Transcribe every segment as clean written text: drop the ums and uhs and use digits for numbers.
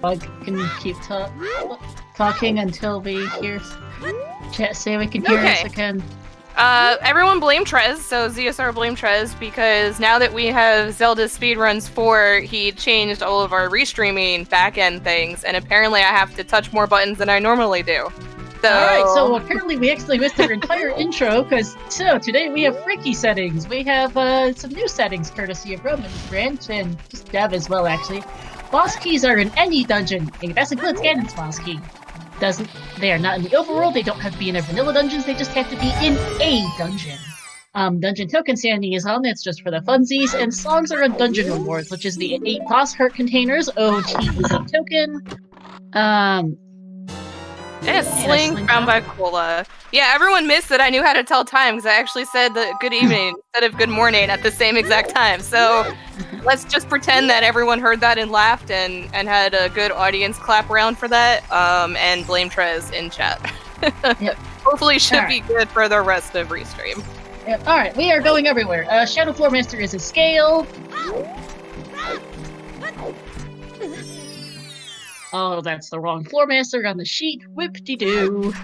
I can keep talking until we hear chat say we can hear us again. Everyone blame Trez, so ZSR blame Trez, because now that we have ZeldaSpeedRuns 4, he changed all of our restreaming backend things, and apparently I have to touch more buttons than I normally do. So... Alright, so apparently we actually missed our entire intro, because today we have freaky settings. We have some new settings courtesy of Roman Grant, and just Dev as well, actually. Boss keys are in any dungeon, and that's includes Ganon's boss key. They are not in the overworld, they don't have to be in a vanilla dungeons, they just have to be in a dungeon. Dungeon token sanity is on, that's just for the funsies, and songs are on dungeon rewards, which is the 8 boss heart containers. OT is a token. And a sling found by Cola. Yeah, everyone missed that I knew how to tell time, because I actually said the good evening instead of good morning at the same exact time. So let's just pretend that everyone heard that and laughed and had a good audience clap round for that, and blame Trez in chat. Yep. Hopefully should be good for the rest of Restream. Yep. Alright, we are going everywhere. Shadow Floor Master is a scale. Oh, that's the wrong floor master on the sheet. Whip-de-doo.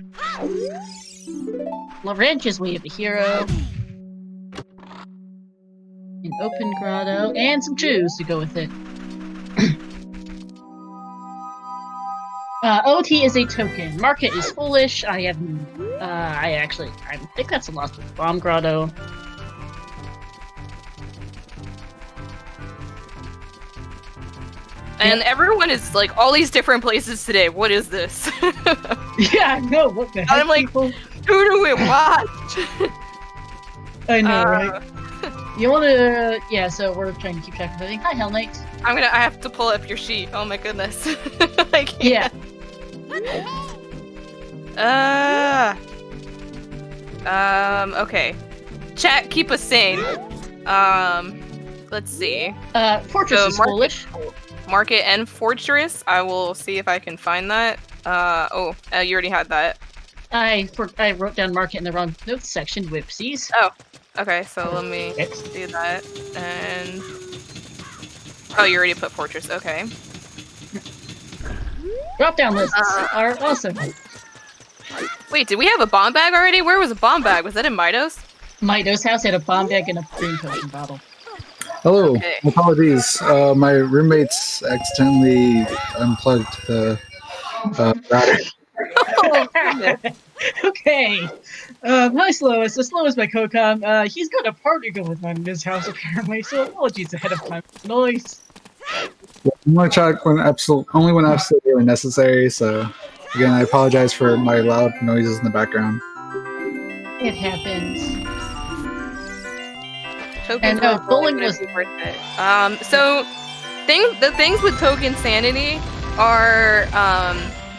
Laurent is Way of the Hero. An open grotto, and some chews to go with it. OT is a token. Market is foolish. I think that's a lost with Bomb Grotto. And everyone is like, all these different places today. What is this? Yeah, I know. What the heck? I'm like, who do we watch? I know, right? You wanna... Yeah, so we're trying to keep track of everything. Hi, Hell Knight. I have to pull up your sheet. Oh my goodness. I can't. Yeah. Okay. Chat, keep us sane. Let's see. Fortress is foolish. Market and Fortress. I will see if I can find that. You already had that. I wrote down Market in the wrong notes section. Whoopsies. Oh, okay. So let me do that. And oh, you already put Fortress. Okay. Drop down lists are awesome. Wait, did we have a bomb bag already? Where was a bomb bag? Was that in Mido's? Mido's house had a bomb bag and a green potion bottle. Hello, okay. Apologies. My roommates accidentally unplugged the router. Okay. Hi, Slowest. The Slowest by Kokam. He's got a party going on in his house, apparently, so apologies ahead of time. Noise. I'm going to check only when absolutely necessary, so again, I apologize for my loud noises in the background. It happens. Tokens and bowling was worth it. So the things with token sanity are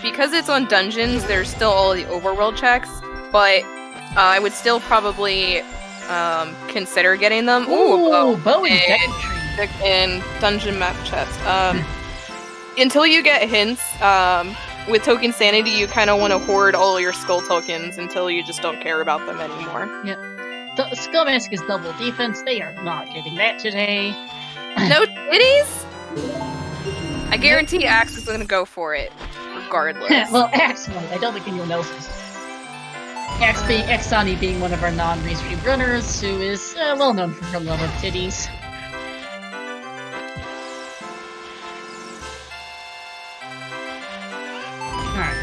because it's on dungeons, there's still all the overworld checks, but I would still probably consider getting them. Ooh, bow and dungeon map chest. Until you get hints, with token sanity, you kind of want to hoard all your skull tokens until you just don't care about them anymore. Yep. Skull Mask is double defense. They are not getting that today. No titties? I guarantee Axe is gonna go for it, regardless. Well, Axe won't. I don't think anyone else is. Axani being one of our non-restream runners, who is well known for her love of titties.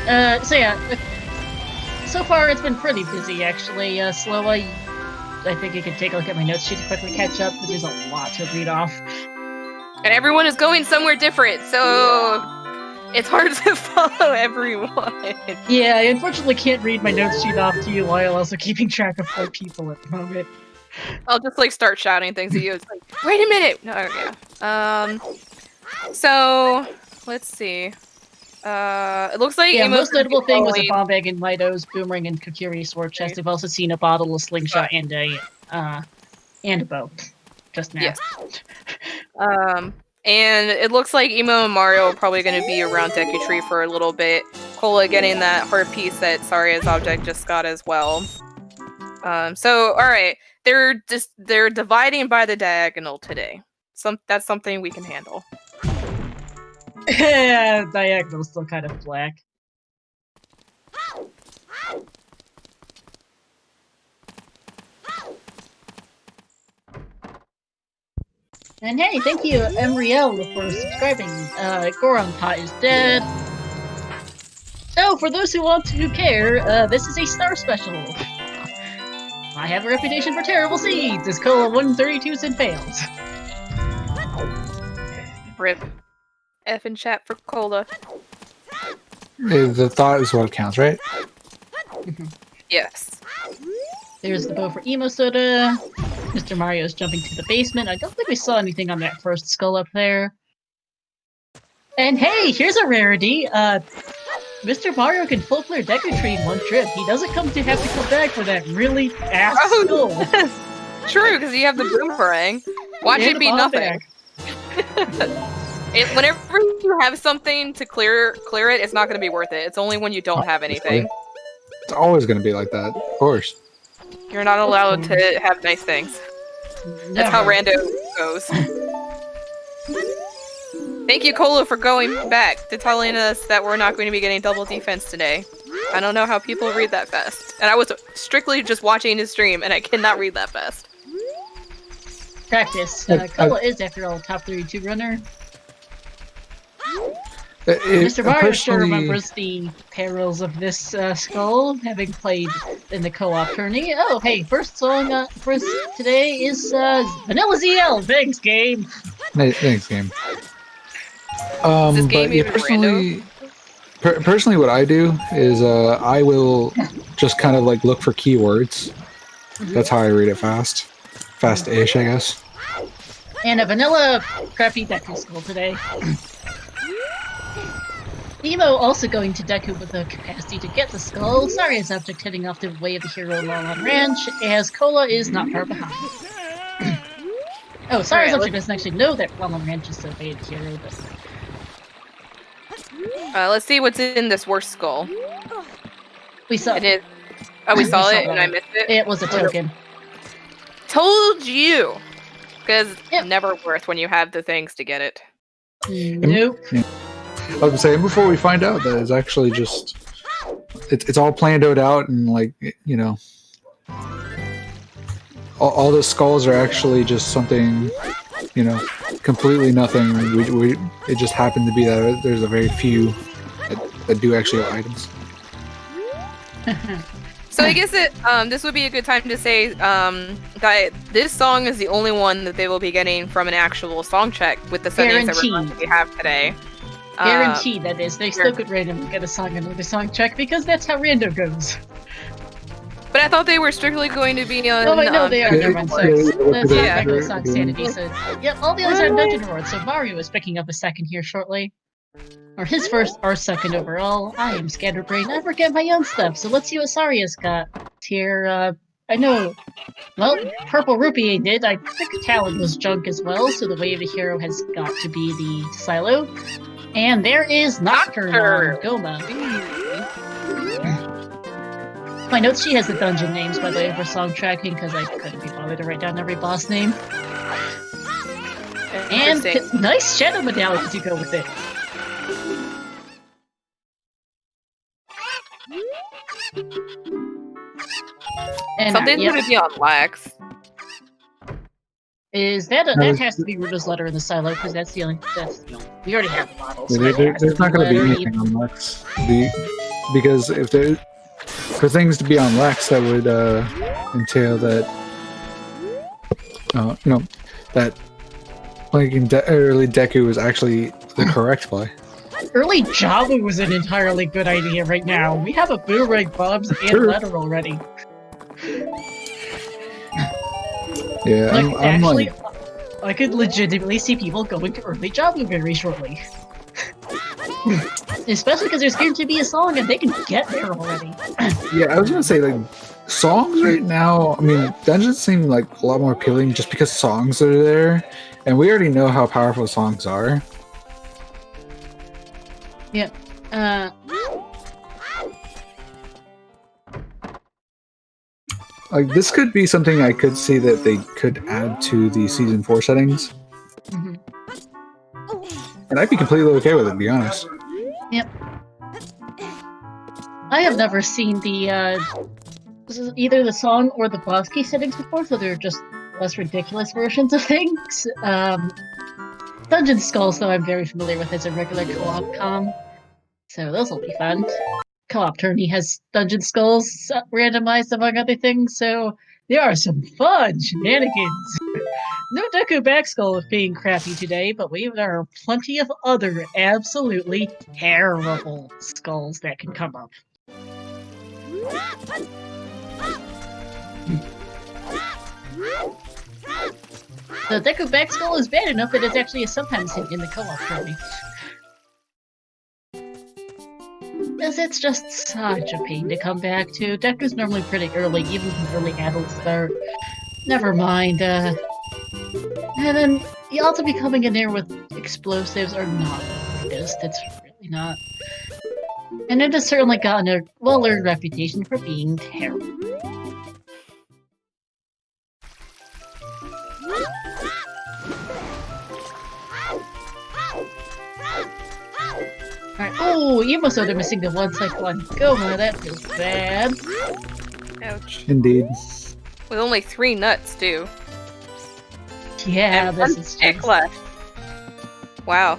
Alright, so yeah. So far, it's been pretty busy, actually. Slowa, I think you can take a look at my notes sheet to quickly catch up, but there's a lot to read off. And everyone is going somewhere different, so it's hard to follow everyone. Yeah, I unfortunately can't read my notes sheet off to you while also keeping track of 4 people at the moment. I'll just like start shouting things at you. It's like, wait a minute! No, yeah. So let's see. It looks like most notable thing was a bomb bag in Mido's, boomerang, and Kokiri sword chest. They've also seen a bottle, a slingshot, and a bow. Just now. Yes. And it looks like Emo and Mario are probably going to be around Deku Tree for a little bit. Cola getting that heart piece that Saria's object just got as well. So all right, they're dividing by the diagonal today. That's something we can handle. Yeah, diagonal's still kind of black. And hey, thank you, Emriel, for subscribing. Goron Pot is dead. So, for those who care, this is a star special. I have a reputation for terrible seeds, as Cola 132s and fails. Rip. F in chat for Cola. The thought is what counts, right? Yes. There's the bow for Emo Soda. Mr. Mario's jumping to the basement. I don't think we saw anything on that first skull up there. And hey, here's a rarity. Mr. Mario can full clear Deku Tree in one trip. He doesn't have to come back for that really ass skull. True, because you have the boomerang. Watch it be nothing. Whenever you have something to clear it, it's not going to be worth it. It's only when you don't have anything. It's always going to be like that, of course. You're not allowed to have nice things. That's how rando goes. Thank you, Cola, for going back to telling us that we're not going to be getting double defense today. I don't know how people read that fast. And I was strictly just watching his stream, and I cannot read that fast. Practice. Cola is, after all, top 32 runner. Mr. Mario sure remembers the perils of this skull, having played in the co-op tourney. Oh, hey, first song for us today is Vanilla ZL. Thanks, game. Thanks, game. Is this game even personally, what I do is I will just kind of like look for keywords. That's how I read it fast. Fast-ish, I guess. And a vanilla crappy Deku skull today. Emo also going to Deku with the capacity to get the skull. Sorry as object heading off the way of the hero Lolon Ranch, as Cola is not far behind. Oh, sorry as object doesn't actually know that Lolon Ranch is the way of the hero, but... let's see what's in this worst skull. We saw it. Oh, we saw it and I missed it? It was a token. Told you! Because never worth when you have the things to get it. Nope. I was saying before we find out that it's actually just it's all planned out and like you know all the skulls are actually just something you know completely nothing. It just happened to be that there's a very few that do actually have items. So I guess this would be a good time to say that this song is the only one that they will be getting from an actual song check with the settings that we're going to have today. Guaranteed, that is. They still could randomly get a song another song check because that's how random goes. But I thought they were strictly going to be on... Oh wait, no, they are different songs. That's regular song sanity, so... Yep, all the others are Dungeon Awards, so Mario is picking up a second here shortly. Or his first or second overall. I am Scatterbrain, I forget my own stuff, so let's see what Saria's got here. I know... Well, Purple Rupee did. I think Talon was junk as well, so the way of the hero has got to be the silo. And there is Nocturne on Goma. My notes, she has the dungeon names, by the way, for song tracking, because I couldn't be bothered to write down every boss name. And nice shadow modality to go with it. And something's gonna be on Lax. Is that that has to be Ruda's letter in the silo, because that's the only we already have the models. So there's not going to be anything on Lex. Because if there for things to be on Lex, that would entail that you know that playing early Deku was actually the correct play. Early Java was an entirely good idea right now. We have a boomerang bombs and letter already. Yeah, like, I'm actually, like... I could legitimately see people going to early Java very shortly. Especially because there's going to be a song and they can get there already. Yeah, I was gonna say, like, songs right now, I mean, dungeons seem like a lot more appealing just because songs are there, and we already know how powerful songs are. Yeah. Like, this could be something I could see that they could add to the Season 4 settings. And I'd be completely okay with it, to be honest. Yep. I have never seen the either the song or the boss key settings before, so they're just less ridiculous versions of things. Dungeon Skulls, though, I'm very familiar with as a regular co-op com, so those will be fun. Co-op tourney has Dungeon Skulls randomized, among other things, so there are some fun shenanigans. No Deku Backskull being crappy today, but there are plenty of other absolutely terrible skulls that can come up. The Deku Backskull is bad enough that it's actually a sometimes hit in the co-op tourney. Because it's just such a pain to come back to. Deku's normally pretty early, even from early adult start. Never mind, and then you also be coming in there with explosives are not the greatest. It's really not. And it has certainly gotten a well-earned reputation for being terrible. Alright, oh, you must have been missing the one cycle on Goma, that feels bad. Ouch. Indeed. With only 3 nuts, too. Yeah, and this 1 is stick just... left. Wow.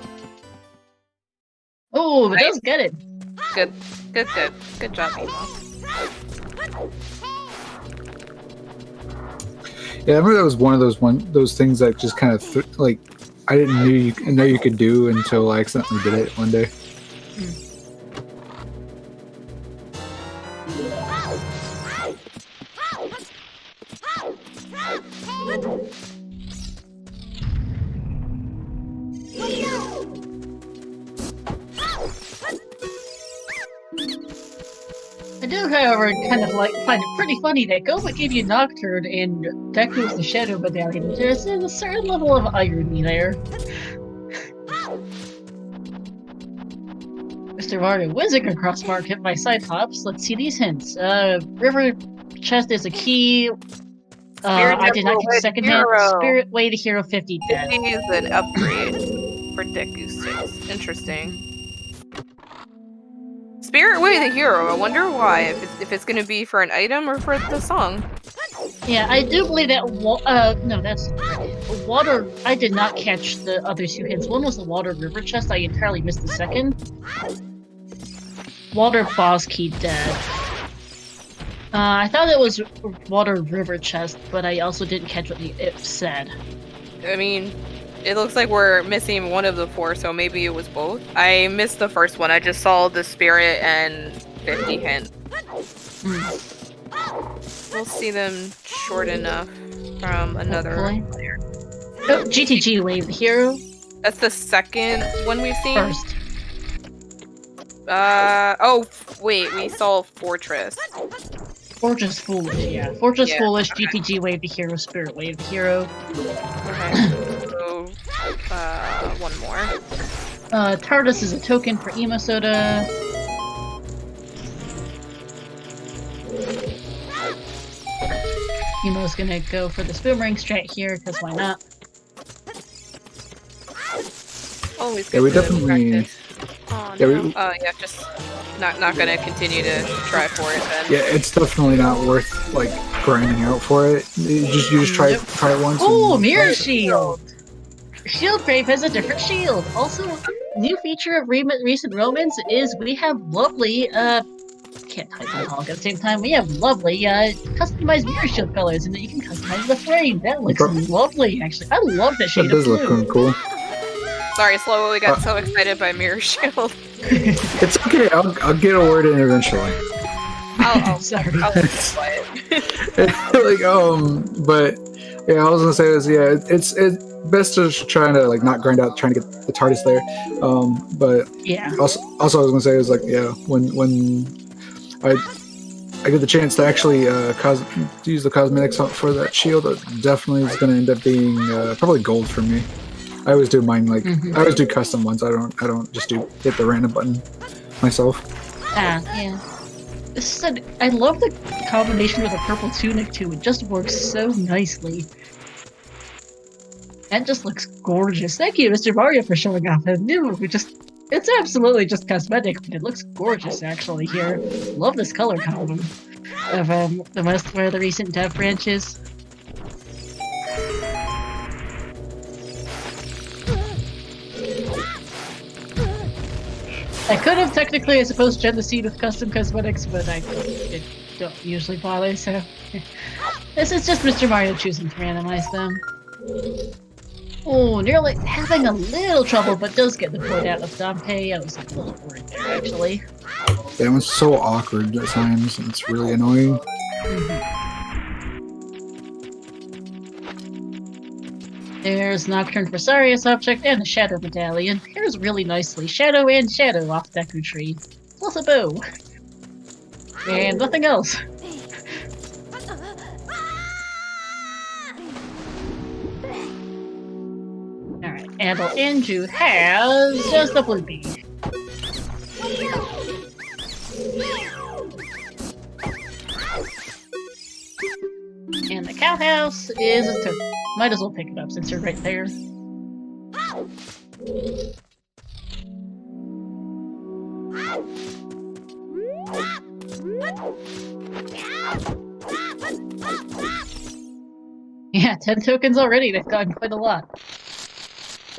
Oh, but Nice. does get it. Good. Good job, Emo. Yeah, I remember that was one of those things that just kind of like I didn't know you could do until I accidentally did it one day. I do, however, kind of find it pretty funny that Goma gave you Nocturne and Deku was the Shadow Medallion. There's a certain level of irony there. Mr. Mario whizzing across Mark hit by Cyclops. Let's see these hints. River Chest is a key. I did not get the second hint. Spirit Way to Hero 50 dead. This is an upgrade for Deku Sticks. Interesting. Spirit Way the Hero. I wonder why. If it's gonna be for an item or for the song. Yeah, I do believe that. No, that's water. I did not catch the other 2 hints. One was the Water River Chest. I entirely missed the second. Water Boss Key dead. I thought it was Water River Chest, but I also didn't catch what it said. I mean, it looks like we're missing one of the 4, so maybe it was both. I missed the first one. I just saw the Spirit and 50 hint. We'll see them short enough from another player. Oh, GTG Wave the Hero. That's the second one we've seen? First. Oh, wait, we saw Fortress. Fortress Foolish, yeah. Fortress Foolish, GTG Wave the Hero, Spirit Wave the Hero. Okay, so, one more. TARDIS is a token for Emo Soda. Emo's gonna go for the Boomerang strat here, because why not? Always good Yeah, we to definitely. practice. Oh, Yeah, no. Yeah, just not gonna continue to try for it then. Yeah, it's definitely not worth like grinding out for it. You just try it once. Oh, and- Mirror Shield! Shield Grave has a different shield. Also, new feature of recent Romans is we have lovely, can't type and talk at the same time. We have lovely, customized Mirror Shield colors, and that you can customize the frame. That looks lovely, actually. I love that shade That does of look blue. cool. Sorry, Slow, we got so excited by Mirror Shield. It's okay. I'll get a word in eventually. Sorry. I'll be quiet. But yeah, I was gonna say is it's best to try to like not grind out trying to get the TARDIS there. But Yeah. also I was gonna say is like when I get the chance to actually use the cosmetics for that shield, it definitely is gonna end up being probably gold for me. I always do mine like I always do custom ones. I don't just hit the random button myself. Yeah. I love the combination with a purple tunic too. It just works so nicely. That just looks gorgeous. Thank you, Mr. Mario, for showing off a new. It's absolutely just cosmetic, but it looks gorgeous actually here. Love this color combo of the recent dev branches. I could have technically, I suppose, gem the seed with custom cosmetics, but I don't usually bother, so this is just Mr. Mario choosing to randomize them. Oh, nearly having a little trouble, but does get the point out of Dante. I was a little worried there, actually. That one's so awkward at times, and it's really annoying. There's Nocturne for Sarius object and the Shadow Medallion. Pairs really nicely. Shadow and Shadow off Deku Tree. Plus a bow. And nothing else. Alright, Andal Anju has just a blue bee. And the cow house is a token. Might as well pick it up since you're right there. Yeah, 10 tokens already. They've gotten quite a lot.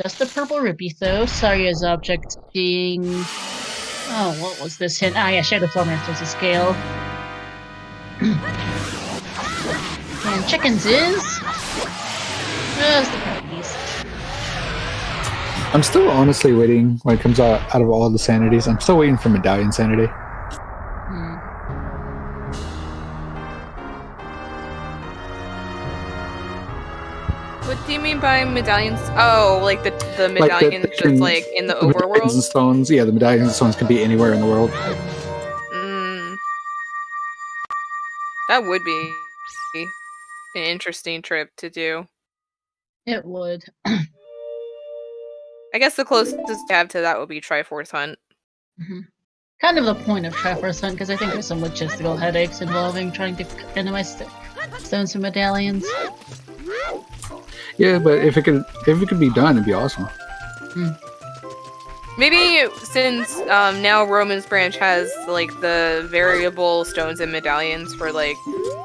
Just a purple rupee, though. Saria's object being... Oh, what was this hint? Ah, yeah, Shadow Flowmaster's a scale. And chickens is... just the puppies. I'm still honestly waiting when it comes out of all the sanities. I'm still waiting for Medallion Sanity. What do you mean by medallions? Oh, like the medallions like just like in the overworld? Medallions and stones. Yeah, the medallions and stones can be anywhere in the world. That would be an interesting trip to do. It would. I guess the closest to have to that would be Triforce Hunt. Kind of the point of Triforce Hunt, because I think there's some logistical headaches involving trying to randomize stones and medallions. Yeah, but if it could be done, it'd be awesome. Maybe since now Roman's branch has like the variable stones and medallions for like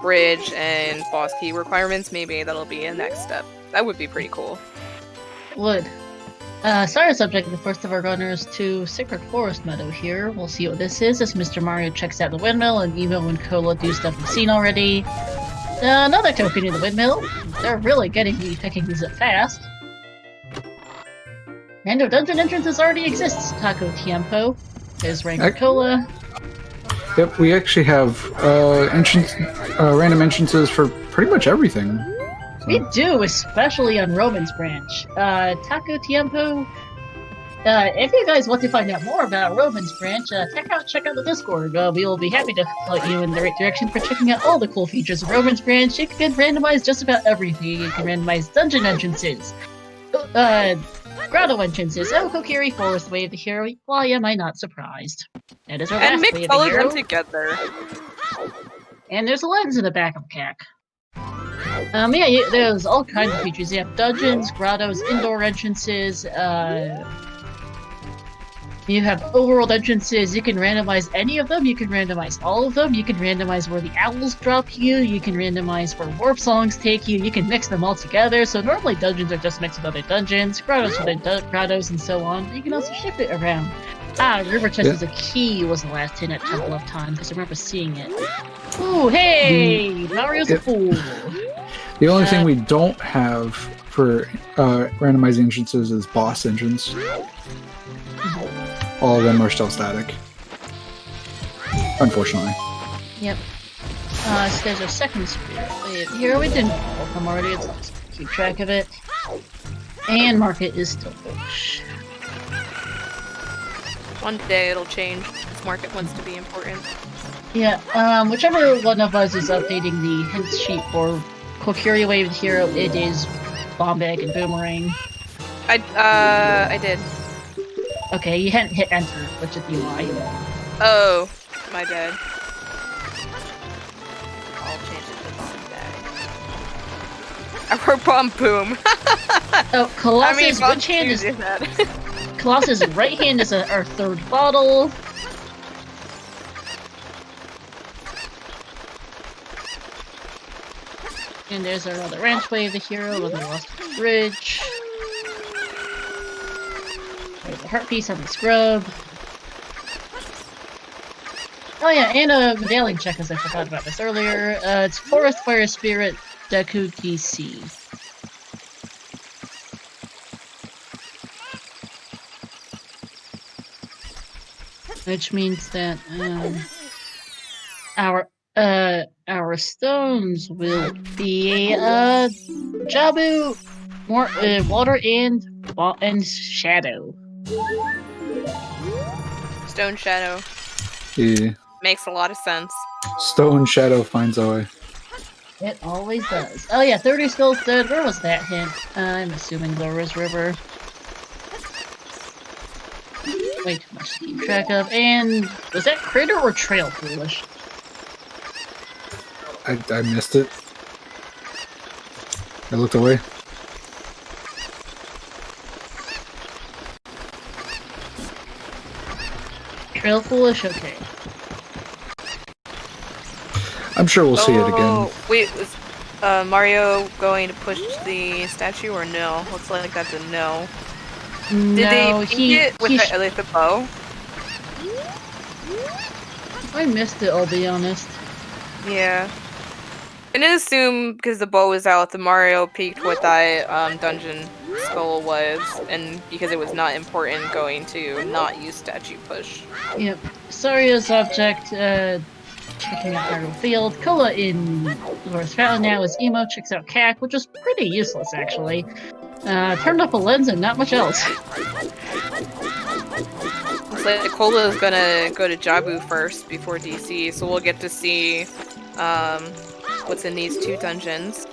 bridge and boss key requirements, maybe that'll be a next step. That would be pretty cool. It would. Sorry, subject the first of our runners to Sacred Forest Meadow here. We'll see what this is as Mr. Mario checks out the windmill and Emo and Cola do stuff we've seen already. Another token in the windmill. They're really getting me picking these up fast. Random dungeon entrances already exists. Taco Tiempo. There's Rango Cola. Yep, we actually have random entrances for pretty much everything. So. We do, especially on Roman's branch. Taco Tiempo. If you guys want to find out more about Roman's branch, check out the Discord. We will be happy to point you in the right direction for checking out all the cool features of Roman's branch. You can randomize just about everything. You can randomize dungeon entrances, grotto entrances, Kokiri Forest Wave the hero. Why am I not surprised? That is our last wave mix all of them together. And there's a lens in the back of the CAC. Yeah, there's all kinds of features. You have dungeons, grottos, indoor entrances, you have overworld entrances. You can randomize any of them, you can randomize all of them, you can randomize where the owls drop you, you can randomize where warp songs take you, you can mix them all together. So normally dungeons are just mixed with other dungeons, grottos with other grottos, and so on. You can also shift it around. River Chest is a key was the last hint at Temple of Time, because I remember seeing it. Ooh, hey! Mario's a fool! The only thing we don't have for randomizing entrances is boss entrance. All of them are still static. Unfortunately. Yep. So there's a second spirit wave here. We didn't follow them already. It's nice to keep track of it. And market is still bullish. One day it'll change. This market wants to be important. Yeah, whichever one of us is updating the hints sheet for Kokiri Wave Hero, it is Bombag and Boomerang. I did. Okay, you hadn't hit enter, which is the why. Oh, my bad. I'll change it to Bombag. I wrote Bomb Boom. Oh, Colossus, which hand is... Colossus' right hand is our third bottle. And there's our other ranch wave, the hero, with the lost bridge. There's a heart piece on the scrub. Oh yeah, and a medallion check, as I forgot about this earlier. It's Forest Fire Spirit Deku DC. Which means that our stones will be Jabu, water and shadow. Stone shadow. Yeah. Makes a lot of sense. Stone shadow finds a way. It always does. Oh yeah, 30 skulls dead. Where was that hint? I'm assuming Laura's River. Way too much to keep track of. And was that Critter or Trail Foolish? I missed it. I looked away. Trail Foolish? Okay. I'm sure we'll see it again. Wait, was Mario going to push the statue or no? Looks like that's a no. Did they beat it with the bow? I missed it, I'll be honest. Yeah. I didn't assume, because the bow was out, the Mario peeked what that dungeon skull was, and because it was not important going to not use statue push. Yep. Saria's object, checking out Hyrule Field. Kola in Lora's Fountain now is Emo, checks out Cack, which is pretty useless actually. Turned up a lens and not much else. Looks like Kola is gonna go to Jabu first before DC, so we'll get to see what's in these two dungeons.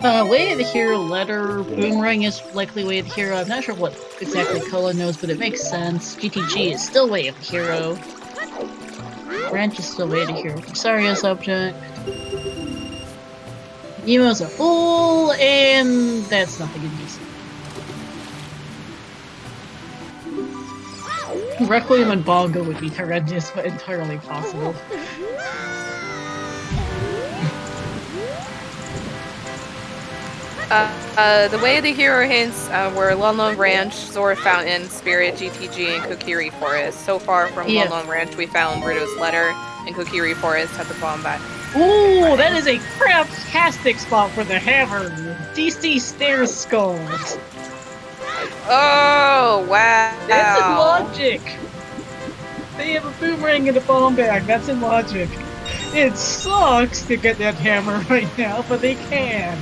Way of the Hero letter. Boomerang is likely Way of the Hero. I'm not sure what exactly Kola knows, but it makes sense. GTG is still Way of the Hero. Branch is still Way of the Hero. Saria's object. Nemo's a fool, and that's nothing in DC. Requiem and Bongo would be horrendous, but entirely possible. The Way of the Hero hints were Lon Ranch, Zora Fountain, Spirit, GTG, and Kokiri Forest. So far from Lon Ranch, we found Rito's letter, and Kokiri Forest had the bomb back. Ooh, that is a craptastic spot for the hammer! DC Stairs Skulls! Oh, wow! That's in logic! They have a boomerang and a bomb bag, that's in logic. It sucks to get that hammer right now, but they can.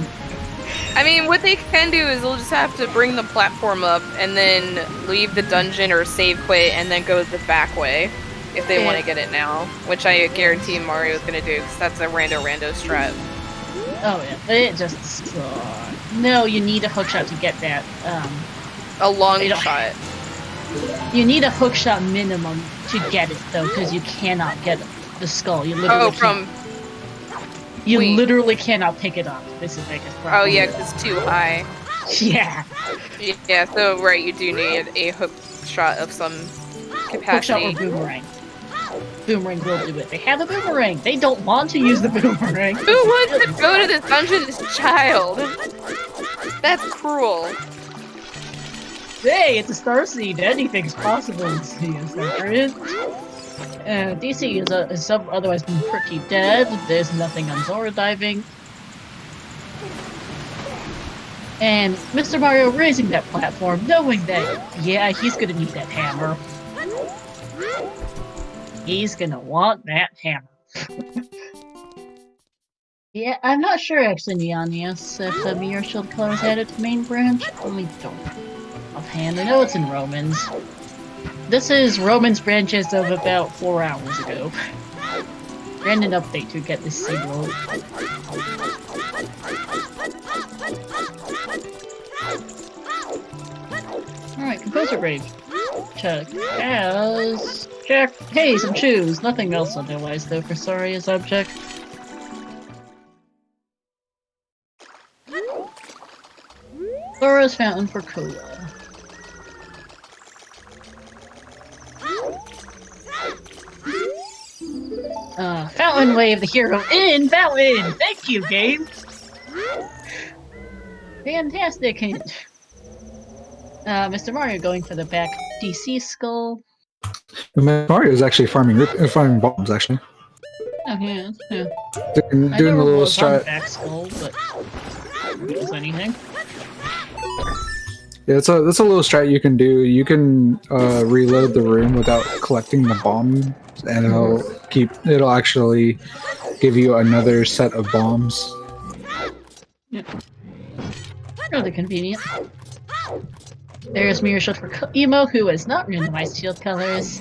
I mean, what they can do is they'll just have to bring the platform up and then leave the dungeon or save quit and then go the back way if they want to get it now, which I guarantee Mario's gonna do because that's a rando strat. Oh yeah, it just sucks. No, you need a hookshot to get that. A long shot. You need a hookshot minimum to get it though, because you cannot get the skull. You literally literally cannot pick it up. This is like a problem. Oh yeah, because it's too high. Yeah. Yeah, so right, you do need a hook shot of some capacity. Hookshot or boomerang. Boomerang will do it. They have a boomerang. They don't want to use the boomerang. Who wants to go to this dungeon as a child? That's cruel. Hey, it's a star seed. Anything's possible in Sea of Sacred. DC is otherwise been pretty dead. There's nothing on Zora diving. And Mr. Mario raising that platform, knowing that, yeah, he's gonna need that hammer. He's gonna want that hammer. Yeah, I'm not sure actually, Neonius, if the Mirror Shield color is added to main branch. Only don't offhand. I know it's in Romans. This is Romans branches of about 4 hours ago. Random update to get this signal. Alright, Composer Grave. Check. Check. Hey, some shoes. Nothing else otherwise, though, for Saria's object. Laura's Fountain for Cola. Fountain Wave the hero in Fountain! Thank you, game! Fantastic hint. Mr. Mario going for the back DC skull. Mario is actually farming bombs, actually. Oh, yeah. Doing a little strat. Back skull, but does anything. Yeah, that's a little strat you can do. You can reload the room without collecting the bomb, and it'll actually give you another set of bombs. Yep. Rather convenient. There's Mirror Shield for Emo, who has not randomized shield colors.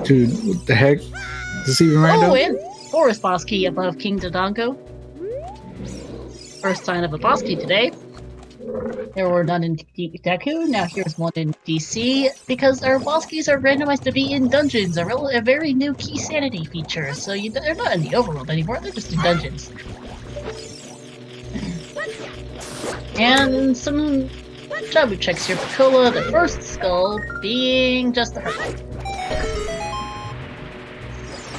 Dude, what the heck? Is this even random? Oh, and Forest Boss Key above King Dodongo. First sign of a boss key today. There were none in Deku, now here's one in DC, because our boss keys are randomized to be in dungeons, a very new key sanity feature, so they're not in the overworld anymore, they're just in dungeons. And some Jabu checks here for Cola, the first skull being just a heart.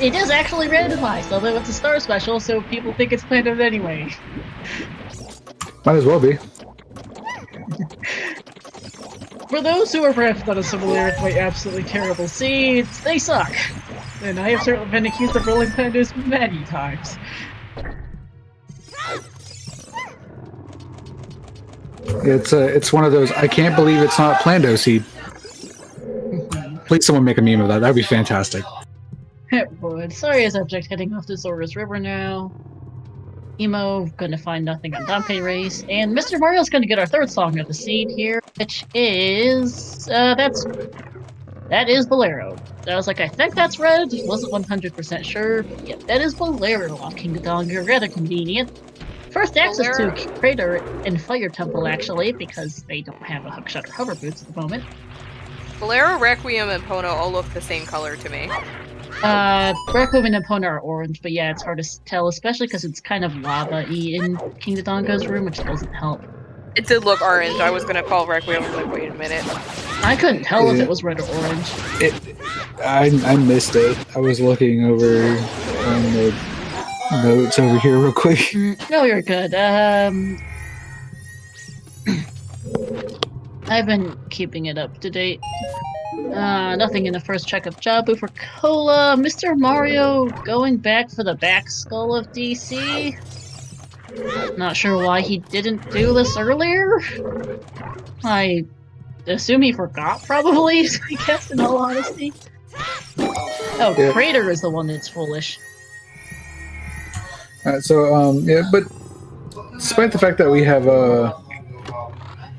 It is actually randomized, although it's a star special, so people think it's planned out anyway. Might as well be. For those who are perhaps not as familiar with my absolutely terrible seeds, they suck. And I have certainly been accused of rolling pandas many times. It's one of those, I can't believe it's not Plando seed. Please someone make a meme of that, that'd be fantastic. It would. Sorry as object heading off to Zora's River now. Emo gonna find nothing on Dante Race, and Mr. Mario's gonna get our third song of the seed here, which is that is Bolero. I was like, I think that's red. Wasn't 100% sure. Yep, that is Bolero off King Dodongo. Rather convenient. First access to Crater and Fire Temple actually, because they don't have a hookshot or hover boots at the moment. Bolero, Requiem, and Pono all look the same color to me. Requiem and Epona are orange, but yeah, it's hard to tell, especially because it's kind of lava-y in King Dodongo's room, which doesn't help. It did look orange. I was gonna call Requiem, like, wait a minute. I couldn't tell if it was red or orange. I missed it. I was looking over on the notes over here real quick. No, you're good. I've been keeping it up to date. Nothing in the first check of Jabu for Cola. Mr. Mario going back for the back skull of DC. Not sure why he didn't do this earlier. I assume he forgot, probably, I guess, in all honesty. Oh, yeah. Crater is the one that's foolish. Yeah, but despite the fact that we have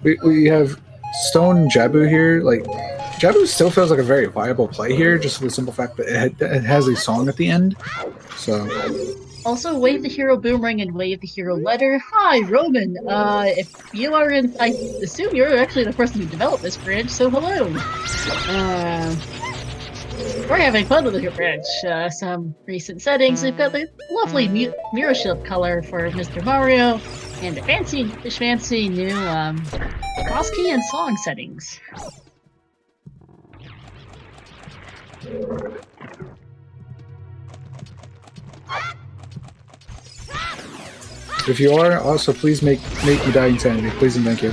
we have Stone Jabu here, like Jabu still feels like a very viable play here, just for the simple fact that it has a song at the end. So. Also, Wave the Hero Boomerang and Wave the Hero Letter. Hi, Roman. If you are in, I assume you're actually the person who developed this branch, so hello. We're having fun with your branch. Some recent settings. We've got the lovely Mirror Shield color for Mr. Mario, and the fancy new boss key and song settings. If you are, also please make me die insanity. Please and thank you.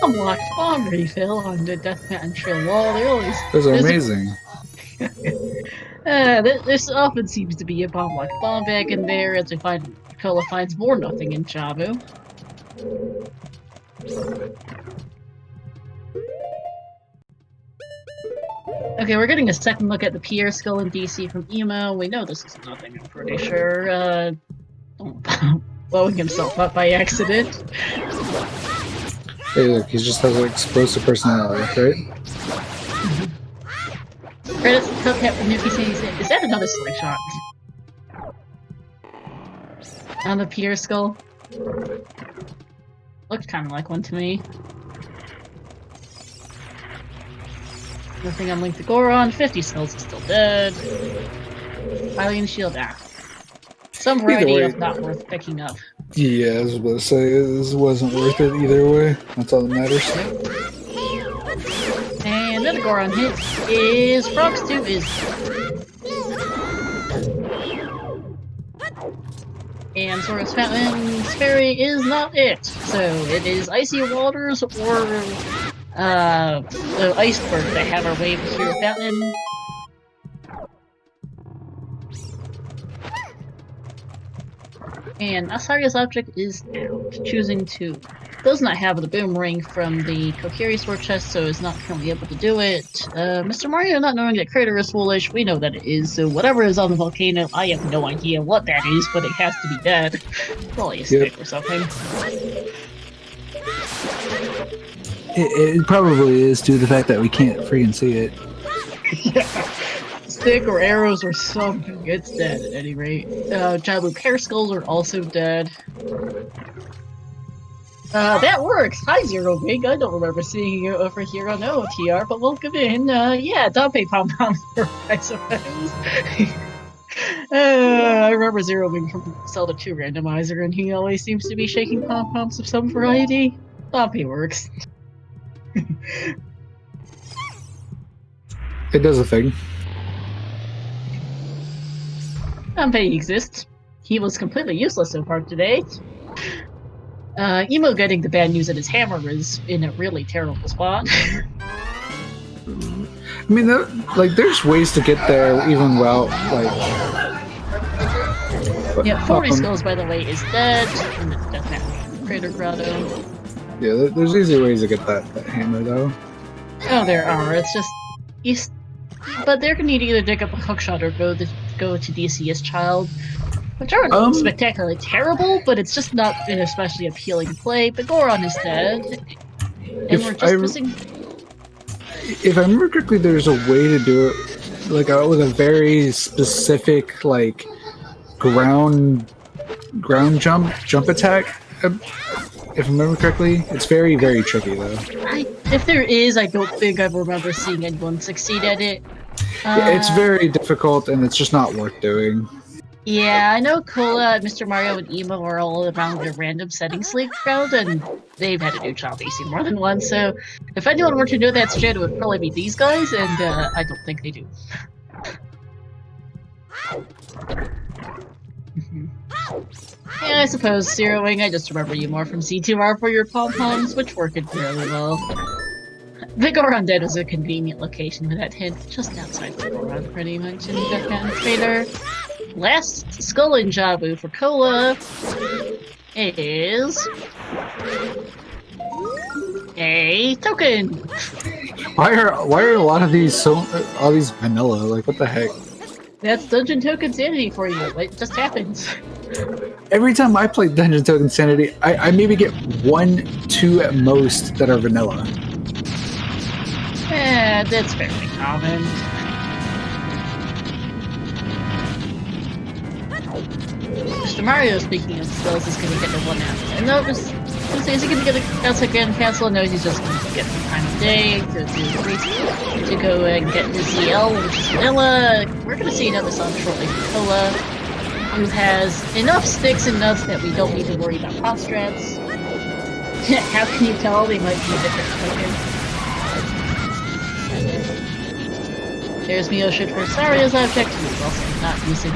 Unlocked bomb refill on the Death Mountain Trail wall. Those are amazing. There often seems to be a bomb-locked bomb bag in there, as we find Cola finds more nothing in Jabu. Okay, we're getting a second look at the Pierre skull in DC from Emo. We know this is nothing, I'm pretty sure. Blowing himself up by accident. Hey, look, he just has an explosive personality, right? Credits to Cuphead for Nuki saying, is that another slingshot? On the Pierre skull? Looked kind of like one to me. Nothing on Link to Goron. 50 skulls is still dead. Hylian Shield, some variety of not worth picking up. Yeah, I was about to say, this wasn't worth it either way. That's all that matters. And then the Goron hit is Frogs 2 is. And Sora's Fountain's Fairy is not it. So it is Icy Waters or the Iceberg that have our wave here Fountain. And Asaria's object is out, choosing to. Does not have the boomerang from the Kokiri sword chest, so is not currently able to do it. Mr. Mario, not knowing that Crater is foolish, we know that it is, so whatever is on the volcano, I have no idea what that is, but it has to be dead. Probably a stick or something. It probably is due to the fact that we can't freaking see it. Yeah. Stick or arrows or something, it's dead at any rate. Jabu Pear Skulls are also dead. That works! Hi, Zero Wing. I don't remember seeing you over here on OoTR, but welcome in. Yeah, Dompe Pom Pom, I suppose. I remember Zero Wing from Zelda 2 Randomizer, and he always seems to be shaking pom poms of some variety. Dompe works. It does a thing. Dompe exists. He was completely useless so far today. Emo getting the bad news that his hammer is in a really terrible spot. I mean, there's ways to get there even without, Yeah, 40 Skulls, by the way, is dead. And it doesn't have Crater Grotto. Yeah, there's easy ways to get that hammer, though. Oh, there are. It's just... But they're gonna need to either dig up a hookshot or go to DC's Child. Which aren't spectacularly terrible, but it's just not an especially appealing play. But Goron is dead. And we're just missing... If I remember correctly, there's a way to do it with a very specific, ground jump attack. If I remember correctly. It's very, very tricky, though. If there is, I don't think I remember seeing anyone succeed at it. Yeah, it's very difficult, and it's just not worth doing. Yeah, I know Cola, Mr. Mario, and Emo are all around their random settings league round, and they've had to do child AC more than once, so if anyone were to know that strat, it would probably be these guys, and I don't think they do. Yeah, I suppose, Zero Wing, I just remember you more from C2R for your pom-poms, which worked really well. The Goron Dead was a convenient location for that hint, just outside the Goron, pretty much, in the Death Trader. Last Skull and Jabu for Cola is a token. Why are a lot of these all these vanilla? What the heck? That's Dungeon Token Sanity for you. It just happens. Every time I play Dungeon Token Sanity, I maybe get 1, 2 at most that are vanilla. That's fairly common. Mr. Mario, speaking of spells, is going to get the one out. And no, is he going to get a outside Grand Cancel? No, he's just going to get some time of day to go and get his ZL, which is vanilla. We're going to see another song shortly from Kola, who has enough sticks and nuts that we don't need to worry about pop strats. How can you tell? They might be a different token. There's Miyoshi for Saria's object, who's also not using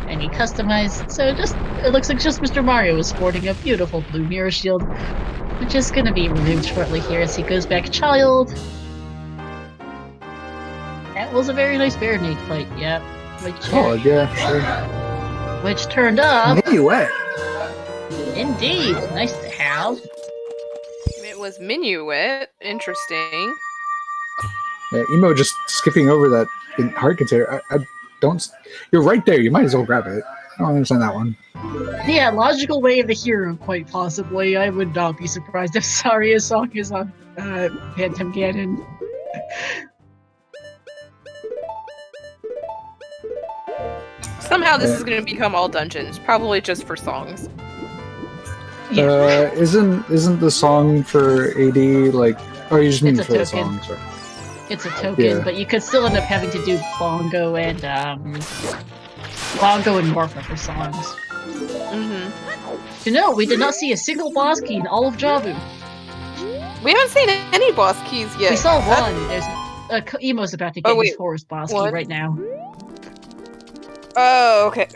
any customized, so it looks like just Mr. Mario is sporting a beautiful blue mirror shield, which is going to be removed shortly here as he goes back child. That was a very nice Bear Nade fight, yeah. Yeah, sure. Which turned up... Minuet! Indeed, nice to have. It was Minuet, interesting. Yeah, Emo just skipping over that heart container. I don't. You're right there. You might as well grab it. I don't understand that one. Yeah, logical way of the hero, quite possibly. I would not be surprised if Saria's song is on Phantom Ganon. Somehow this is going to become all dungeons, probably just for songs. Yeah. Isn't the song for AD Oh, you just mean for the songs, right? It's a token, but you could still end up having to do bongo and Bongo and Martha for songs. To note, we did not see a single boss key in all of Javu. We haven't seen any boss keys yet. We saw one. There's Emo's about to get his forest boss key right now. Oh, okay.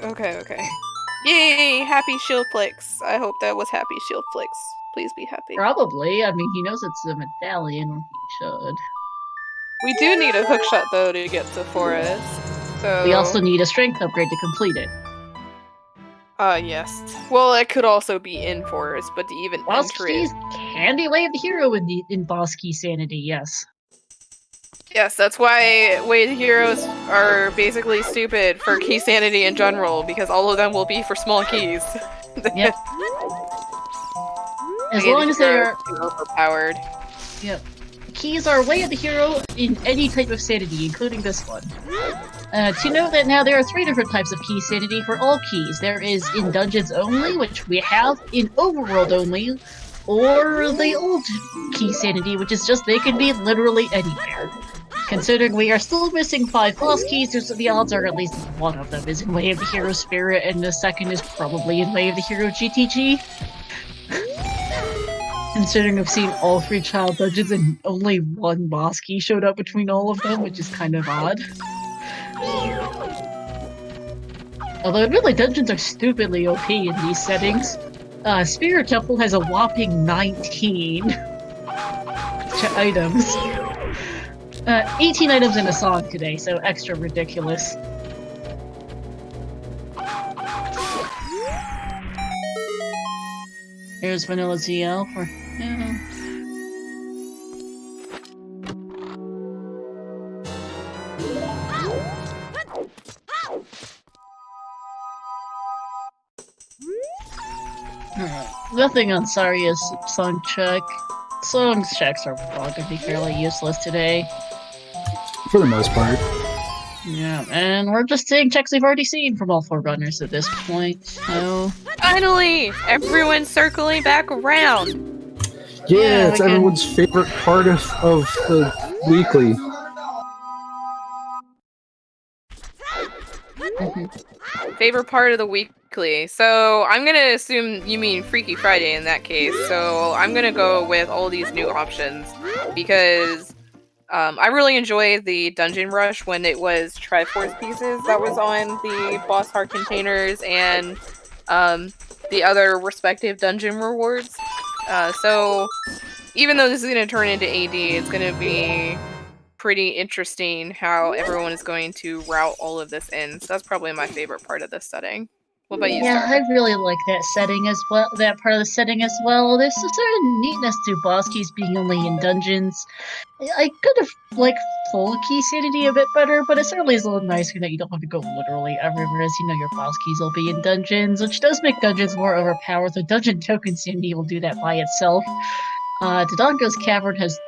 Yay, happy shield flicks. I hope that was happy shield flicks. Please be happy. Probably. I mean, he knows it's a medallion, or he should. We do need a hookshot, though, to get to forest. So we also need a strength upgrade to complete it. Yes. Well, it could also be in forest, but to even boss enter keys it... can be Way of the Hero in boss key sanity, yes. Yes, that's why Way of the Heroes are basically stupid for key sanity in general, because all of them will be for small keys. Yep. As long as they are overpowered. Yep. Keys are Way of the Hero in any type of sanity, including this one. To note that now there are 3 different types of key sanity for all keys. There is in dungeons only, which we have, in overworld only, or the old key sanity, which is just they can be literally anywhere. Considering we are still missing 5 boss keys, the odds are at least one of them is in Way of the Hero Spirit, and the second is probably in Way of the Hero GTG. Considering I've seen all 3 child dungeons and only 1 boss key showed up between all of them, which is kind of odd. Although really, dungeons are stupidly OP in these settings. Spirit Temple has a whopping 19 items. 18 items in a song today, so extra ridiculous. Here's Vanilla ZL for... Yeah. Nothing on Saria's song check. Song checks are all gonna be fairly useless today. For the most part. Yeah, and we're just seeing checks we've already seen from all 4 runners at this point, so... Finally! Everyone's circling back around! Yeah, it's everyone's favorite part of the weekly. Favorite part of the weekly. So I'm gonna assume you mean Freaky Friday in that case. So I'm gonna go with all these new options because I really enjoyed the Dungeon Rush when it was Triforce pieces that was on the boss heart containers and the other respective dungeon rewards. So even though this is gonna turn into AD, it's gonna be pretty interesting how everyone is going to route all of this in. So that's probably my favorite part of this setting. What about you, Yeah, Star? I really like that setting as well. That part of the setting as well. There's a certain neatness to boss keys being only in dungeons. I could have liked full key sanity a bit better, but it certainly is a little nicer that you don't have to go literally everywhere, as you know your boss keys will be in dungeons, which does make dungeons more overpowered. The dungeon token sanity will do that by itself. Dodongo's Cavern has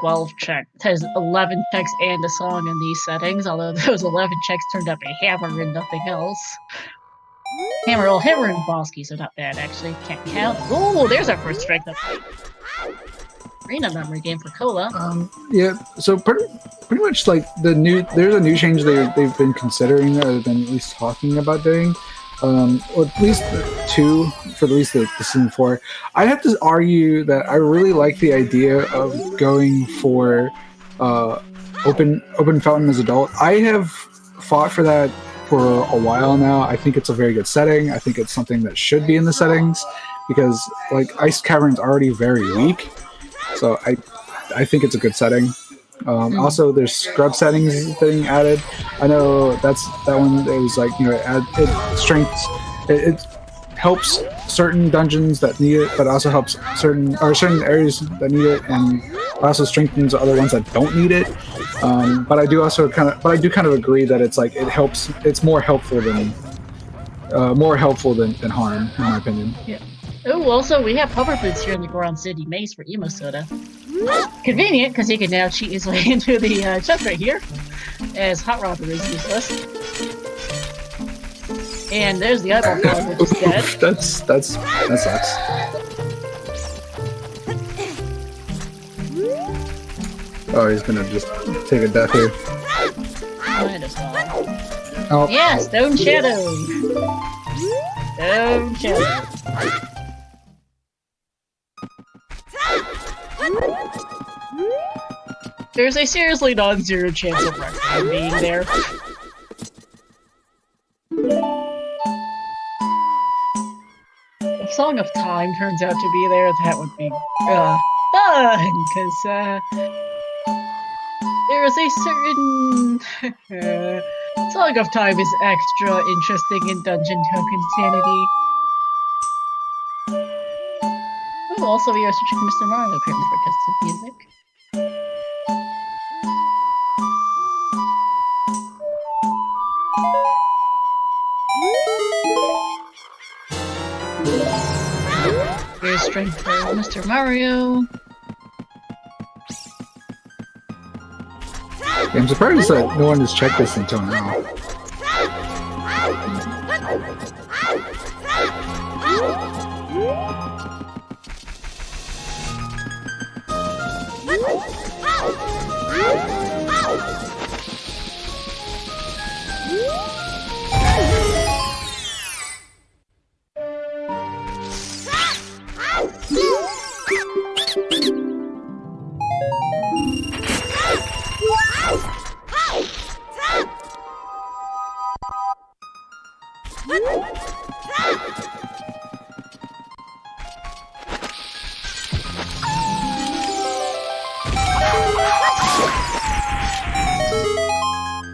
12 checks, has 11 checks and a song in these settings, although those 11 checks turned up a hammer and nothing else. Hammer and boss keys are not bad, actually. Can't count. Oh, there's our first strength upgrade. Arena memory game for Cola. Yeah, so pretty much like there's a new change they've been considering rather than at least talking about doing. Or at least 2 for at least the season 4. I'd have to argue that I really like the idea of going for open fountain as adult. I have fought for that for a while now. I think it's a very good setting. I think it's something that should be in the settings because like Ice Cavern's already very weak, so I think it's a good setting. Also, there's scrub settings being added. I know that one. It was like it helps certain dungeons that need it, but also helps certain areas that need it, and also strengthens other ones that don't need it. But I do kind of agree that it's like it helps. It's more helpful than harm, in my opinion. Yeah. Oh, also we have hover boots here in the Grand City Maze for Emo Soda. Convenient, because he can now cheat his way into the chest right here, as Hot Rodder is useless. And there's the eyeball frog, which is dead. That sucks. Oh, he's gonna just take a death here. Might as well. Oh. Yeah, Stone Shadow! Stone Shadow. There's a seriously non-zero chance of Requiem being there. If Song of Time turns out to be there, that would be fun, because there is a certain Song of Time is extra interesting in Dungeon Token Sanity. Oh, also we are switching to Mr. Mario apparently for custom music. Here's strength for Mr. Mario. Yeah, I'm surprised that no one has checked this until now.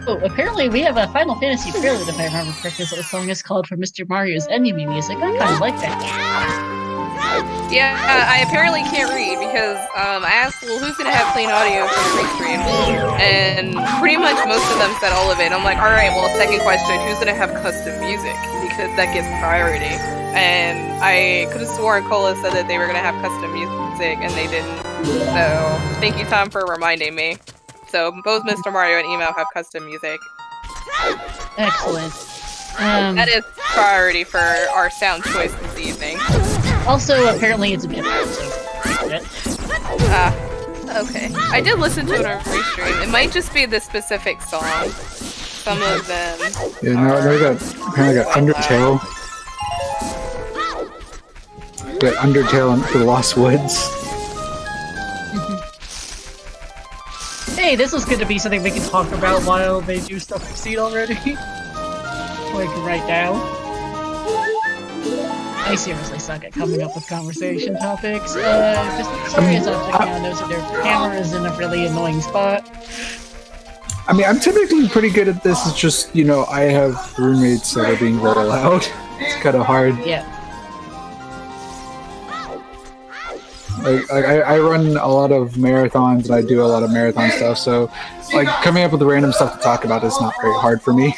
Oh, apparently we have a Final Fantasy prelude, if I remember correctly, so the song is called for Mr. Mario's enemy music. I kind of like that. Yeah, I apparently can't read because I asked, well, who's gonna have clean audio for the restream? And pretty much most of them said all of it. I'm like, alright, well, second question, who's gonna have custom music? Because that gets priority. And I could have sworn Cola said that they were gonna have custom music, and they didn't. So, thank you, Tom, for reminding me. So, both Mr. Mario and Emo have custom music. Excellent. That is priority for our sound choice this evening. Also, apparently it's a bit loud, so... okay. I did listen to it on restream. It might just be the specific song. Some of them Yeah, no, they got apparently got Undertale. Got Undertale for the Lost Woods. Hey, this is going to be something we can talk about while they do stuff we've seen already. Like, right now. I seriously suck at coming up with conversation topics. Just sorry as object now knows that their camera is in a really annoying spot. I mean, I'm typically pretty good at this, it's just, you know, I have roommates that are being very loud. It's kind of hard. Yeah. Like, I run a lot of marathons and I do a lot of marathon stuff, so like coming up with random stuff to talk about is not very hard for me.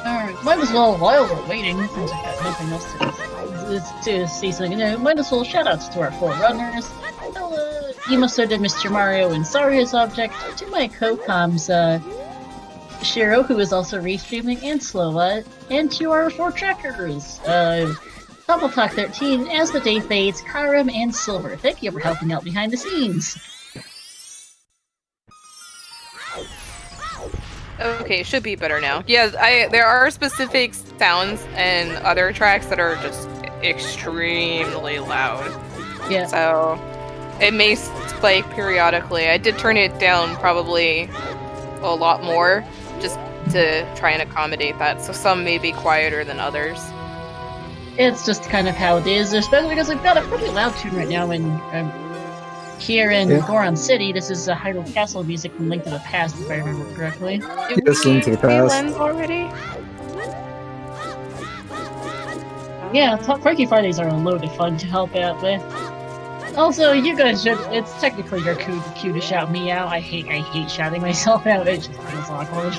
Alright, might as well, while we're waiting, since I've got nothing else to see something there, might as well shoutouts to our 4 runners. Emo-So did Mr. Mario and Saria's Object, to my co-coms, Shiro, who is also restreaming, and Slova, and to our 4 trackers, Double Talk 13, As the Day Fades, Karim, and Silver. Thank you for helping out behind the scenes. Okay, it should be better now. Yeah, there are specific sounds and other tracks that are just extremely loud. Yeah. So, it may spike periodically. I did turn it down probably a lot more, just to try and accommodate that. So some may be quieter than others. It's just kind of how it is, especially because we've got a pretty loud tune right now in here in Goron City. This is Hyrule Castle music from Link to the Past, if I remember correctly. Yes, Link to the Past. Already? Yeah, Frankie Fridays are a load of fun to help out with. Also, you guys should, it's technically your cue to shout me out. I hate shouting myself out, it just feels awkward.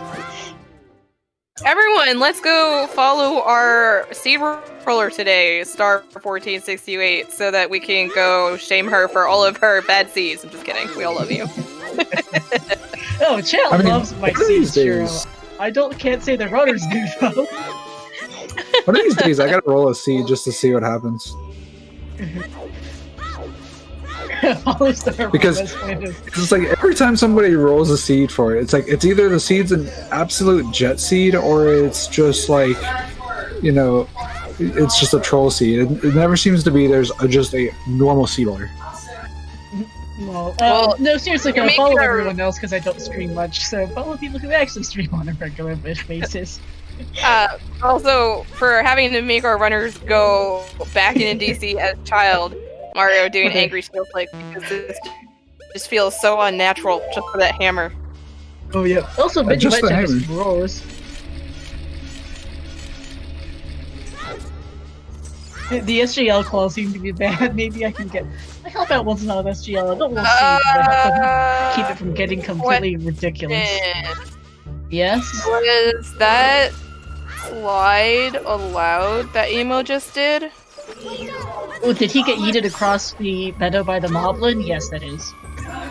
Everyone, let's go follow our seed roller today, Star1468, so that we can go shame her for all of her bad seeds. I'm just kidding. We all love you. Oh, Chat loves my seeds, Shiro. I can't say the runners do, though. One of these days, I gotta roll a seed just to see what happens. Because it's like every time somebody rolls a seed for it, it's like it's either the seed's an absolute jet seed or it's just like, you know, it's just a troll seed. It never seems to be there's just a normal seed order. Well, no, seriously, I follow everyone else because I don't stream much, so follow people who actually stream on a regular basis. Also, for having to make our runners go back into DC as child, Mario doing angry snowflake, because this just feels so unnatural just for that hammer. Oh yeah. Also, just the hammer. Roars. The SGL claws seem to be bad. Maybe I can get. I help out once out with SGL. I don't want to keep it from getting completely ridiculous. Yes. Was that slide allowed that Emo just did? Oh, did he get yeeted across the meadow by the moblin? Yes, that is.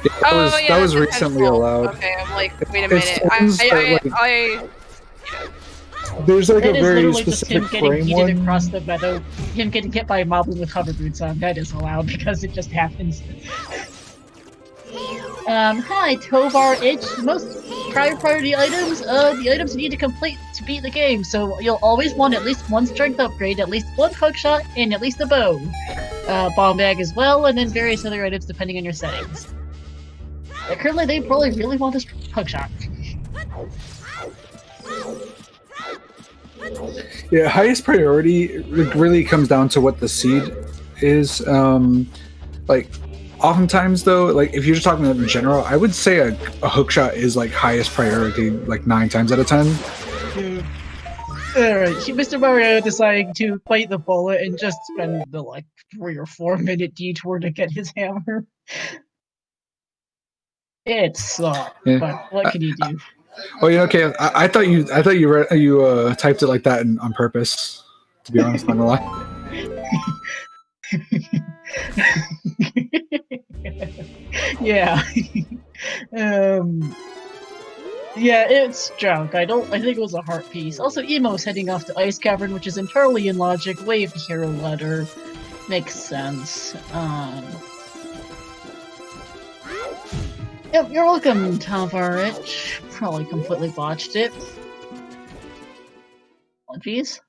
Yeah, that was recently allowed. Okay, I'm like, wait a minute. There's like that a very specific just him getting yeeted one. across the meadow, him getting hit by a moblin with hover boots on. That is allowed because it just happens. Hi, Tovar Itch. Most priority items, the items you need to complete to beat the game, so you'll always want at least one strength upgrade, at least one hookshot, and at least a bow. Bomb bag as well, and then various other items depending on your settings. Currently, they probably really want this hookshot. Yeah, highest priority really comes down to what the seed is. Like, oftentimes though, like if you're just talking in general, I would say a hookshot is like highest priority, like 9 times out of 10. Alright, Mr. Mario deciding to fight the bullet and just spend the like 3 or 4 minute detour to get his hammer. It sucked, Yeah. but what can you do? Oh yeah, okay. I thought you typed it like that on purpose. To be honest, I'm not gonna lie. Yeah. Yeah, it's junk. I think it was a heart piece. Also, Emo's heading off to Ice Cavern, which is entirely illogic. Way of the hero letter. Makes sense. Yep, you're welcome, Tavarich. Probably completely botched it. Apologies.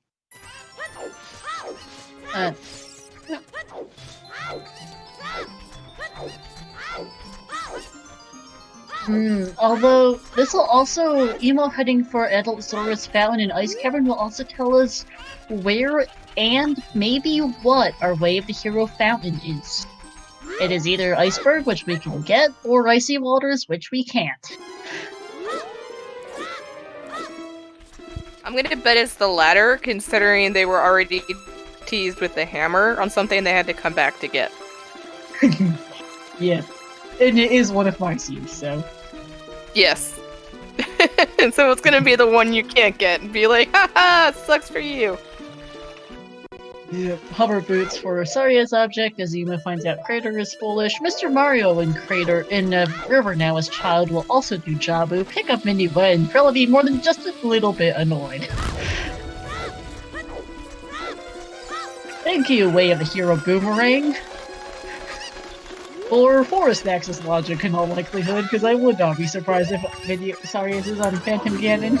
Although, this will also, Emo heading for Adult Saurus Fountain and Ice Cavern will also tell us where and maybe what our Way of the Hero Fountain is. It is either Iceberg, which we can get, or Icy Waters, which we can't. I'm gonna bet it's the latter, considering they were already teased with the hammer on something they had to come back to get. Yeah. And it is one of my scenes, so... Yes. And so it's gonna be the one you can't get, and be like, haha, sucks for you! Yeah, hover boots for Saria's object, as Emo finds out Crater is foolish. Mr. Mario in River now as child will also do Jabu, pick up Minnie Wet, and probably be more than just a little bit annoyed. Thank you, Way of the Hero Boomerang. Or Forest Axis logic in all likelihood, because I would not be surprised if Saria's is on Phantom Ganon.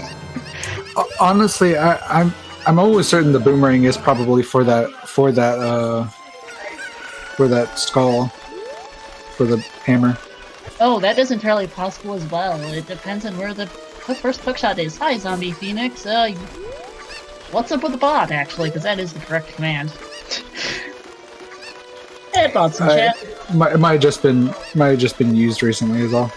Honestly, I'm always certain the boomerang is probably for that skull, for the hammer. Oh, that is entirely possible as well. It depends on where the first hookshot is. Hi, Zombie Phoenix. What's up with the bot, actually? Because that is the correct command. Hey, bots in chat. It might have just been used recently as well.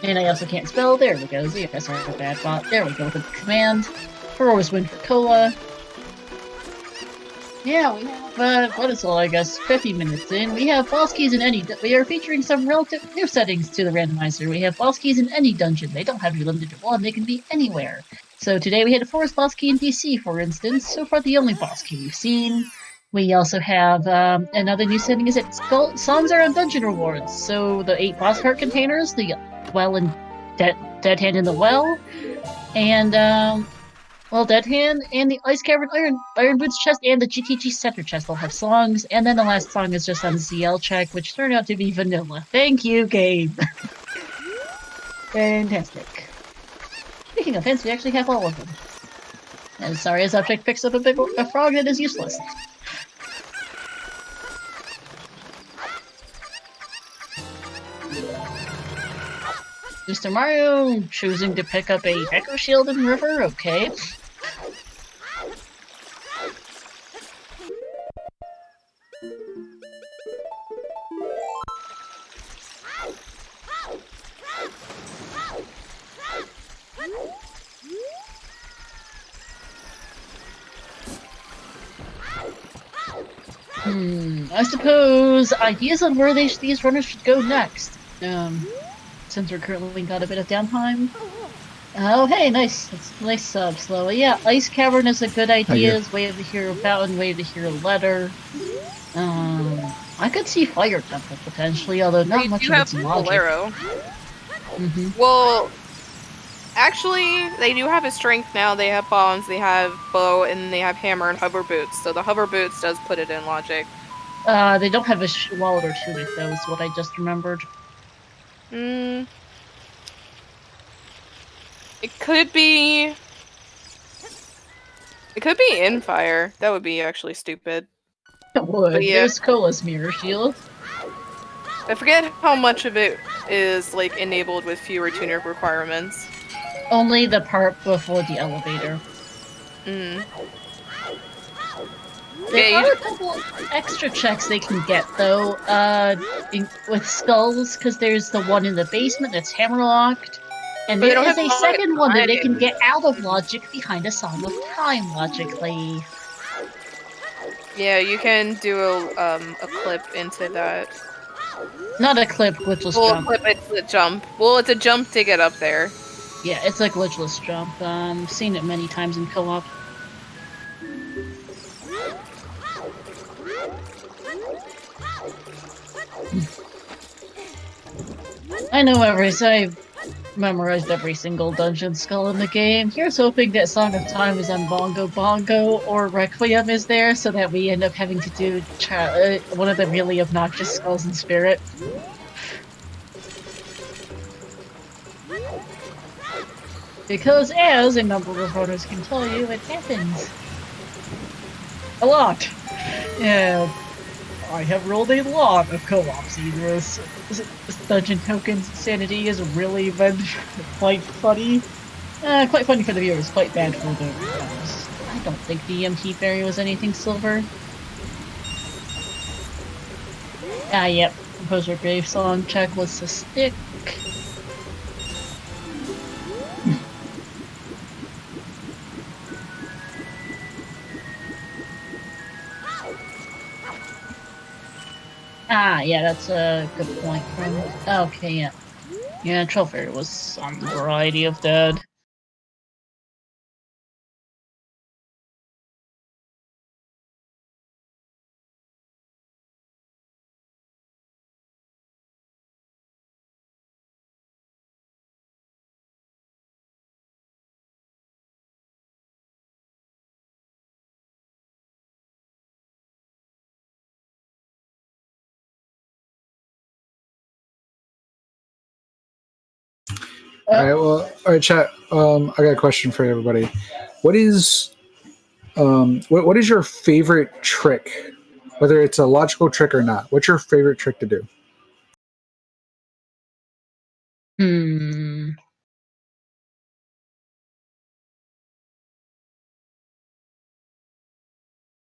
And I also can't spell. There we go. ZFS are a bad bot. There we go with the command. Heroes win for Cola. Yeah, we have, what is all, I guess, 50 minutes in. We have boss keys in any... We are featuring some relative new settings to the randomizer. We have boss keys in any dungeon. They don't have to be limited to one. They can be anywhere. So today we had a forest boss key in DC, for instance. So far, the only boss key we've seen. We also have, another new setting is that songs are on dungeon rewards. So the 8 boss heart containers, the well and dead hand in the well, and, Well, Dead Hand and the Ice Cavern Iron Boots chest and the GTG Scepter chest all have songs, and then the last song is just on ZL check, which turned out to be vanilla. Thank you, game. Fantastic. Speaking of hints, we actually have all of them. And sorry, as object picks up a frog that is useless. Mr. Mario choosing to pick up a Echo Shield in River, okay. I suppose ideas on where these runners should go next. Since we're currently got a bit of downtime. Oh, hey, nice. That's a nice sub, Slowy. Yeah, Ice Cavern is a good idea. Way of the Hero Fountain, Way of the Hero Letter. I could see Fire Temple potentially, although not much of its logic. Bolero. Well, actually, they do have a strength now. They have bombs, they have bow, and they have hammer and hover boots. So the hover boots does put it in logic. They don't have a wallet or tunic, though, is what I just remembered. It could be... It could be in fire. That would be actually stupid. It would. Yeah. There's Cola's Mirror Shield. I forget how much of it is, like, enabled with fewer tuner requirements. Only the part before the elevator. There are a couple extra checks they can get, though, with skulls, because there's the one in the basement that's hammerlocked, and there is a second one that they can get out of logic behind a Song of Time, logically. Yeah, you can do a clip into that. Not a clip, glitchless jump. It's a jump. Well, it's a jump to get up there. Yeah, it's a glitchless jump. Seen it many times in co-op. I know I've memorized every single dungeon skull in the game. Here's hoping that Song of Time is on Bongo Bongo or Requiem is there, so that we end up having to do one of the really obnoxious skulls in Spirit. Because as a number of runners can tell you, it happens. A lot. Yeah. I have rolled a lot of co-ops either. This Dungeon Token's insanity has really been quite funny. Quite funny for the viewers, quite bad for the runners. I don't think the EMT Fairy was anything silver. Yep. Composer Grave Song, checklist to stick. Yeah, that's a good point. Okay, yeah. Yeah, Troll Fairy was some variety of dead. Alright, chat. I got a question for everybody. What is your favorite trick? Whether it's a logical trick or not, what's your favorite trick to do?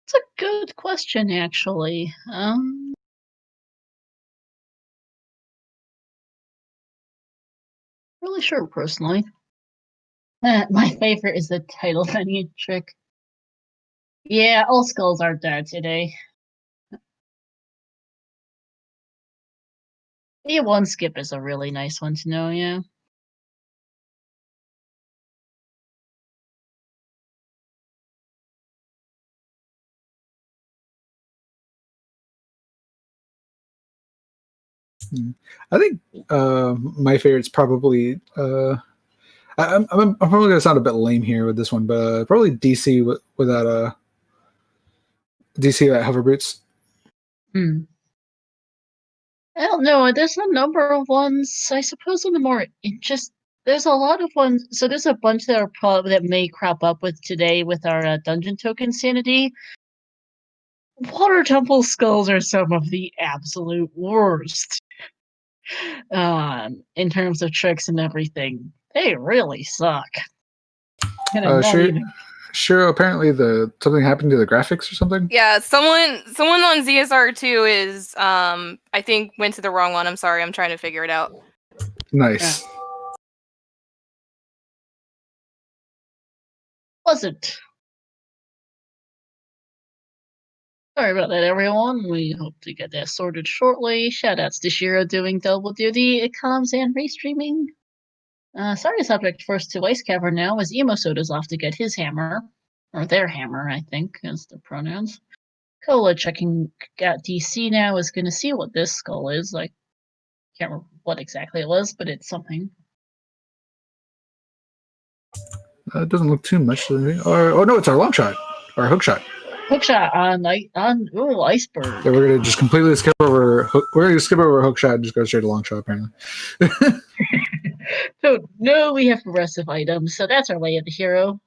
It's a good question, actually. Really sure, personally. My favorite is the title menu trick. Yeah, all skulls are dead today. The one skip is a really nice one to know, yeah. I think my favorite's probably I'm probably gonna sound a bit lame here with this one, but probably DC without DC at hover boots. Hmm. I don't know. There's a number of ones. I suppose on the more just there's a lot of ones. So there's a bunch that are probably that may crop up with today with our dungeon token sanity. Water temple skulls are some of the absolute worst. In terms of tricks and everything, they really suck. And I'm not even. Sure. Apparently, something happened to the graphics or something. Yeah, someone on ZSR2 is I think went to the wrong one. I'm sorry. I'm trying to figure it out. Nice. Yeah. Wasn't. Sorry about that, everyone. We hope to get that sorted shortly. Shoutouts to Shiro doing double duty, comms, and restreaming. Sorry, subject first to Ice Cavern now, as Emo Soda's off to get his hammer. Or their hammer, I think, is the pronouns. Cola checking out DC now is going to see what this skull is. I can't remember what exactly it was, but it's something. It doesn't look too much to me. Oh no, it's our long shot. Or hook shot. Hook shot on iceberg. Yeah, we're gonna just completely skip over. We're gonna skip over hook shot and just go straight to long shot. Apparently. So no, we have progressive items. So that's our way of the hero.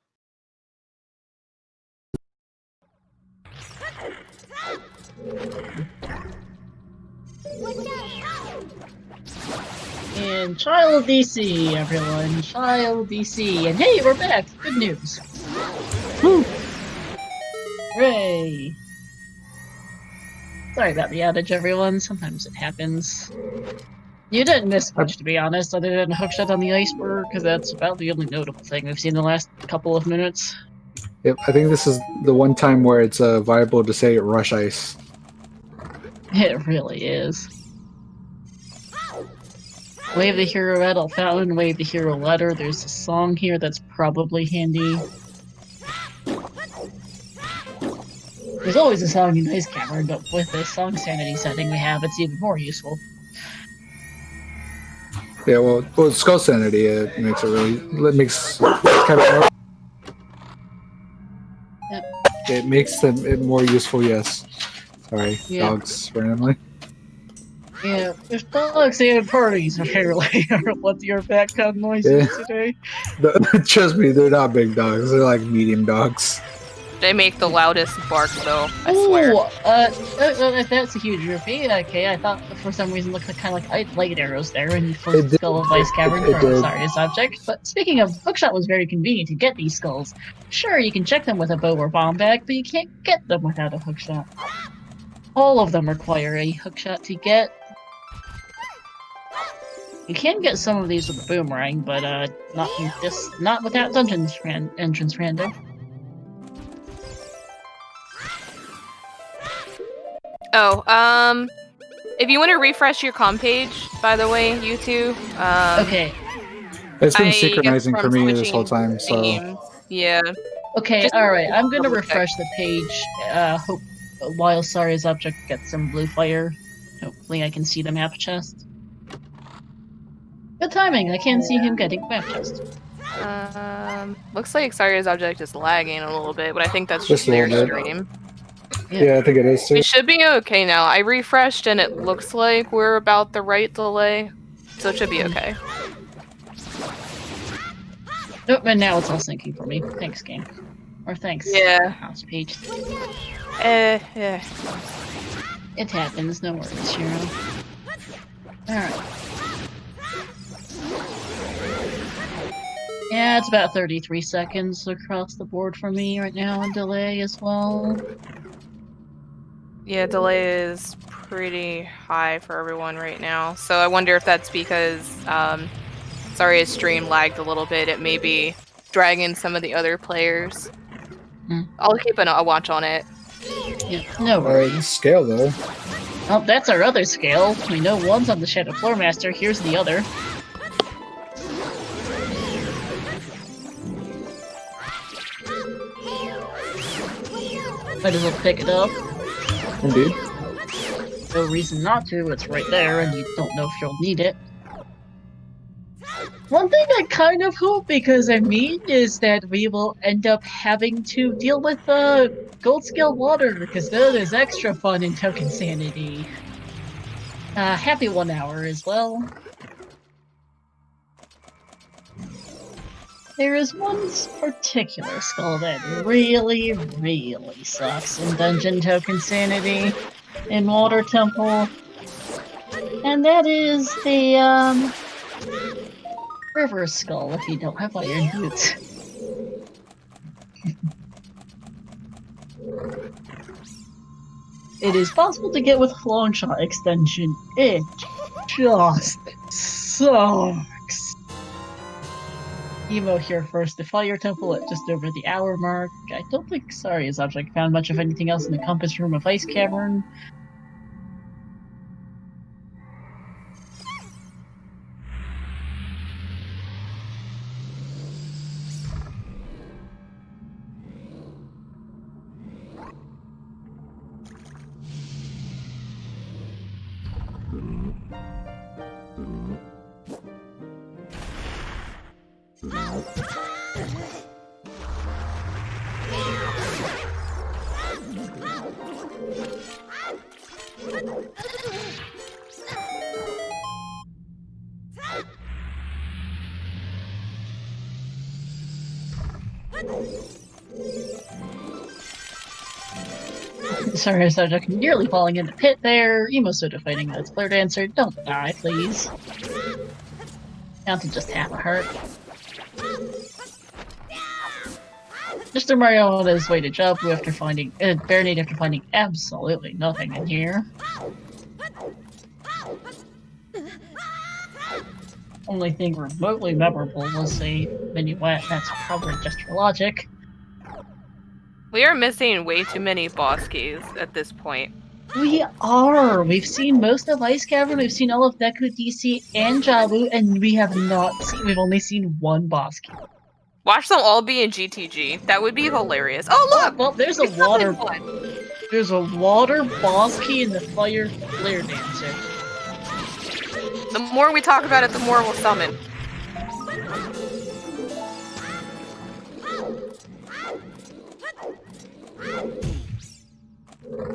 And Child DC, everyone. Child DC. And hey, we're back. Good news. Woo! Hooray! Sorry about the outage, everyone. Sometimes it happens. You didn't miss much, to be honest, other than hookshot on the iceberg, because that's about the only notable thing we've seen in the last couple of minutes. Yep, I think this is the one time where it's viable to say rush ice. It really is. Wave the hero adult fountain, wave the hero ladder. There's a song here that's probably handy. There's always a song in Ice Cavern, but with the song sanity setting we have, it's even more useful. Yeah, well, skull sanity makes it really. It makes kind of. Yep. It makes it more useful. Yes. Sorry, Yeah. dogs randomly. Yeah, there's dogs and parties apparently are what your background noises today. Trust me, they're not big dogs. They're like medium dogs. They make the loudest bark, though. I swear. If that's a huge repeat, okay. I thought for some reason it looked kind of like light arrows there and for the skull of Ice Cavern for sorry, subject. But speaking of, hookshot was very convenient to get these skulls. Sure, you can check them with a bow or bomb bag, but you can't get them without a hookshot. All of them require a hookshot to get. You can get some of these with a boomerang, but not without dungeons entrance random. Oh, if you want to refresh your comm page, by the way, you two. Okay. It's been synchronizing for me this whole time, so. Themes. Yeah. Okay, alright, I'm gonna refresh the page, hope while Saria's object gets some blue fire. Hopefully I can see the map chest. Good timing, I can see him getting map chest. Looks like Xaria's object is lagging a little bit, but I think that's Just just a their little bit. stream. Yeah, I think it is too. We should be okay now. I refreshed and it looks like we're about the right delay, so it should be okay. Nope, and now it's all syncing for me. Thanks, game. Or thanks, house page. Yeah. It happens, no worries, Shiro. Alright. Yeah, it's about 33 seconds across the board for me right now, and delay as well. Yeah, delay is pretty high for everyone right now. So I wonder if that's because Zaria's stream lagged a little bit. It may be dragging some of the other players. I'll keep a watch on it. Yeah, no worries. Scale though. Oh, that's our other scale. We know one's on the Shadow Floor Master. Here's the other. Might as well pick it up. Indeed. No reason not to. It's right there, and you don't know if you'll need it. One thing I kind of hope, because I mean, is that we will end up having to deal with gold scale water, because that is extra fun in Token Sanity. Happy 1 hour as well. There is one particular skull that really, really sucks in Dungeon Token Sanity in Water Temple. And that is the, River Skull if you don't have iron boots. It is possible to get with Clone Shot extension. It just sucks. Emo here first. The Fire Temple at just over the hour mark. I don't think Saria's object found much of anything else in the Compass Room of Ice Cavern. Sorry, subject nearly falling in the pit there. Emo Soda fighting that's Flare Dancer. Don't die, please. Down to just half a heart. Mr. Mario on his way to Jabu after finding Baronade after finding absolutely nothing in here. Only thing remotely memorable was a minuet. That's probably just for logic. We are missing way too many boss keys at this point. We are! We've seen most of Ice Cavern, we've seen all of Deku DC and Jabu, and we've only seen one boss key. Watch them all be in GTG. That would be hilarious. Oh look! Well, there's a water boss key in the Flare Dancer. The more we talk about it, the more we'll summon.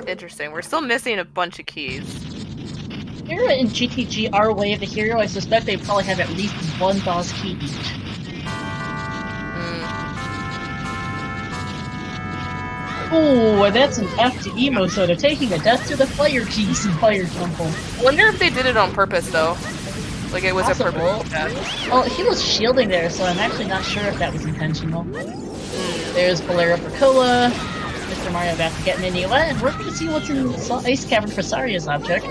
Interesting. We're still missing a bunch of keys. Here in GTG, our Way of the Hero, I suspect they probably have at least one boss key each. Ooh, and that's an F to Emo Soda, taking a death to the fire keys in Fire Temple. I wonder if they did it on purpose, though. Like, it was Possible. a purpose death. Well, he was shielding there, so I'm actually not sure if that was intentional. There's Bolero for Koa. Mr. Mario about to get an Minuet, and we're going to see what's in Ice Cavern for Saria's object.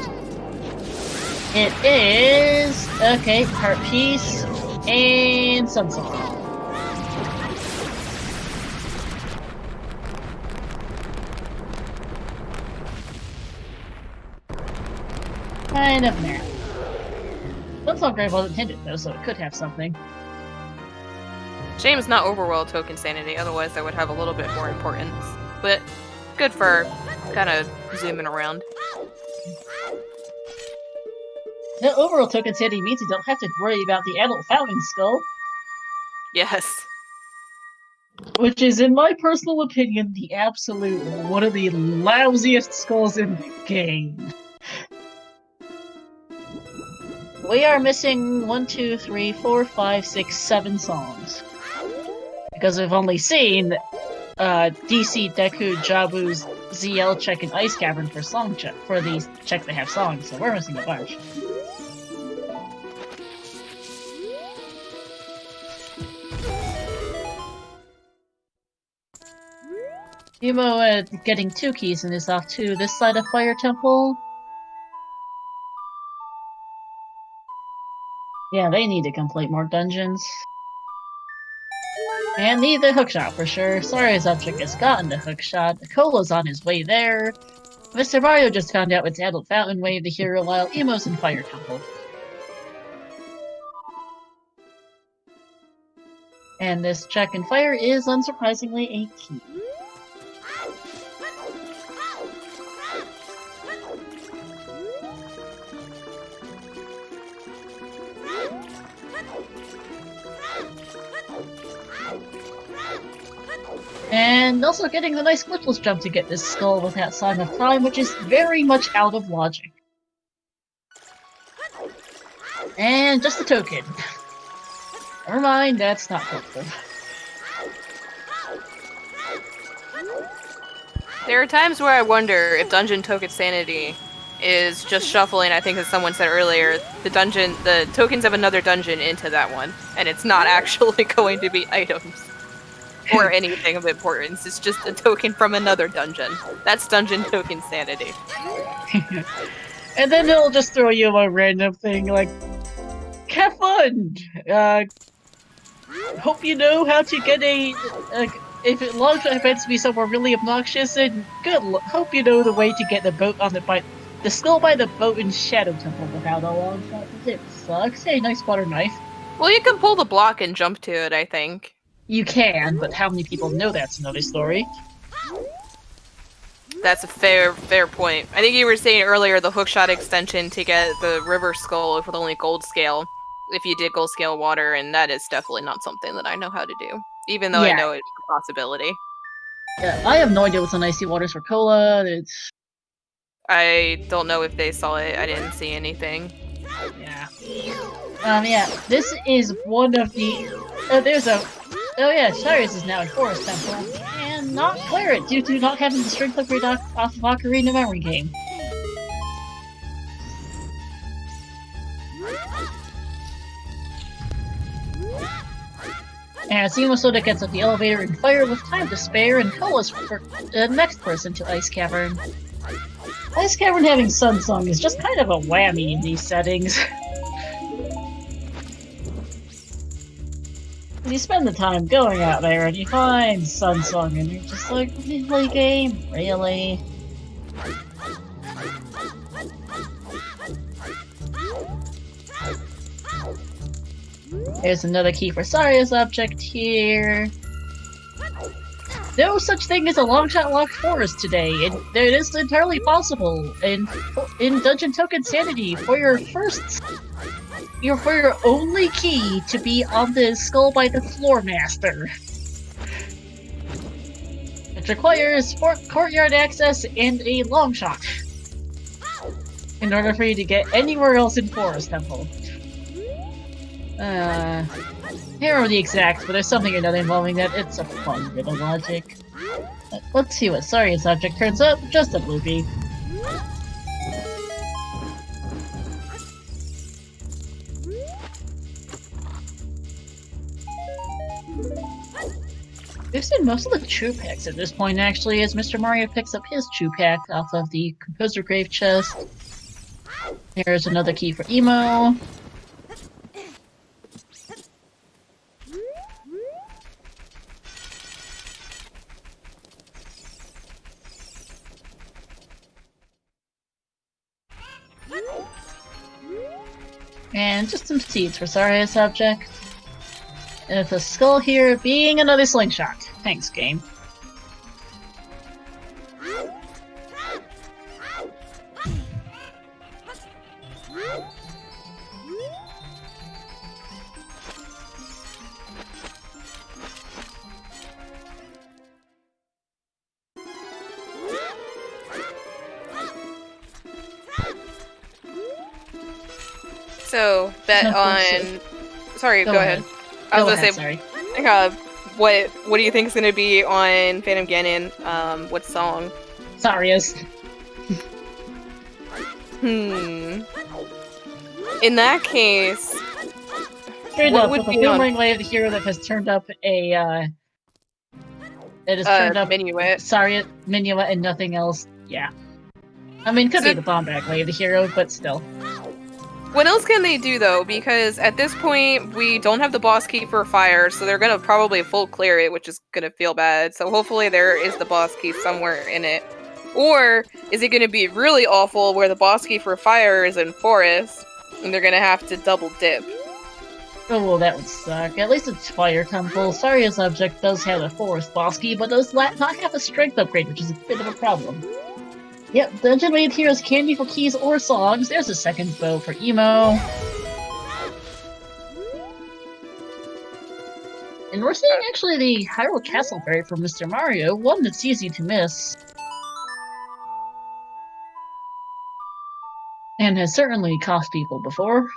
It is... okay, Heart Piece, and Sunsong. Kind of meh. Sunsong Grave wasn't hinted though, so it could have something. Shame it's not Overworld Token Sanity, otherwise that would have a little bit more importance. But good for kind of zooming around. The Overworld Token Sanity means you don't have to worry about the adult fountain skull. Yes. Which is, in my personal opinion, the absolute one of the lousiest skulls in the game. We are missing 1, 2, 3, 4, 5, 6, 7 songs. Because we've only seen DC, Deku, Jabu's ZL check and Ice Cavern for song check for these checks that have songs, so we're missing a bunch. Emo getting 2 keys and is off to this side of Fire Temple. Yeah, they need to complete more dungeons. And need the hookshot for sure. Saria's object has gotten the hookshot. Colo's on his way there. Mr. Mario just found out it's Adult Fountain Wave the hero while Emo's in Fire Temple. And this check and fire is unsurprisingly a key. And also getting the nice glitchless jump to get this skull without Song of Time, which is very much out of logic. And just a token. Never mind, that's not helpful. There are times where I wonder if Dungeon Token Sanity is just shuffling, I think as someone said earlier, the tokens of another dungeon into that one, and it's not actually going to be items or anything of importance. It's just a token from another dungeon. That's Dungeon Token Sanity. And then it'll just throw you a random thing like, have fun! Hope you know how to get if it long shot happens to be somewhere really obnoxious, and hope you know the way to get the boat on the skull by the boat in Shadow Temple without a long shot. It sucks. Hey, nice butter knife. Well, you can pull the block and jump to it, I think. You can, but how many people know that's another story? That's a fair point. I think you were saying earlier the hookshot extension to get the river skull with only gold scale, if you did gold scale water, and that is definitely not something that I know how to do, even though I know it's a possibility. Yeah, I have no idea what's on Icy Waters for Cola. I don't know if they saw it. I didn't see anything. Yeah. Yeah, this is one of the... Oh yeah, Cyrus is now in Forest Temple, and not clear it due to not having the strength upgrade off of Ocarina of Memory game. And Simo Soda gets up the elevator in fire with time to spare, and Cola's the next person to Ice Cavern. Ice Cavern having Sun Song is just kind of a whammy in these settings. You spend the time going out there and you find Sun Song and you're just like, really game? Really? There's another key for Saria's object here. No such thing as a long-shot locked forest today, and it is entirely possible in Dungeon Token Sanity for your only key to be on the skull by the Floor Master. It requires courtyard access and a long shot in order for you to get anywhere else in Forest Temple. Here are the exacts, but there's something or another involving that. It's a fun bit of logic. Let's see what Saria's object turns up. Just a bloopy. We've seen most of the Chew Packs at this point, actually, as Mr. Mario picks up his Chew Pack off of the Composer Grave chest. Here's another key for Emo. And just some seeds for Saria's object. And with a skull here being another slingshot. Thanks, game. So, bet on... Sorry, go ahead. I was gonna say, what do you think is gonna be on Phantom Ganon? What song? Saria's. In that case... Straight up, with a Boomerang Way of the Hero that has turned up a, Minuet. Saria, Minuet, and nothing else. Yeah. I mean, could be the Bombback Way of the Hero, but still. What else can they do, though? Because at this point, we don't have the boss key for fire, so they're gonna probably full clear it, which is gonna feel bad. So hopefully there is the boss key somewhere in it. Or is it gonna be really awful where the boss key for fire is in forest, and they're gonna have to double dip? Oh, well, that would suck. At least it's Fire Temple. Saria's object does have a forest boss key, but does not have a strength upgrade, which is a bit of a problem. Yep, Dungeon Raid Heroes can be for keys or songs. There's a second bow for Emo. And we're seeing actually the Hyrule Castle Berry from Mr. Mario, one that's easy to miss. And has certainly cost people before.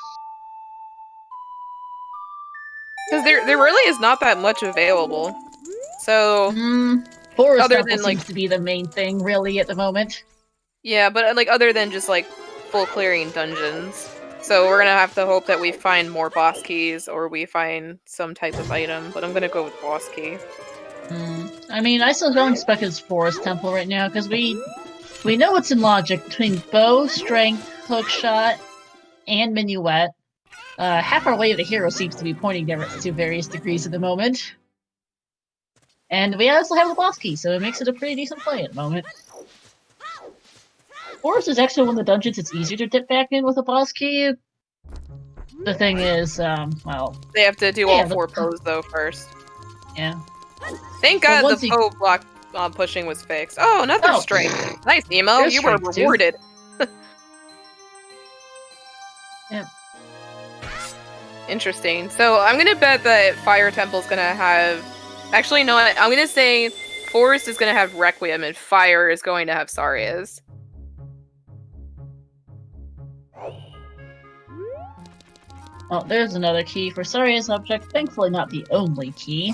Because there really is not that much available. So Forest other Temple than like seems to be the main thing really at the moment. yeah, but like other than just like full clearing dungeons. So we're gonna have to hope that we find more boss keys or we find some type of item. But I'm gonna go with boss key. I mean, I still don't expect it's Forest Temple right now because we know it's in logic between bow, strength, hookshot, and minuet. Half our way of the hero seems to be pointing there to various degrees at the moment. And we also have the boss key, so it makes it a pretty decent play at the moment. Forest is actually one of the dungeons it's easier to dip back in with a boss key. The thing is, well... They have to do all 4 pose though first. Yeah. Thank God the pose block pushing was fixed. Oh, another strength. Nice, Emo. You were rewarded. Yeah. Interesting. So I'm gonna bet that Fire Temple's gonna have... Actually, no, I'm gonna say Forest is gonna have Requiem and Fire is going to have Saria's. Oh, there's another key for Saria's object. Thankfully not the only key.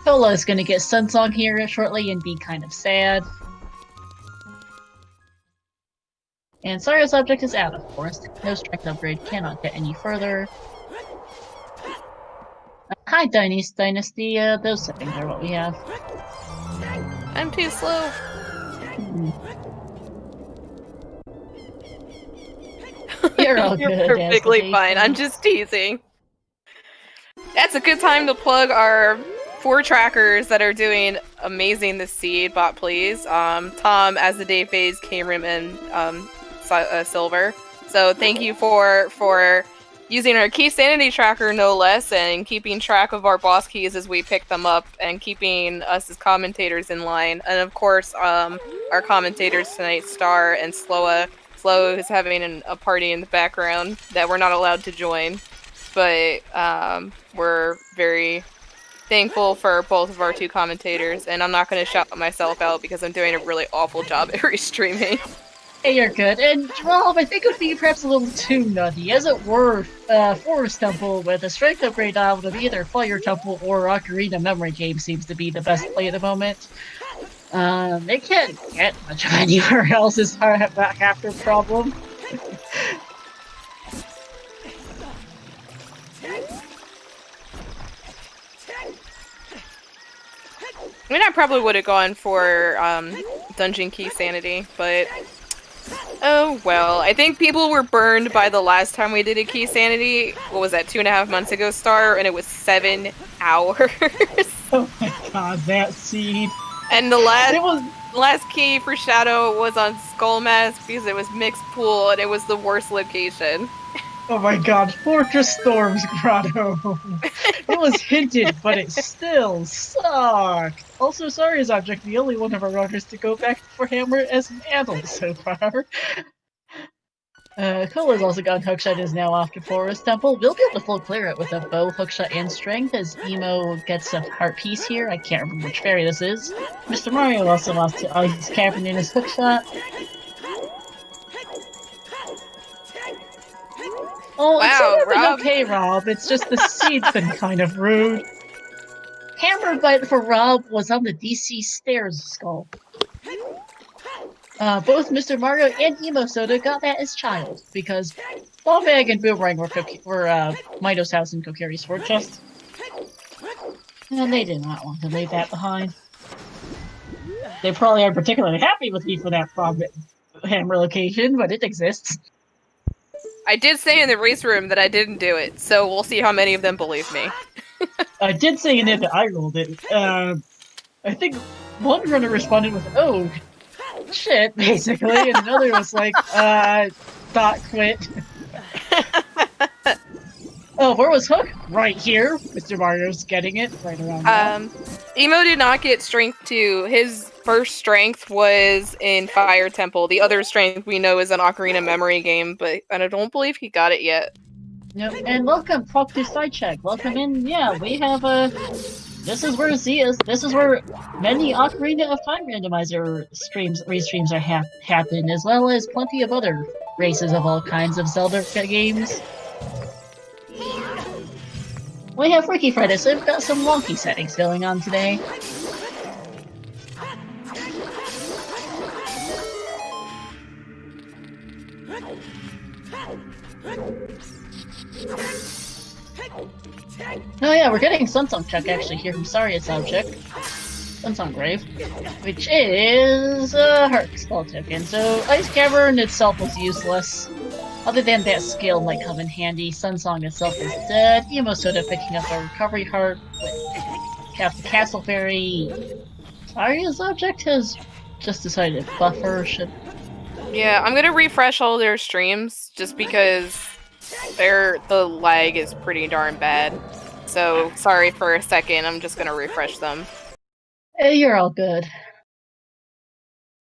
Cola is gonna get Sunsong here shortly and be kind of sad. And Saria's object is out, of course. No strength upgrade, cannot get any further. Hi, Dynasty. Those settings are what we have. I'm too slow. You're all good. You're perfectly fine. I'm just teasing. That's a good time to plug our 4 trackers that are doing amazing this seed. Bot, please. Tom, As the Day Fades, Cameron, and Silver. So thank you for using our key sanity tracker, no less, and keeping track of our boss keys as we pick them up, and keeping us as commentators in line. And of course, our commentators tonight, Star and Sloa. Sloa is having a party in the background that we're not allowed to join, but we're very thankful for both of our 2 commentators. And I'm not going to shout myself out because I'm doing a really awful job at restreaming. Hey, you're good. And, Rob, I think it would be perhaps a little too nutty. As it were, Forest Temple with a strength upgrade out of either Fire Temple or Ocarina Memory Game seems to be the best play at the moment. They can't get much anywhere else is half their problem. I mean, I probably would have gone for Dungeon Key Sanity, but oh well. I think people were burned by the last time we did a Key Sanity. What was that, 2.5 months ago, Star? And it was 7 hours. Oh my god, that seed. And the last key for Shadow was on Skullmask because it was mixed pool and it was the worst location. Oh my god, Fortress Storm's Grotto. It was hinted, but it still sucked. Also, Saria's object, the only one of our runners to go back for Hammer as an adult so far. Cola's also gone Hookshot, is now off to Forest Temple. We'll be able to full clear it with a bow, hookshot, and strength as Emo gets a heart piece here. I can't remember which fairy this is. Mr. Mario also lost to he's camping in his hookshot. Oh, wow, it's Rob. Okay, Rob. It's just the seed's been kind of rude. Hammer bite for Rob was on the DC Stairs skull. Both Mr. Mario and Emo Soda got that as child, because Ball Bag and Boomerang were Mito's house and Kokiri's Sword Chest. And they did not want to leave that behind. They probably aren't particularly happy with me for that Hammer location, but it exists. I did say in the race room that I didn't do it, so we'll see how many of them believe me. I did say in it that I rolled it. I think one runner responded with, oh, shit, basically, and another was like, thought quit. Oh, where was Hook? Right here. Mr. Mario's getting it right around now. Emo did not get strength 2. His first strength was in Fire Temple. The other strength we know is an Ocarina Memory Game, but I don't believe he got it yet. Yep, and welcome, talk to Sidecheck. Welcome in. Yeah, we have this is where Z is. This is where many Ocarina of Time randomizer restreams are happen, as well as plenty of other races of all kinds of Zelda games. We have Ricky Friday, so we've got some wonky settings going on today. Oh yeah, we're getting Sunsong check actually here from Saria's object. Sunsong Grave. Which is a Heart Skull token. So Ice Cavern itself was useless. Other than that skill might come in handy. Sunsong itself is dead. Emo Soda picking up a recovery heart. Have the Castle Fairy. Saria's object has just decided to buffer should. Yeah, I'm gonna refresh all their streams just because the lag is pretty darn bad. So sorry for a second, I'm just gonna refresh them. Hey, you're all good.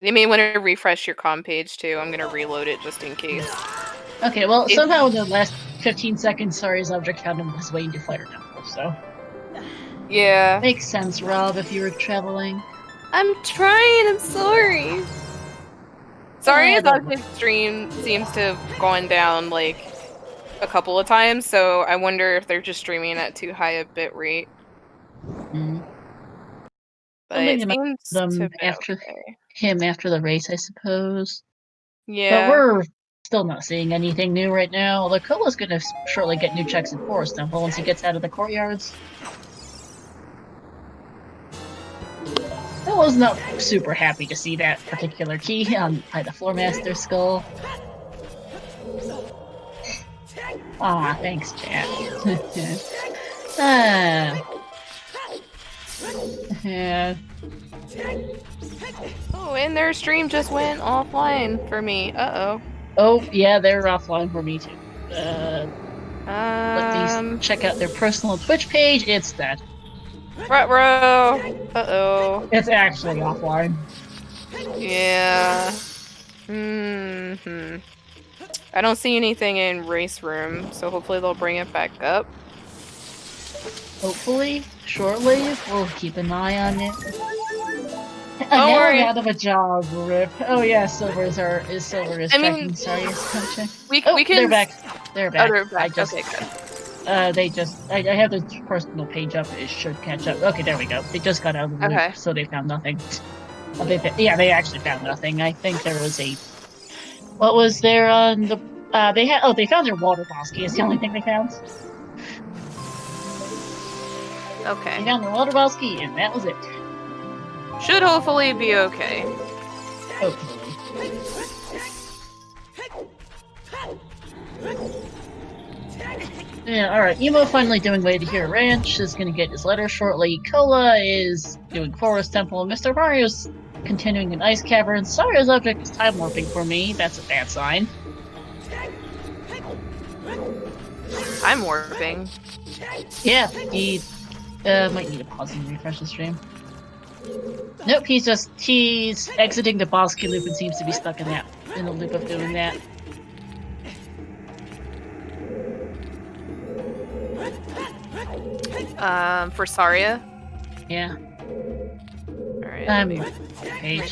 You may want to refresh your comm page too. I'm gonna reload it just in case. Okay, well, somehow in the last 15 seconds, Saria's object counted was waiting to Fire Temple, so. Yeah. Makes sense, Rob, if you were traveling. I'm trying, I'm sorry. Sorry, his object stream seems to have gone down like a couple of times, so I wonder if they're just streaming at too high a bit rate. But it seems to be after him after the race, I suppose. Yeah. But we're still not seeing anything new right now. Although Kola's gonna shortly get new checks in Forest Temple once he gets out of the courtyards. I was not super happy to see that particular key by the Floormaster skull. Aw, thanks, chat. Yeah. Oh, and their stream just went offline for me. Uh-oh. Oh, yeah, they're offline for me too. Let me check out their personal Twitch page. It's dead. Ruh-roh. Uh-oh. It's actually offline. Yeah. I don't see anything in Race Room, so hopefully they'll bring it back up. Hopefully, shortly. We'll keep an eye on it. Don't worry. Out of a job, rip. Oh yeah, Silver is checking. Sorry, we can. They're back. They're back. Oh, they're back. Okay, good. I have the personal page up. It should catch up. Okay, there we go. They just got out of the loop, so they found nothing. They actually found nothing. I think there was a. What was there on the? They found their water bosky. Is the only thing they found. Okay. They found their water bosky, and that was it. Should hopefully be okay. Hopefully. Yeah, alright. Emo finally doing Way to Hero Ranch is gonna get his letter shortly. Cola is doing Forest Temple. Mr. Mario's continuing in Ice Cavern. Saria's object is time warping for me. That's a bad sign. Time warping? Yeah, he might need to pause and refresh the stream. Nope, he's exiting the Bosky loop and seems to be stuck in the loop of doing that. For Saria? Yeah. Alright. Page,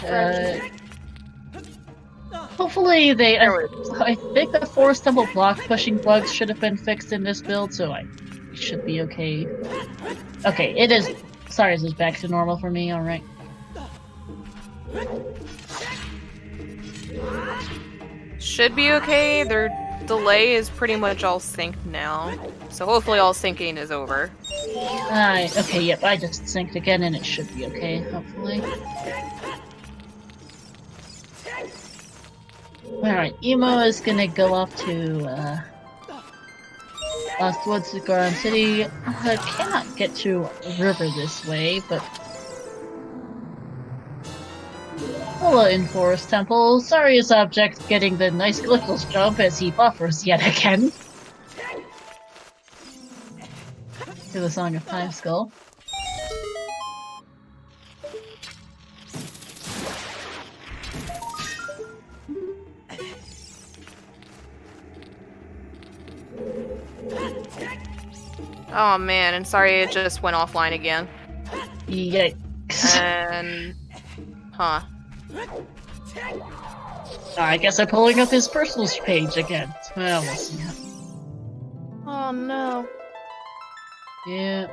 hopefully I think the Forest Temple block pushing bugs should have been fixed in this build, so it should be okay. Okay, it is. Sorry, this is back to normal for me, alright. Should be okay. Their delay is pretty much all synced now. So hopefully all syncing is over. Okay, yep, I just synced again and it should be okay, hopefully. Alright, Emo is gonna go off to, Lost Woods to Goron City. I cannot get to a river this way, but... Hello, in Forest Temple. Saria's object getting the nice Glickles jump as he buffers yet again. To the Song of Time Skull. Oh man, and sorry it just went offline again. Yikes. And... Huh. I guess I'm pulling up his personal page again. Well, we'll see. Oh no. Yeah.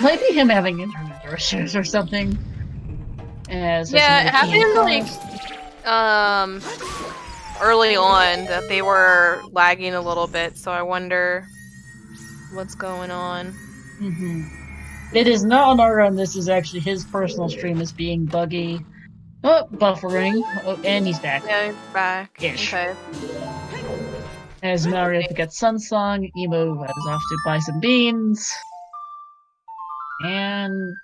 Might be him having internet issues or something. Yeah, it happened like early on that they were lagging a little bit, so I wonder what's going on. It is not on our end. This is actually his personal stream is being buggy. Oh, buffering. Oh, and he's back. Yeah, he's back. Ish. Okay. As Mario gets Sunsong, Emo is off to buy some beans. And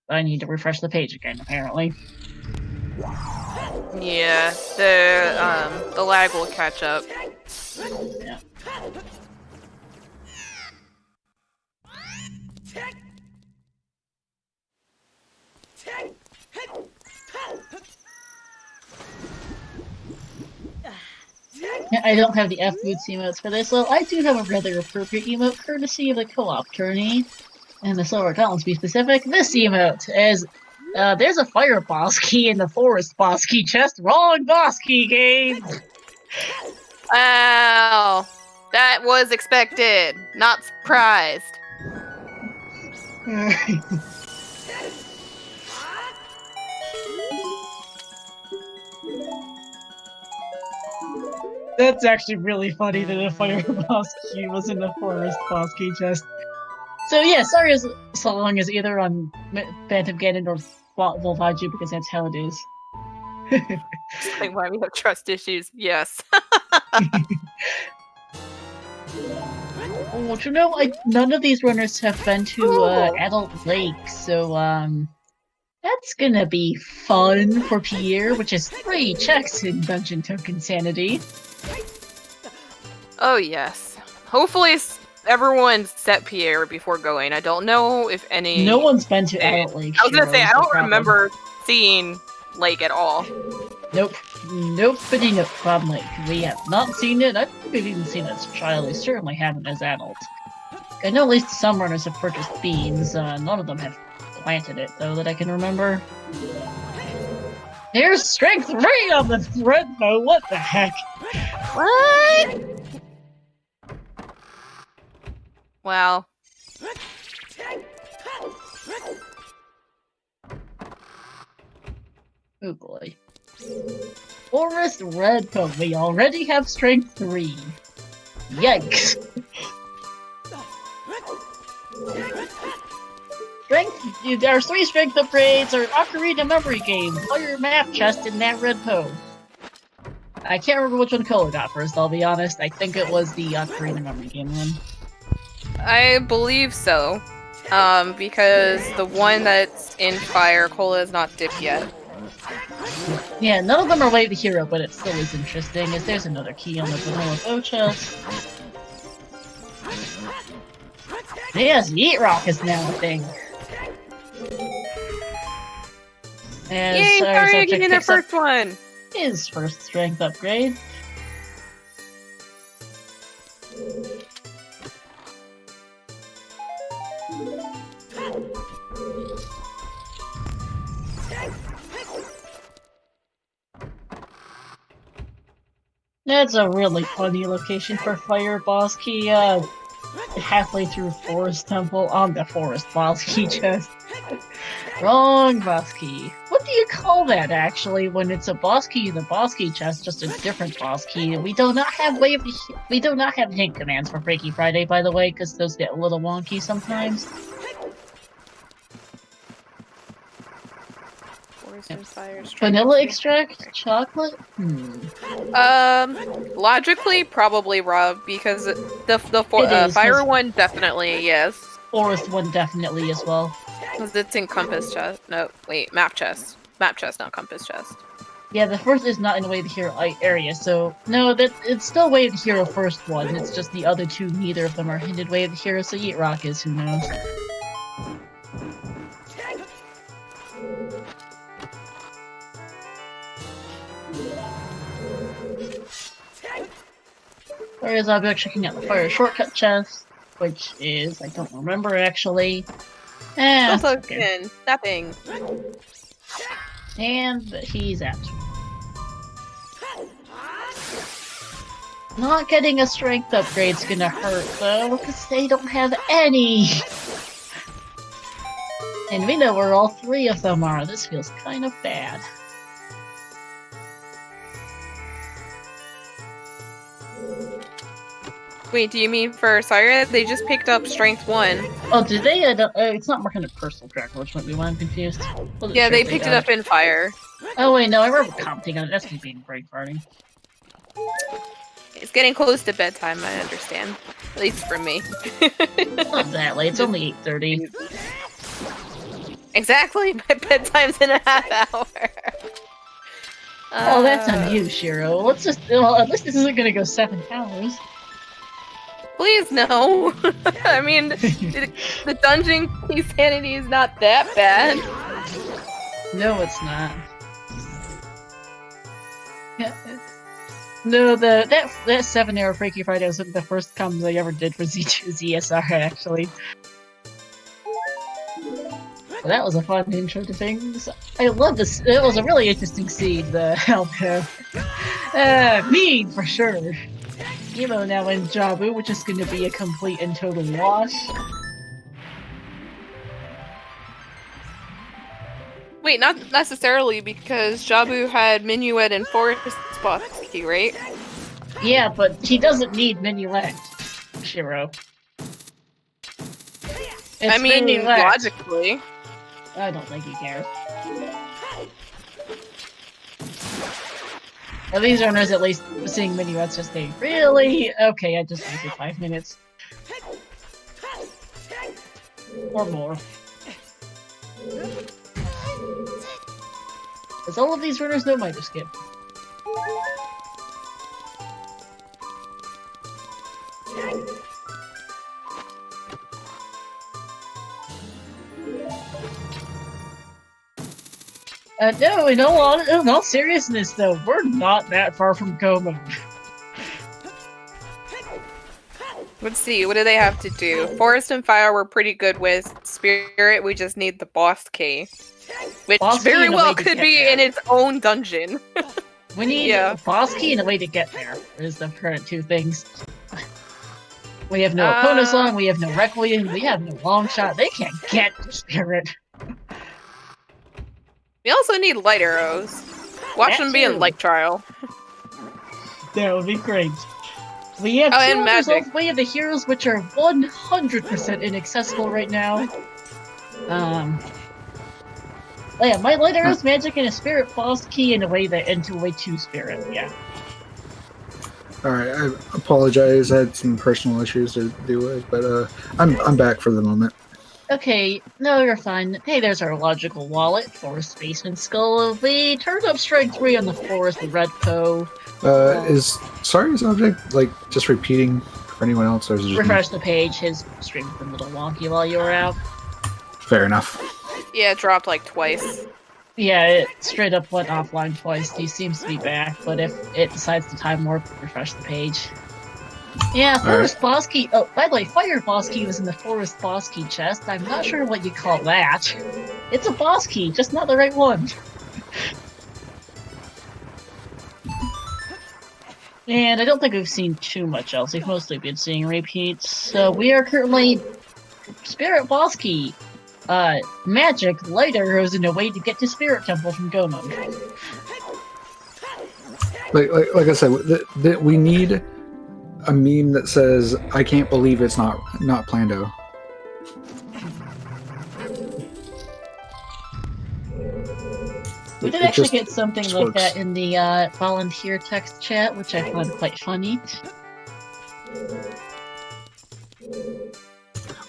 I need to refresh the page again, apparently. Yeah, the lag will catch up. Yeah. I don't have the F-Boots emotes for this, so I do have a rather appropriate emote courtesy of the co-op tourney. And the Silver Gauntlet, to be specific, this emote is, there's a fire boss key in the forest boss key chest. Wrong boss key game! Wow! That was expected! Not surprised. That's actually really funny that a fire boss key was in the forest boss key chest. So yeah, sorry as long as either on Phantom Ganon or Volvaju, because that's how it is. Like why we have trust issues, yes. Oh, you know, none of these runners have been to Adult Lake, so that's gonna be fun for Pierre, which is 3 checks in Dungeon Token Sanity. Oh yes. Hopefully everyone set Pierre before going. I don't know if any... No one's been to Adult Lake. I was gonna say, I don't remember seeing Lake at all. Nope. Nobody knows Cloud Lake. We have not seen it. I think we've even seen it as a child. We certainly haven't as adults. I know at least some runners have purchased beans. None of them have planted it, though, that I can remember. Here's Strength 3 on the thread, though. What the heck? What? Wow. Oh boy. Forest Red Coat. We already have Strength 3. Yikes. There are 3 strength upgrades or Ocarina Memory Game. Fire map chest in that red pose. I can't remember which one Cola got first, I'll be honest. I think it was the Ocarina Memory Game one. I believe so. Because the one that's in fire, Cola is not dipped yet. Yeah, none of them are Way to Hero, but it still is interesting, as there's another key on the vanilla bow chest. Yes, Yeet Rock is now a thing. As yay, Mario getting their first one! His first strength upgrade. That's a really funny location for Fire Boss Key, halfway through Forest Temple on the Forest Boss Key chest. Wrong boss key. What do you call that, actually, when it's a boss key in the boss key chest, just a different boss key? We do not have hint commands for Freaky Friday, by the way, because those get a little wonky sometimes. Vanilla extract? Chocolate? Logically, probably Rob, because the fire one definitely, yes. Forest one definitely as well. Because it's in compass chest. No, wait, map chest. Map chest, not compass chest. Yeah, the first is not in the Way to Hero area, so no, it's still Way to Hero first one. It's just the other two, neither of them are hinted Way to Hero, so Yeet Rock is, who knows. Fire zombie checking out the fire shortcut chest, which is I don't remember actually. Also, Okay. nothing. And he's out. Not getting a strength upgrade's gonna hurt though, because they don't have any. And we know where all 3 of them are. This feels kind of bad. Wait, do you mean for Sire? They just picked up Strength 1. Oh, did they? It's not marking a personal tracker, which might be why I'm confused. Yeah, they picked it up in Fire. Oh wait, no, I remember commenting on it. That's me being brain farting. It's getting close to bedtime, I understand. At least for me. It's not that late, it's only 8:30. Exactly, my bedtime's in a half hour. Oh, that's on you, Shiro. Let's just, well, at least this isn't gonna go 7 hours. Please, no. I mean, the dungeon sanity is not that bad. No, it's not. Yeah. No, that 7-hour Freaky Friday was the first comes I ever did for Z2 ZSR, actually. Well, that was a fun intro to things. I love this. It was a really interesting scene, the Alpha. Me, for sure. Emo now in Jabu, which is going to be a complete and total wash. Wait, not necessarily, because Jabu had Minuet and Forest Spotsky, right? Yeah, but he doesn't need Minuet, Shiro. I mean, Minuet. logically. I don't think he cares. Well, these owners at least seeing Minuet's just saying, really? Okay, I just wasted 5 minutes. Or more. Does all of these runners know Mitre Skip? No, in all seriousness though, we're not that far from Como. Let's see, what do they have to do? Forest and Fire we're pretty good with. Spirit, we just need the boss key. Which Boss key very and a well way to could get be there. in its own dungeon. We need a boss key and a way to get there, is the current 2 things. We have no Opponent Song, we have no Requiem, we have no Long Shot, they can't get to Spirit. We also need light arrows. Watch them be in light trial. That would be great. We have and magic. We have the heroes which are 100% inaccessible right now. Oh yeah, my light arrows, magic, and a spirit boss key, and a way 2 spirit. Yeah. All right, I apologize. I had some personal issues to deal with, but I'm back for the moment. Okay, no, you're fine. Hey, there's our logical wallet, Forest Basement Skull. We turned up strength 3 on the forest, the red po. Is Sari's object like just repeating for anyone else, or is it just refresh the page? His stream was a little wonky while you were out. Fair enough. Yeah, it dropped like twice. Yeah, it straight up went offline twice. He seems to be back, but if it decides to time warp, refresh the page. Yeah, Forest Boss Key. Oh, by the way, Fire Boss Key was in the Forest Boss Key chest. I'm not sure what you call that. It's a boss key, just not the right one. And I don't think we've seen too much else. We've mostly been seeing repeats. So we are currently Spirit Boss Key, magic, light arrows, and a way to get to Spirit Temple from Gomo. Like I said, we need a meme that says, "I can't believe it's not Plando." We did actually get something like that in the volunteer text chat, which I found quite funny.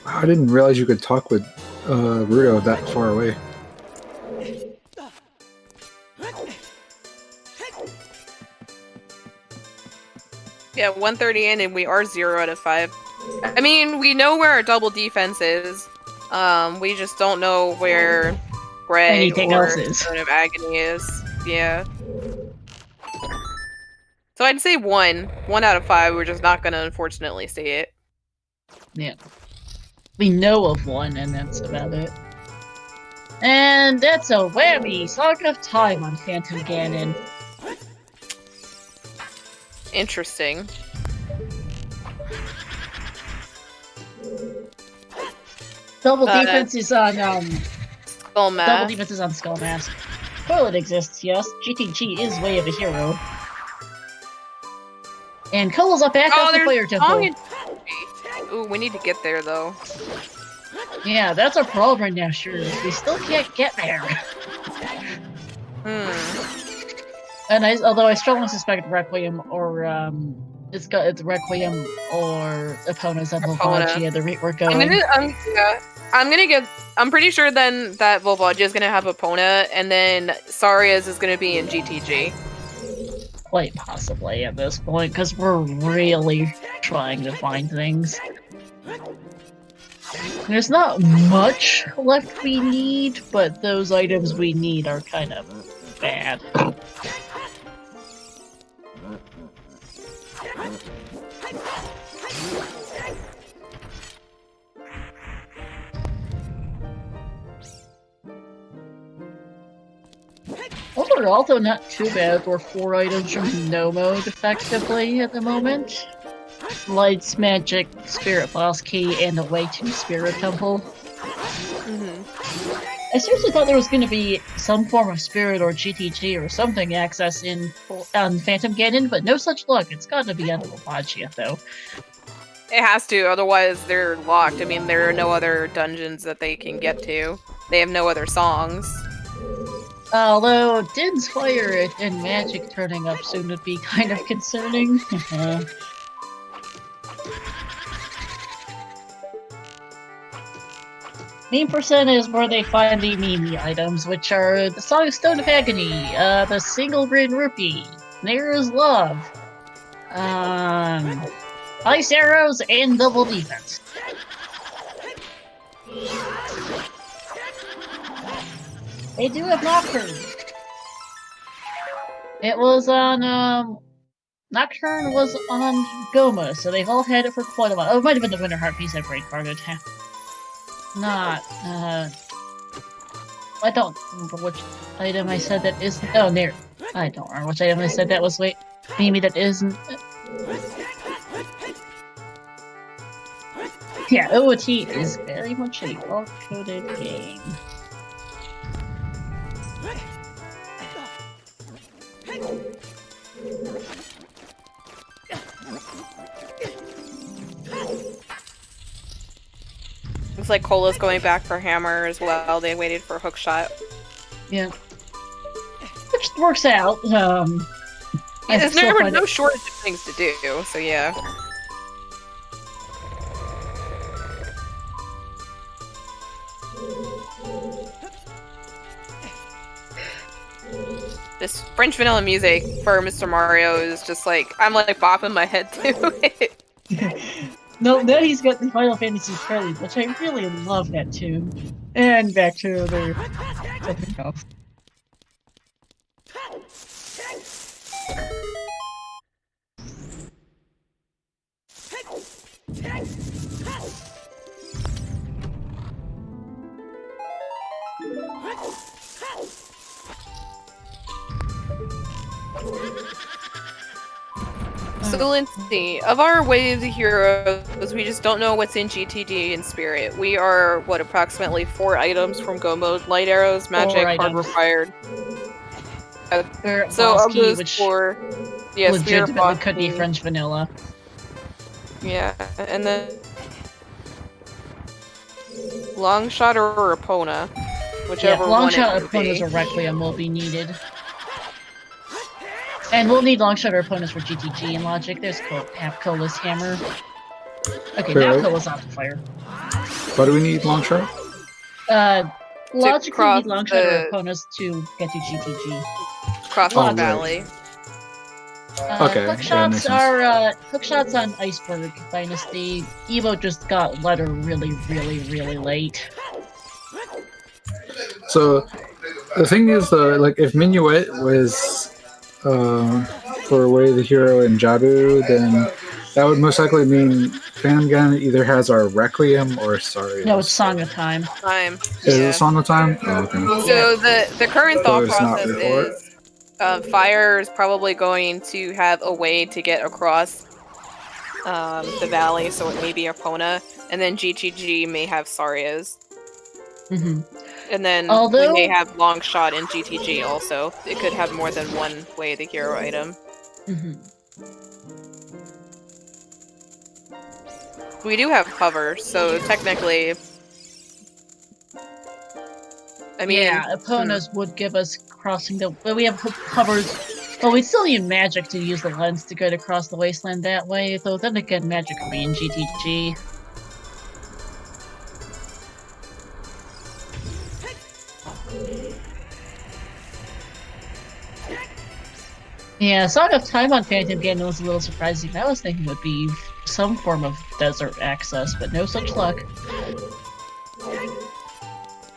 Wow, I didn't realize you could talk with Rudo that far away. Yeah, 130 in and we are 0 out of 5. I mean, we know where our double defense is. We just don't know where Greg anything or else is. Zone of Agony is. Yeah. So I'd say 1. 1 out of 5. We're just not gonna unfortunately see it. Yeah. We know of one, and that's about it. And that's a whammy! Saga of Time on Phantom Ganon. Interesting. Double defense is on, Skull Mask. Double defense is on Skull Mask. Well, it exists, yes. GTG is way of a hero. And Cola's up back up the Fire Temple. Ooh, we need to get there, though. Yeah, that's our problem right now, sure. We still can't get there. And although I strongly suspect Requiem or, it's Requiem or Epona's on Volvagia, the rate we're going. I'm pretty sure then that Volvagia is gonna have Epona, and then Saria's is gonna be in GTG. Quite possibly at this point, because we're really trying to find things. There's not much left we need, but those items we need are kind of bad. Overall, though, not too bad. We're 4 items from no mode, effectively, at the moment. Lights, Magic, Spirit Boss Key, and the way to Spirit Temple. I seriously thought there was going to be some form of Spirit or GTG or something access on Phantom Ganon, but no such luck. It's got to be on Volvagia, though. It has to, otherwise they're locked. I mean, there are no other dungeons that they can get to. They have no other songs. Although, Din's Fire and Magic turning up soon would be kind of concerning. Meme percent is where they find the Mimi items, which are the Song of Stone of Agony, the Single Green Rupee, Naira's Love, Ice Arrows, and Double Defense. They do have Nocturne. It was on, Nocturne was on Goma, so they've all had it for quite a while. Oh, it might have been the Winter Heart piece I break-carded. Not, I don't remember which item I said that isn't. Oh, there. I don't remember which item I said that was. Wait, maybe that isn't. Yeah, OOT is very much a well-coded game. Looks like Cola's going back for Hammer as well. They waited for Hookshot. Yeah. Which works out. There's never no shortage of things to do, so yeah. This French vanilla music for Mr. Mario is just like, I'm like bopping my head to it. No, then he's got the Final Fantasy Prelude, which I really love that tune. And back to the something else. So Lindsay, of our wave heroes, we just don't know what's in GTD and Spirit. We are, what, approximately 4 items from Go Mode. Light Arrows, Magic, Hard Required. So of those 4, yeah, Spirit Boss could be French Vanilla. Yeah, and then Longshot or Epona, whichever one. Longshot or Epona's or Requiem will be needed. And we'll need Longshot or Epona's for GTG and Logic. There's Cola's Hammer. Okay, now Cola's off the fire. Why do we need Longshot? Logically, we need Longshot or Epona's to get to GTG. Cross the valley. Okay. Hookshots are Hookshots on Iceberg Dynasty. Evo just got letter really, really, really late. So the thing is, like, if Minuet was for Way of the Hero and Jabu, then that would most likely mean Phantom Gun either has our Requiem or Sorry. No, it's Song of Time. Is it Song of Time? Oh, okay. So the current thought it's not process before. is Fire is probably going to have a way to get across the valley, so it may be Epona, and then GTG may have Saria's. Mm-hmm. And then we may have Long Shot in GTG also. It could have more than one Way of the Hero item. Mm-hmm. We do have cover, so technically... I mean... Yeah, Epona's would give us crossing the... But we have covers... Well, we still need magic to use the lens to get across the wasteland that way, though then again, magic could be in GTG. Yeah, Song of Time on Phantom Ganon was a little surprising. I was thinking it would be some form of desert access, but no such luck.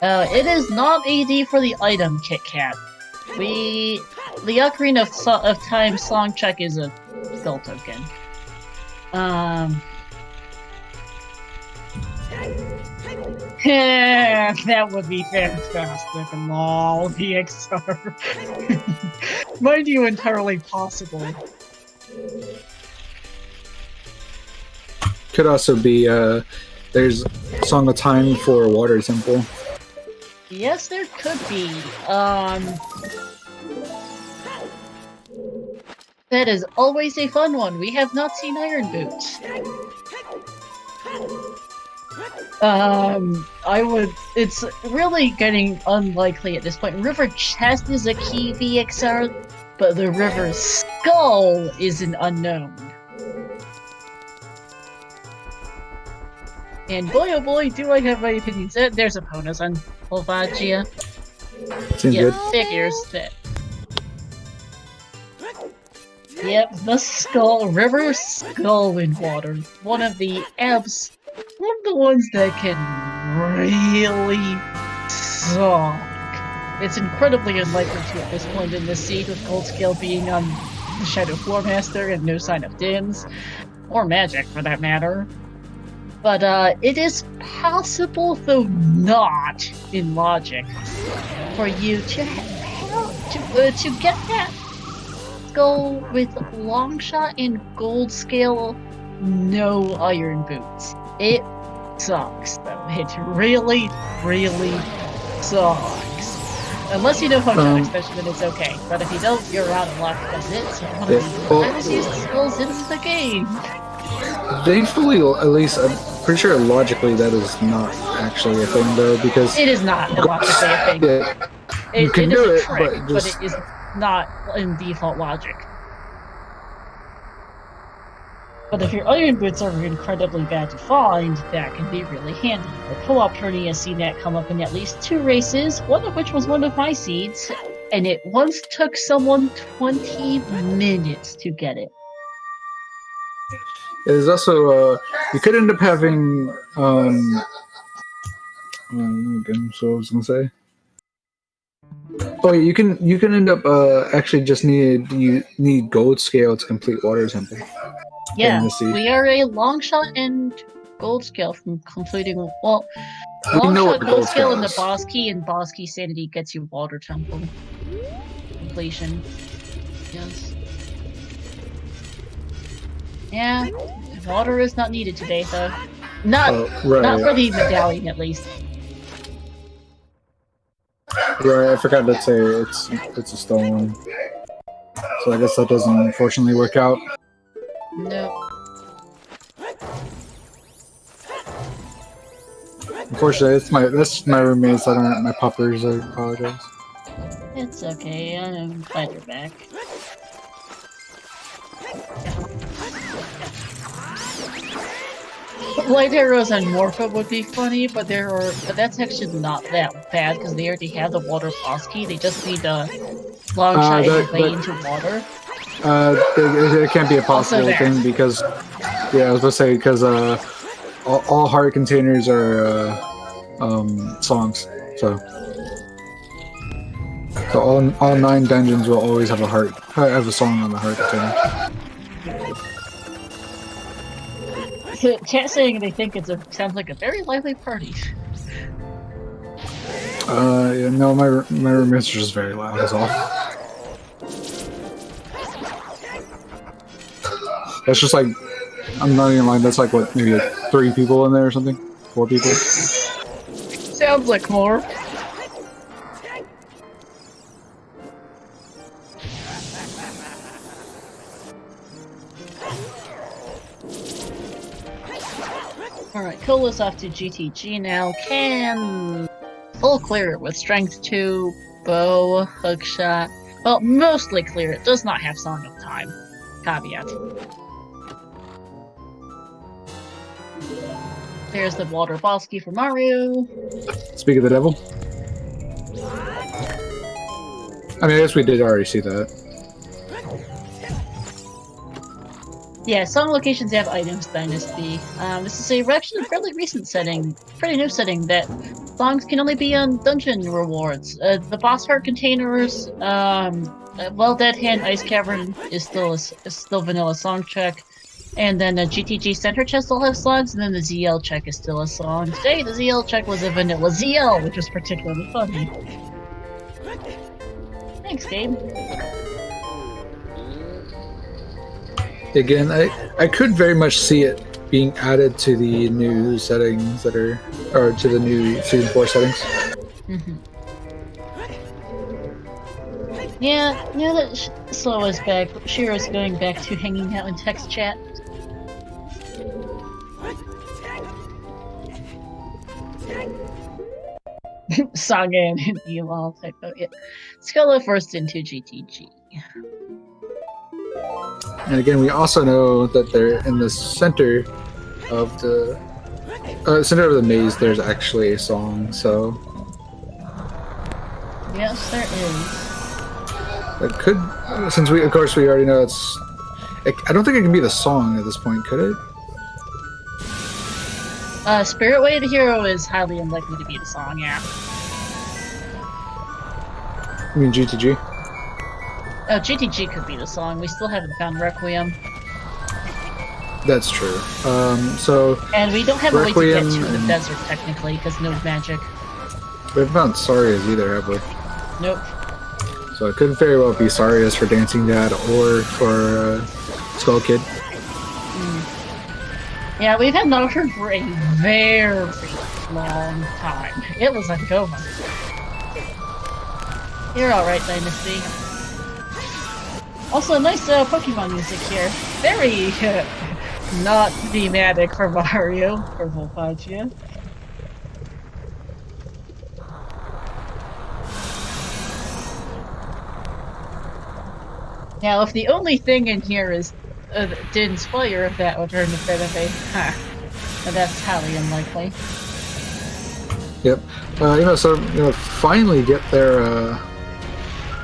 It is not AD for the item, Kit Kat. The Ocarina of Time song check is a skill token. That would be fantastic. Lol, DXR. Mind you, entirely possible. Could also be, there's Song of Time for Water Temple. Yes, there could be. That is always a fun one. We have not seen Iron Boots. It's really getting unlikely at this point. River Chest is a key VXR, but the River Skull is an unknown. And boy oh boy, do I have my opinions. There's Epona's on Volvagia. Seems good. Figures that. Yep, the Skull, River Skull in water. One of the ones that can really suck. It's incredibly unlikely to at this point in the seed, with Gold Scale being on the Shadow Floormaster and no sign of Dims, or magic for that matter. But it is possible, though not in logic, for you to get that skull with Long Shot and Gold Scale, no Iron Boots. It sucks, though. It really, really sucks. Unless you know Function Extension, then it's okay. But if you don't, you're out of luck, because it's one of the hardest used skulls in the game. Thankfully, at least I'm pretty sure logically that is not actually a thing, though, because it is not logically a thing. Yeah, you can do it, trick, but it is not in default logic. But if your Iron Boots are incredibly bad to find, that can be really handy. The co-op tourney has seen that come up in at least 2 races, one of which was one of my seeds, and it once took someone 20 minutes to get it. There's also, you could end up having, again, so I was gonna say. Oh, yeah, you can end up actually just need Gold Scale to complete Water Temple. Yeah, we are a Long Shot and Gold Scale from completing. Well, Long Shot, Gold Scale, and the Boss Key, and Boss Key Sanity gets you Water Temple completion. Yes. Yeah, water is not needed today, though. Not for the medallion, at least. Right, I forgot to say it's a stone. So I guess that doesn't unfortunately work out. No. Unfortunately, that's my roommates. I don't have my puppers. I apologize. It's okay. I'm glad you're back. Light arrows on Morpha would be funny, but that's actually not that bad because they already have the water boss key. They just need a Long Shot and way into water. It can't be a possible thing because, yeah, I was gonna say because all heart containers are songs, so. So all 9 dungeons will always have a song on the heart thing. Chat saying they think sounds like a very lively party. Yeah, no, my roommate's just very loud. That's all. That's just like, I'm not even lying. That's like what, maybe like 3 people in there or something, 4 people. Sounds like more. Alright, Cola's off to GTG now. Can full clear it with strength 2, bow, hookshot. Well, mostly clear it. Does not have Song of Time. Caveat. There's the water boss key for Mario. Speak of the devil. I mean, I guess we did already see that. Yeah, some locations have items Dynasty. This is a actually fairly recent setting, pretty new setting, that songs can only be on dungeon rewards. The boss heart containers, Well Dead Hand Ice Cavern is still vanilla song check. And then the GTG Center Chest will have songs, and then the ZL check is still a song. Today, the ZL check was a vanilla ZL, which was particularly funny. Thanks, Gabe. Again, I could very much see it being added to the new settings that are, or to the new Season 4 settings. Mm-hmm. Yeah, now that Slow is back, Shira's going back to hanging out in text chat. Saga and Emo type of it. Sculla forced into GTG. And again, we also know that they're in the center of the maze. There's actually a song, so yes, there is. it could. Since we already know it's. I don't think it can be the song at this point, could it? Spirit Way of the Hero is highly unlikely to be the song, yeah. I mean GTG. Oh, GTG could be the song. We still haven't found Requiem. That's true. So. And we don't have a way to get to the and... desert, technically, because no magic. We haven't found Saria's either, have we? Nope. So it could very well be Saria's for Dancing Dad or for Skull Kid. Yeah, we've had not heard for a very long time. It was a coma. You're alright, Dynasty. Also, nice Pokemon music here. Very not thematic for Mario or Volpagia. Now, if the only thing in here is to inspire that would turn to benefit, and that's highly unlikely. Yep. So finally get their.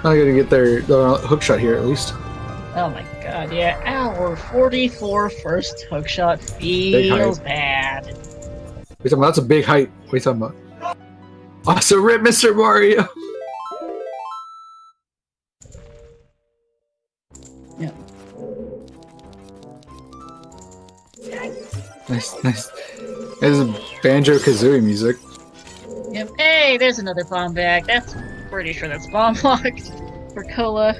Not gonna get their hookshot here at least. Oh my god, yeah. Hour 44 first hookshot feels bad. What are you talking about? That's a big hype. What are you talking about? Also, rip Mr. Mario! Yeah. Nice. This is Banjo-Kazooie music. Yep. Hey, there's another bomb bag. That's pretty sure that's bomb locked for Cola.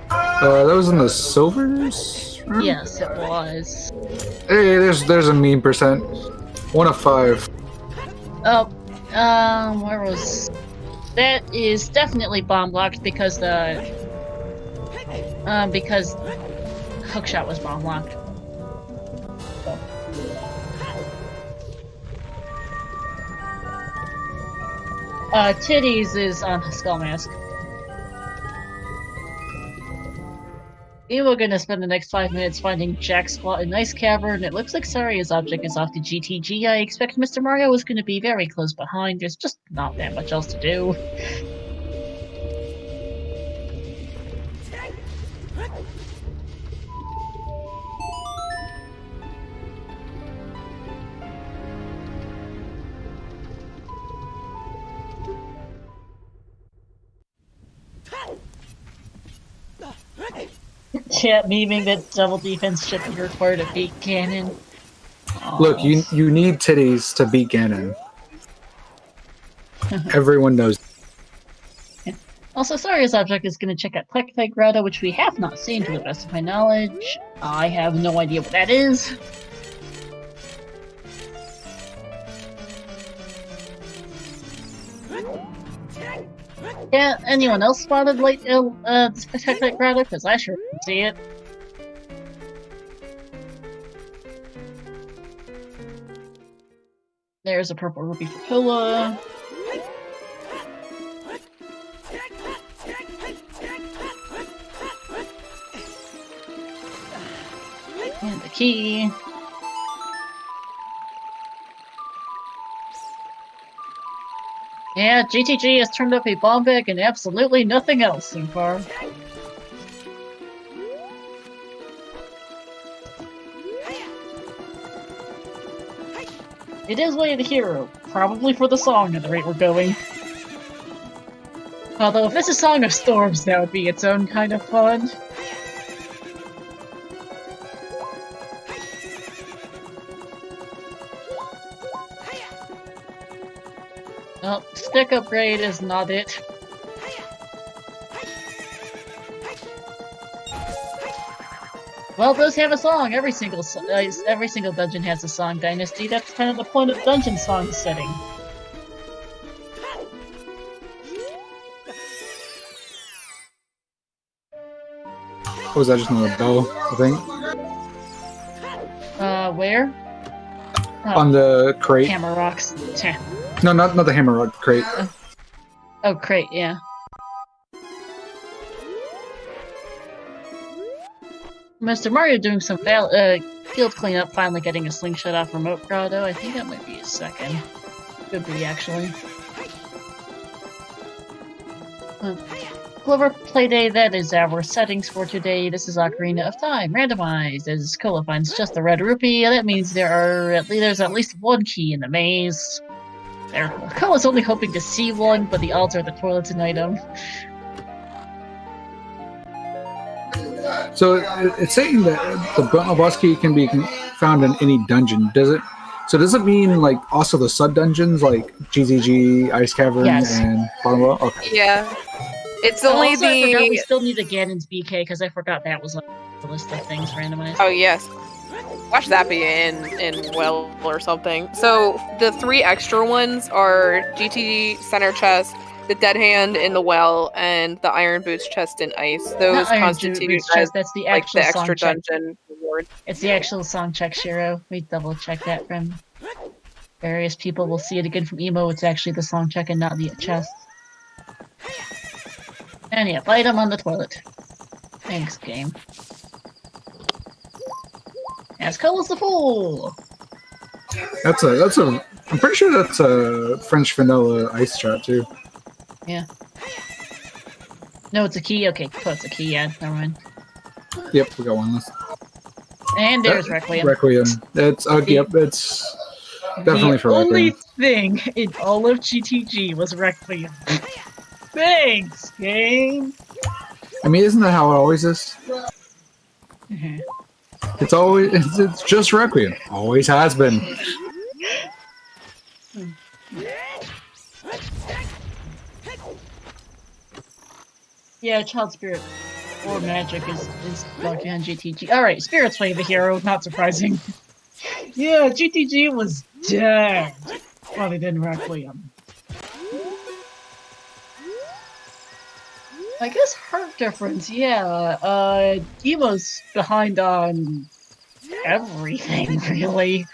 That was in the Silvers room? Yes, it was. Hey, there's a meme percent. 1 of 5. Oh, where was... That is definitely bomb locked because hookshot was bomb locked. Titties is on Skull Mask. We're gonna spend the next 5 minutes finding Jack Squat in Ice Cavern. It looks like Saria's object is off to GTG. I expect Mr. Mario is gonna be very close behind. There's just not that much else to do. Yeah, memeing that double defense should be required to beat Ganon. Look, you need titties to beat Ganon. Everyone knows. Also, Saria's object is going to check out Plectite Grotto, which we have not seen to the best of my knowledge. I have no idea what that is. Yeah, anyone else spotted this Plectite Grotto? Because I sure didn't see it. There's a purple rupee for Pilla. And the key. Yeah, GTG has turned up a bomb bag and absolutely nothing else so far. It is Way of the Hero, probably for the song at the rate we're going. Although if this is Song of Storms, that would be its own kind of fun. Well, stick upgrade is not it. Well, it does have a song. Every single dungeon has a song, Dynasty. That's kind of the point of dungeon song setting. What was that, just another bow, I think? Where? On the crate. Hammer rocks. No, not the hammer rock crate. Oh, crate, yeah. Mr. Mario doing some field cleanup, finally getting a slingshot off Remote Grotto. I think that might be his second. Could be, actually. Clover Playday, that is our settings for today. This is Ocarina of Time, randomized. As Cola finds just the red rupee, that means there's at least one key in the maze. There. Cola's only hoping to see one, but the odds are the toilet's an item. So it's saying that the boss key can be found in any dungeon. Does it? So does it mean like also the sub dungeons like GZG, Ice Cavern, and Bottom Well? Okay. Yeah. It's only also, I forgot we still need a Ganon's BK because I forgot that was on the list of things randomized. Oh yes. Watch that be in Well or something. So the 3 extra ones are GT Center Chest, the Dead Hand in the Well, and the Iron Boots chest in Ice. Those constitute as that's the like the actual extra dungeon reward. It's the actual song check, Shiro. We double check that from various people. We'll see it again from Emo. It's actually the song check and not the chest. And yeah, item on the toilet. Thanks, game. As cool as the fool. That's a. I'm pretty sure that's a French vanilla ice trap too. Yeah. No, it's a key. Okay, cool, it's a key. Yeah, never mind. Yep, we got one left. And there's Requiem. Requiem. It's yep. It's definitely for Requiem. The only thing in all of GTG was Requiem. Thanks, game. I mean, isn't that how it always is? Mm-hmm. It's just Requiem. Always has been. Yeah, Child Spirit or Magic is lucky on GTG. Alright, Spirit's Way of the Hero, not surprising. Yeah, GTG was dead while they did Requiem. I guess Heart Difference, yeah. Emo's behind on everything, really.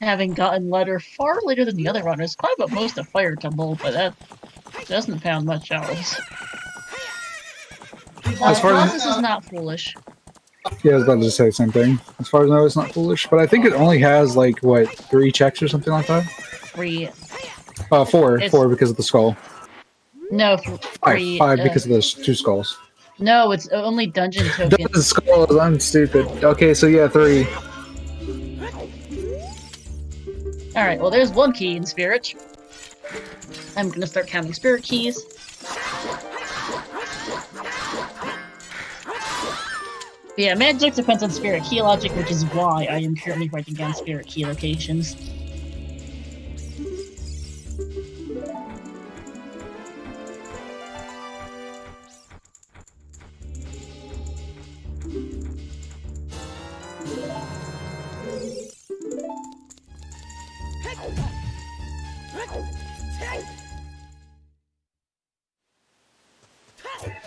Having gotten letter far later than the other runners, quite about most of Fire Temple, but that doesn't found much else. As far as this is not foolish. Yeah, I was about to say the same thing. As far as I know, it's not foolish, but I think it only has like what 3 checks or something like that. 3. 4 because of the skull. No, 3. 5 because of those 2 skulls. No, it's only dungeon tokens. The skulls, I'm stupid. Okay, so yeah, 3. Alright, well there's 1 key in Spirit. I'm gonna start counting Spirit keys. Yeah, magic depends on spirit key logic, which is why I am currently writing down spirit key locations.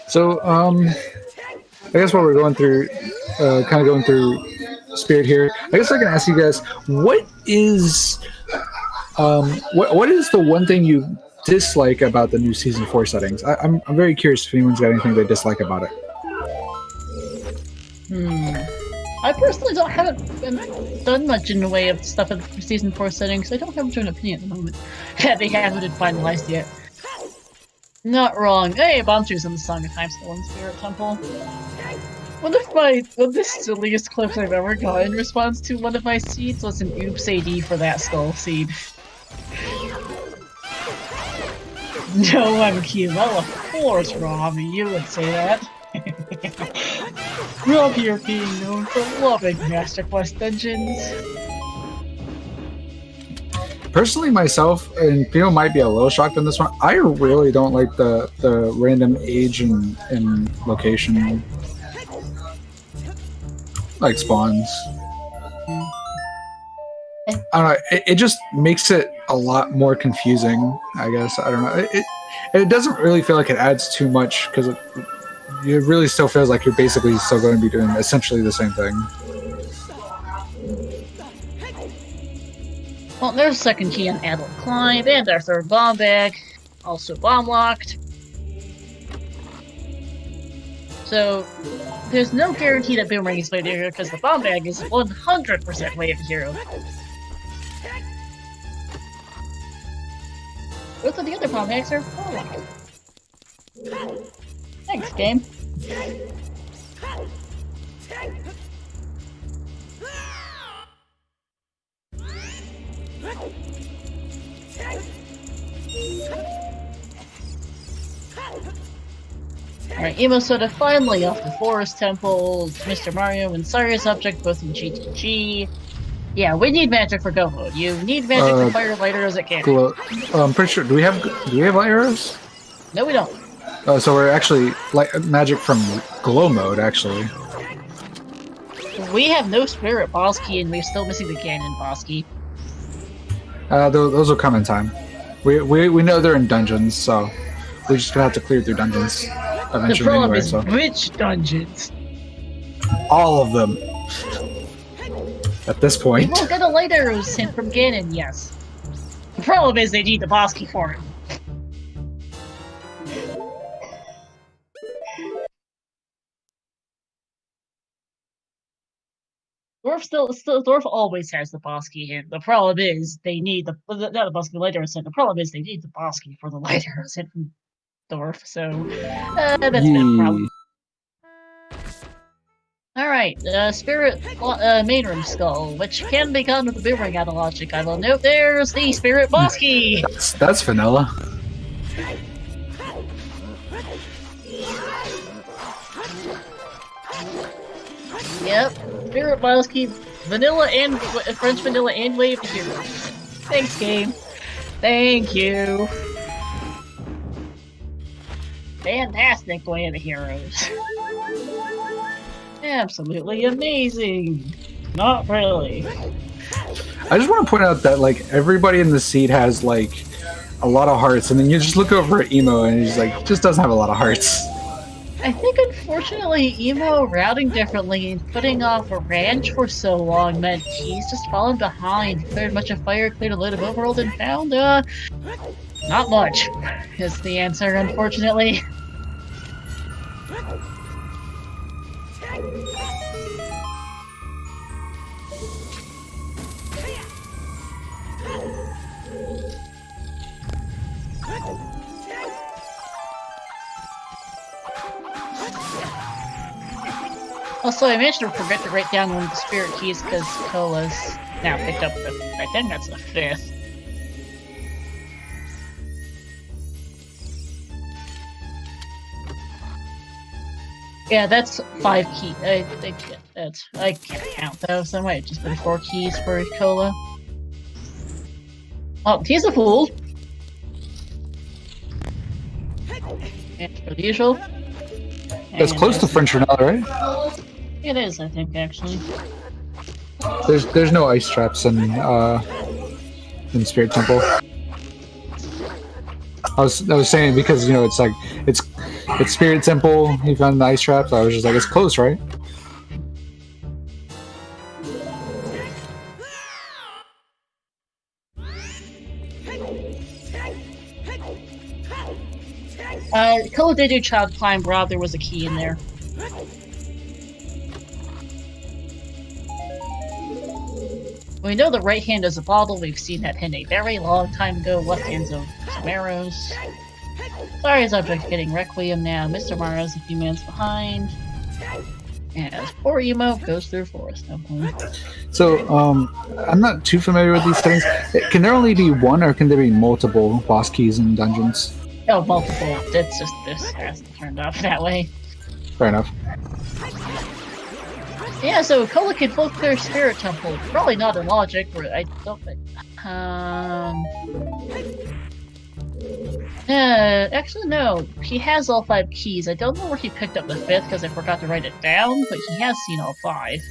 So, I guess while we're going through, kind of going through Spirit here, I guess I can ask you guys, what is the one thing you dislike about the new Season 4 settings? I'm very curious if anyone's got anything they dislike about it. I personally haven't done much in the way of stuff in Season 4 settings. I don't have much of an opinion at the moment. They haven't been finalized yet. Not wrong. Hey, Bombchu's in the Song of Time still in Spirit Temple. One of the silliest clips I've ever got in response to one of my seeds was an oops AD for that skull seed. No, I'm cute. Well, of course, Robbie, you would say that. Rob here being known for loving Master Quest dungeons. Personally, myself, and people might be a little shocked on this one, I really don't like the random age and location, like, spawns. I don't know, it just makes it a lot more confusing, I guess. I don't know. It doesn't really feel like it adds too much, because it really still feels like you're basically still going to be doing essentially the same thing. Well, there's a second key on Adult Climb, and our third bomb bag, also bomb locked. So, there's no guarantee that Boomerang is Wave Hero because the bomb bag is 100% Wave Hero. Both of the other bomb bags are bomb locked. Thanks, game. Alright, Emo Soda finally off the Forest Temple, Mr. Mario and Cyrus object both in GTG. Yeah, we need magic for Go Mode. You need magic to fire light arrows at cannon. I'm pretty sure. Do we have light arrows? No, we don't. Oh, so we're actually magic from Glow Mode, actually. We have no Spirit Boss Key, and we're still missing the Ganon Boss Key. Those will come in time. We know they're in dungeons, so we're just gonna have to clear through dungeons eventually. The problem anyway, is which dungeons? All of them. At this point. We won't get a light arrows hint from Ganon, yes. The problem is they need the boss key for it. Dwarf always has the boss key hint. The problem is they need not the boss key light arrows hint. The problem is they need the boss key for the light arrows hint from Dwarf. So that's been a problem. Alright, Spirit Main Room Skull, which can be gone with the Boomerang out of logic. I will note there's the Spirit Boss Key! That's vanilla. Yep, Spirit Boss Key, vanilla and French vanilla and Wave Hero. Thanks, game. Thank you. Fantastic Wave Heroes. Absolutely amazing. Not really. I just want to point out that like everybody in the seat has like a lot of hearts, and then you just look over at Emo and he's like just doesn't have a lot of hearts. I think unfortunately Emo routing differently and putting off a ranch for so long meant he's just fallen behind. Cleared much of fire, cleared a load of overworld, and found not much is the answer, unfortunately. Also, I managed to forget to write down one of the spirit keys because Cola's now picked up I think that's the 5th. Yeah, that's 5 keys. I think that's... I can't count though, so I might have just been 4 keys for Cola. Oh, he's a fool! And for the usual. It's close to French Vanilla, right? It is, I think, actually. There's no ice traps in Spirit Temple. I was saying because it's like it's Spirit Temple. You found the ice traps. I was just like, it's close, right? Cola did do Child Climb, Rob. There was a key in there. We know the right hand is a bottle. We've seen that hint a very long time ago. Left hand's of some arrows. Sorry, his object's getting Requiem now. Mr. Mario's a few minutes behind. As poor Emo goes through forest. So, I'm not too familiar with these things. Can there only be one, or can there be multiple boss keys in dungeons? Oh, multiple. It's just this hasn't turned off that way. Fair enough. Yeah, so Cola can full clear Spirit Temple. Probably not in logic, where I don't think. Actually, no. He has all 5 keys. I don't know where he picked up the 5th because I forgot to write it down, but he has seen all 5.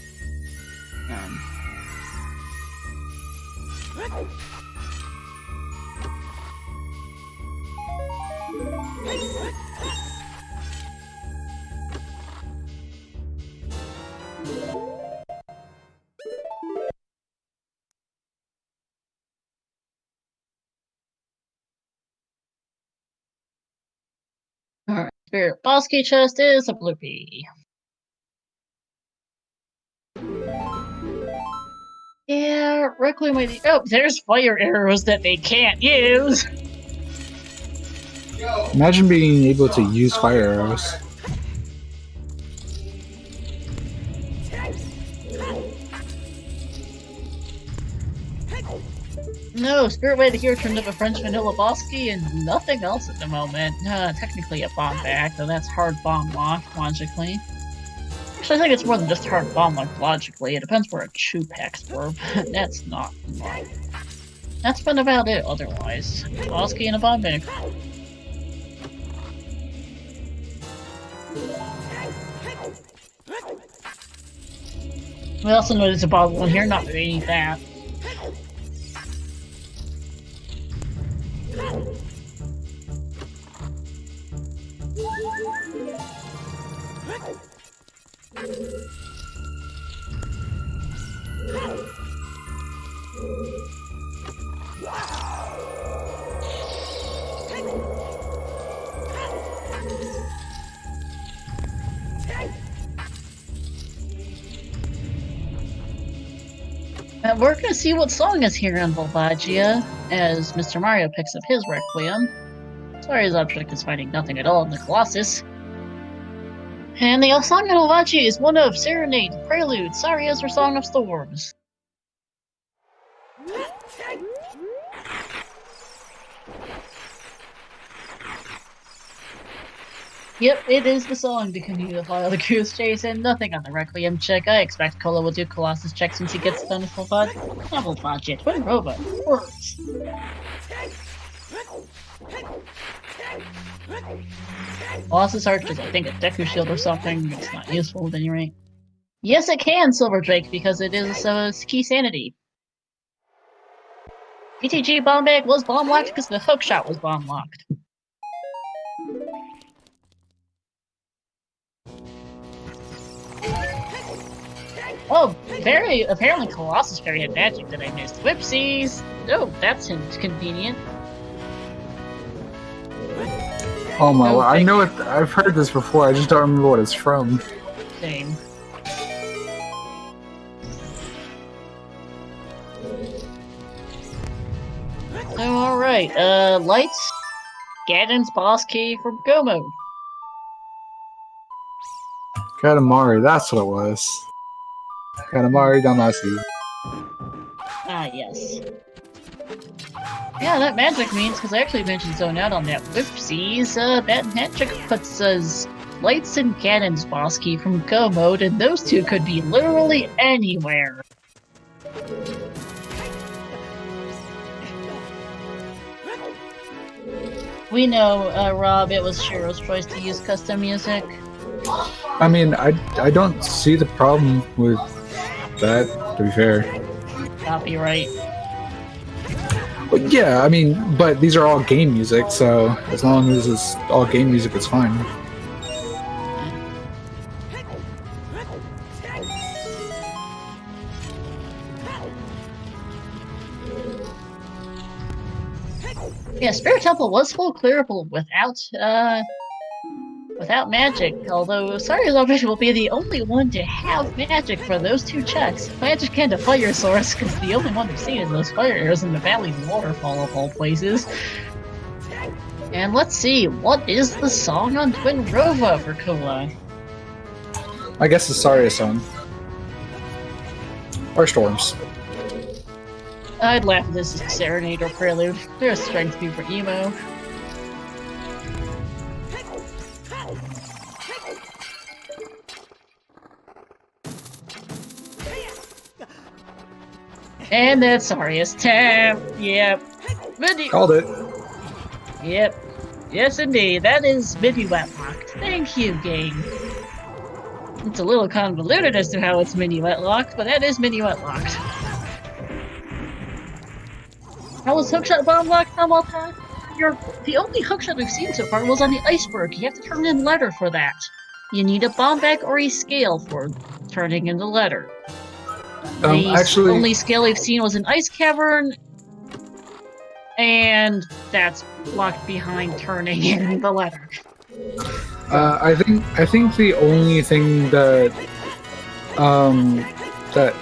Alright, Spirit Boss Key chest is a bloopy. Yeah, Requiem might... Oh, there's fire arrows that they can't use! Imagine being able to use fire arrows. No, Spirit Way to here turned up a French Vanilla Boss Key and nothing else at the moment. Technically a bomb back, though that's hard bomb locked, logically. Actually, I think it's more than just hard bomb locked, logically. It depends where a chew packs were, but that's not like. That's been about it otherwise. Boss Key and a bomb back. We also know there's a bottle in here, not that we need that. We're gonna see what song is here on Volvagia as Mr. Mario picks up his Requiem. Sorry, his object is finding nothing at all in the Colossus. And the song on Volvagia is one of Serenade, Prelude, Saria's or Song of Storms. Yep, it is the song to continue to follow the Goose Chase, and nothing on the Requiem check. I expect Cola will do Colossus check since he gets done with Volvagia. Not Volvagia, Twin Robot. Words. Colossus Arch is, I think, a Deku Shield or something. It's not useful at any rate. Yes, it can, Silver Drake, because it is key sanity. BTG Bomb Bag was bomb locked because the hook shot was bomb locked. Oh, apparently Colossus Fairy had magic that I missed. Whoopsies! Oh, that's inconvenient. Oh my, I know it. I've heard this before. I just don't remember what it's from. Same. Oh, alright. Lights. Gadon's boss key from Go Mode. Katamari, that's what it was. Katamari Damacy. Ah, yes. Yeah, that magic means, because I actually mentioned Zone Out on that. Whoopsies, that magic puts us Lights and Cannons boss key from Go mode, and those two could be literally anywhere. We know, Rob, it was Shiro's choice to use custom music. I mean, I don't see the problem with that, to be fair. Copyright. But yeah, I mean, but these are all game music, so as long as it's all game music, it's fine. Yeah, Spirit Temple was full clearable without magic, although sorry Lovage will be the only one to have magic for those two checks. Magic and a fire source, because the only one we've seen is those fire arrows in the valley waterfall of all places. And let's see, what is the song on Twin Rova for Kola? I guess the Saria song. Or Storms. I'd laugh if this is Serenade or Prelude. There's strength be for emo. And that's Saria's tab. Yep. Called it. Yep. Yes, indeed. That is Minuet locked. Thank you, game. It's a little convoluted as to how it's Minuet locked, but that is Minuet locked. How was Hookshot Bomb locked, Hamilton? The only hookshot we've seen so far was on the iceberg. You have to turn in letter for that. You need a bomb back or a scale for turning in the letter. The only scale we've seen was an ice cavern, and that's locked behind turning in the letter. I think the only thing that that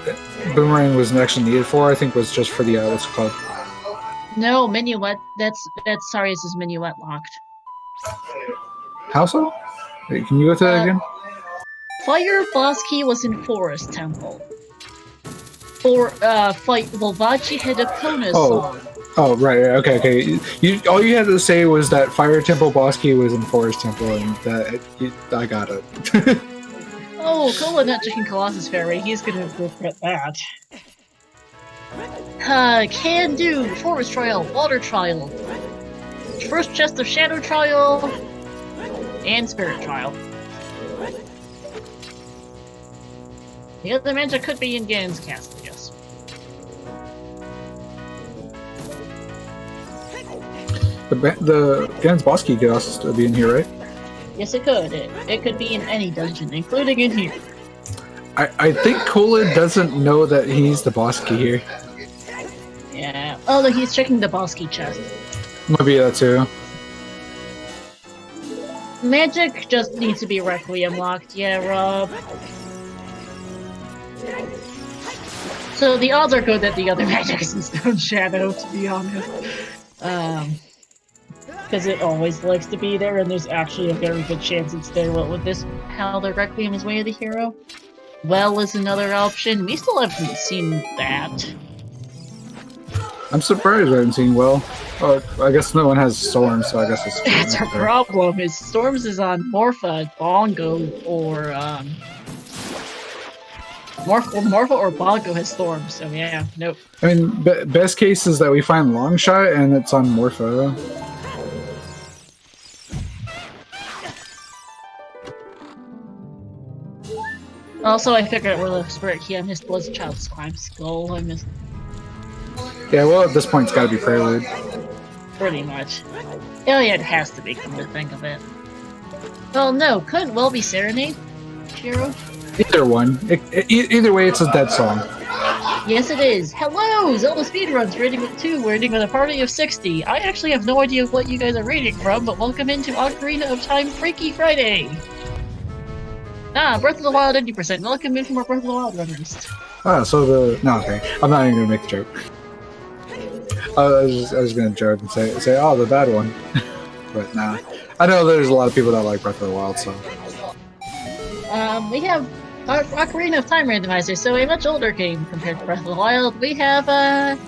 Boomerang was actually needed for, I think, was just for the what's it called? No, Minuet. That's Sarius' Minuet locked. How so? Wait, can you go to that again? Fire boss key was in Forest Temple. For fight Volvachi Hedapona's song. Oh, right, okay. All you had to say was that Fire Temple boss key was in Forest Temple, and I got it. Oh, Kola not checking Colossus Fairy. He's gonna regret that. Can do Forest Trial, Water Trial, First Chest of Shadow Trial, and Spirit Trial. The other magic could be in Ganon's castle, yes. The Ganon's boss key could also be in here, right? Yes, it could. It could be in any dungeon, including in here. I think Kola doesn't know that he's the boss key here. Yeah. Although he's checking the boss key chest. Maybe that too. Magic just needs to be Requiem locked, yeah, Rob. So the odds are good that the other magic is in Stone Shadow, to be honest. Because it always likes to be there, and there's actually a very good chance it's there. What with this, how the Requiem is Way of the Hero? Well is another option. We still haven't seen that. I'm surprised I haven't seen Well. Oh, I guess no one has Storms, so I guess it's... That's our problem, is Storms is on Morpha, Bongo, or, Morpha or Bongo has Storms, so yeah, nope. I mean, best case is that we find Longshot, and it's on Morpha. Also, I figured out where the Spirit Key. I missed Bloodchild's Climb Skull. I missed... Yeah, well, at this point, it's gotta be Prelude. Pretty much. Iliad has to be, come to think of it. Well, no, couldn't well be Serenade, Shiro? Either one. Either way, it's a dead song. Yes, it is. Hello! ZeldaSpeedRuns rating with 2, rating with a party of 60. I actually have no idea what you guys are rating from, but welcome into Ocarina of Time Freaky Friday! Breath of the Wild 90%. Welcome in from our Breath of the Wild runners. So no, okay. I'm not even gonna make the joke. I was gonna joke and say, oh, the bad one. But nah. I know there's a lot of people that like Breath of the Wild, so. We have Ocarina of Time Randomizer, so a much older game compared to Breath of the Wild. We have,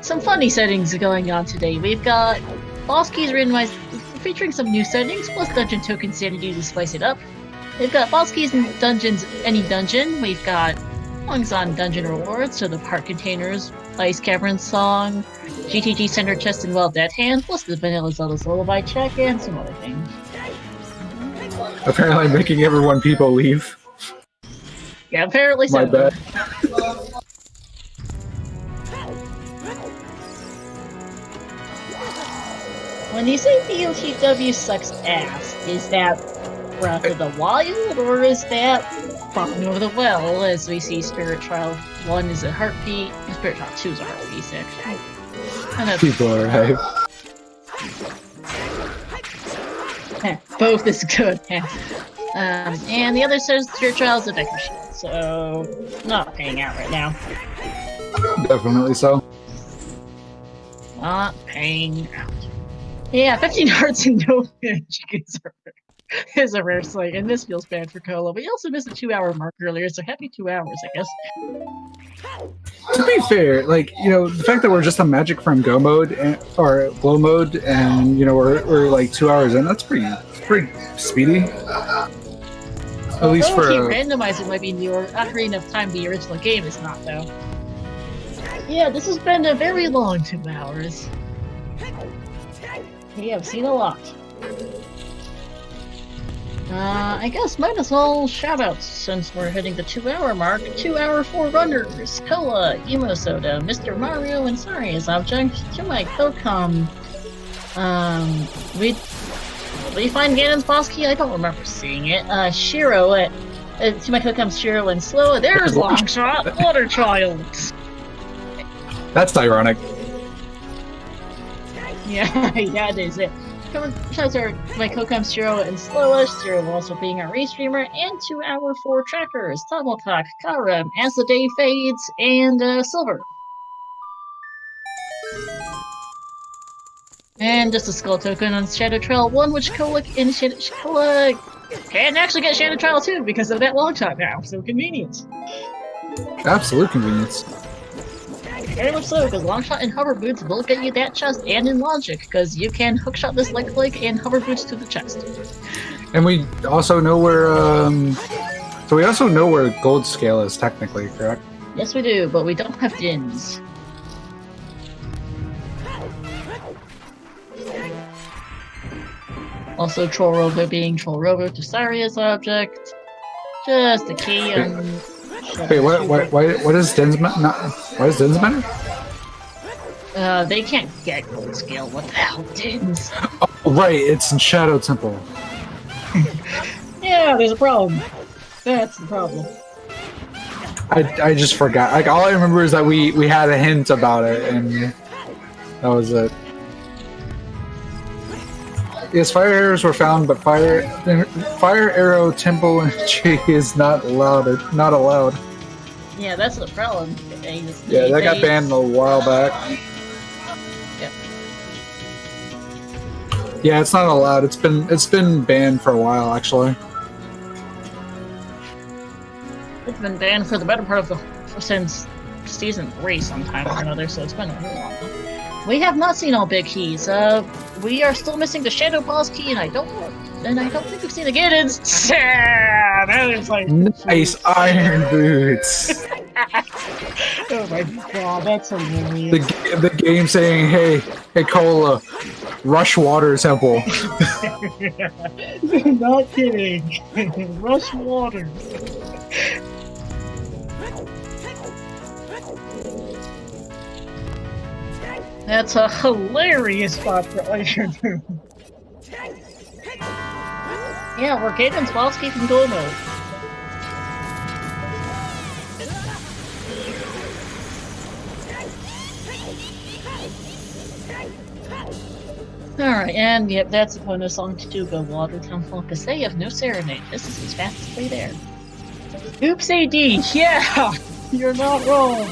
some funny settings going on today. We've got boss keys randomized featuring some new settings plus dungeon token sanity to spice it up. We've got boss keys in dungeons, any dungeon. We've got songs on dungeon rewards, so the park containers, Ice Cavern song, GTG Center Chest and Well Dead Hand, plus the Vanilla Zelda's Lullaby check, and some other things. Apparently making everyone people leave. Yeah, apparently so. My bad. When you say BOTW sucks ass, is that Breath of the Wild, or is that Falling Over the Well, as we see Spirit Child 1 is a heartbeat, and Spirit Child 2 is a heartbeat, actually. People are right. Both is good. And the other says Spirit Child is a deck machine, so not paying out right now. Definitely so. Not paying out. Yeah, 15 hearts and no magic is a rare sight, and this feels bad for Cola. But he also missed the 2-hour mark earlier, so happy 2 hours, I guess. To be fair, like, you know, the fact that we're just on Magic from Go mode or Glow mode, and you know we're like 2 hours in, that's pretty speedy. At least for Randomizer might be offering enough time. The original game is not, though. Yeah, this has been a very long 2 hours. We have seen a lot. I guess might as well shoutouts since we're hitting the 2-hour mark. 2-hour 4 runners: Cola, Emo Soda, Mr. Mario, and Sorry as Object. To my Cocom. Did we find Ganon's boss key? I don't remember seeing it. Shiro to my Cocom, Shiro and Slow. There's Longshot, Water Child. That's ironic. Yeah, that is it. Shoutouts are my Cocom, Shiro and Slowish, Shiro also being our restreamer, and 2-hour 4 trackers: Togglecock, Karam, As the Day Fades, and Silver. And just a skull token on Shadow Trail 1, which Cola can actually get Shadow Trail 2 because of that long shot now, so convenience. Absolute convenience. Very much so, because Longshot and Hover Boots will get you that chest, and in Logic, because you can hookshot this like and Hover Boots to the chest. And we also know where, so we also know where Gold Scale is technically, correct? Yes, we do, but we don't have Dins. Also, Troll Rover being Troll Rover to Saria's object. Just a key on... Wait, why does Dins matter? They can't get Gold Scale without Dins. Oh, right, it's in Shadow Temple. Yeah, there's a problem. That's the problem. I just forgot. Like, all I remember is that we had a hint about it, and that was it. Yes, fire arrows were found, but fire arrow temple energy is not allowed. Yeah, that's the problem. That got banned a while back. Yep. Yeah, it's not allowed. It's been banned for a while, actually. It's been banned for the better part of since season 3 sometime or another, so it's been a really long time. We have not seen all big keys. We are still missing the Shadow Boss key, and I don't think we've seen the Giddens. That is like nice iron boots. Oh my god, that's hilarious. The game saying, "Hey, Cola, rush water temple." Not kidding. Rush water. That's a hilarious spot for Iron Moon. Yeah, we're Gaben's boss keep in dual mode. Alright, and yep, that's a bonus song to go Water Temple, because they have no serenade. This is as fast as they there. Oops AD, yeah! You're not wrong!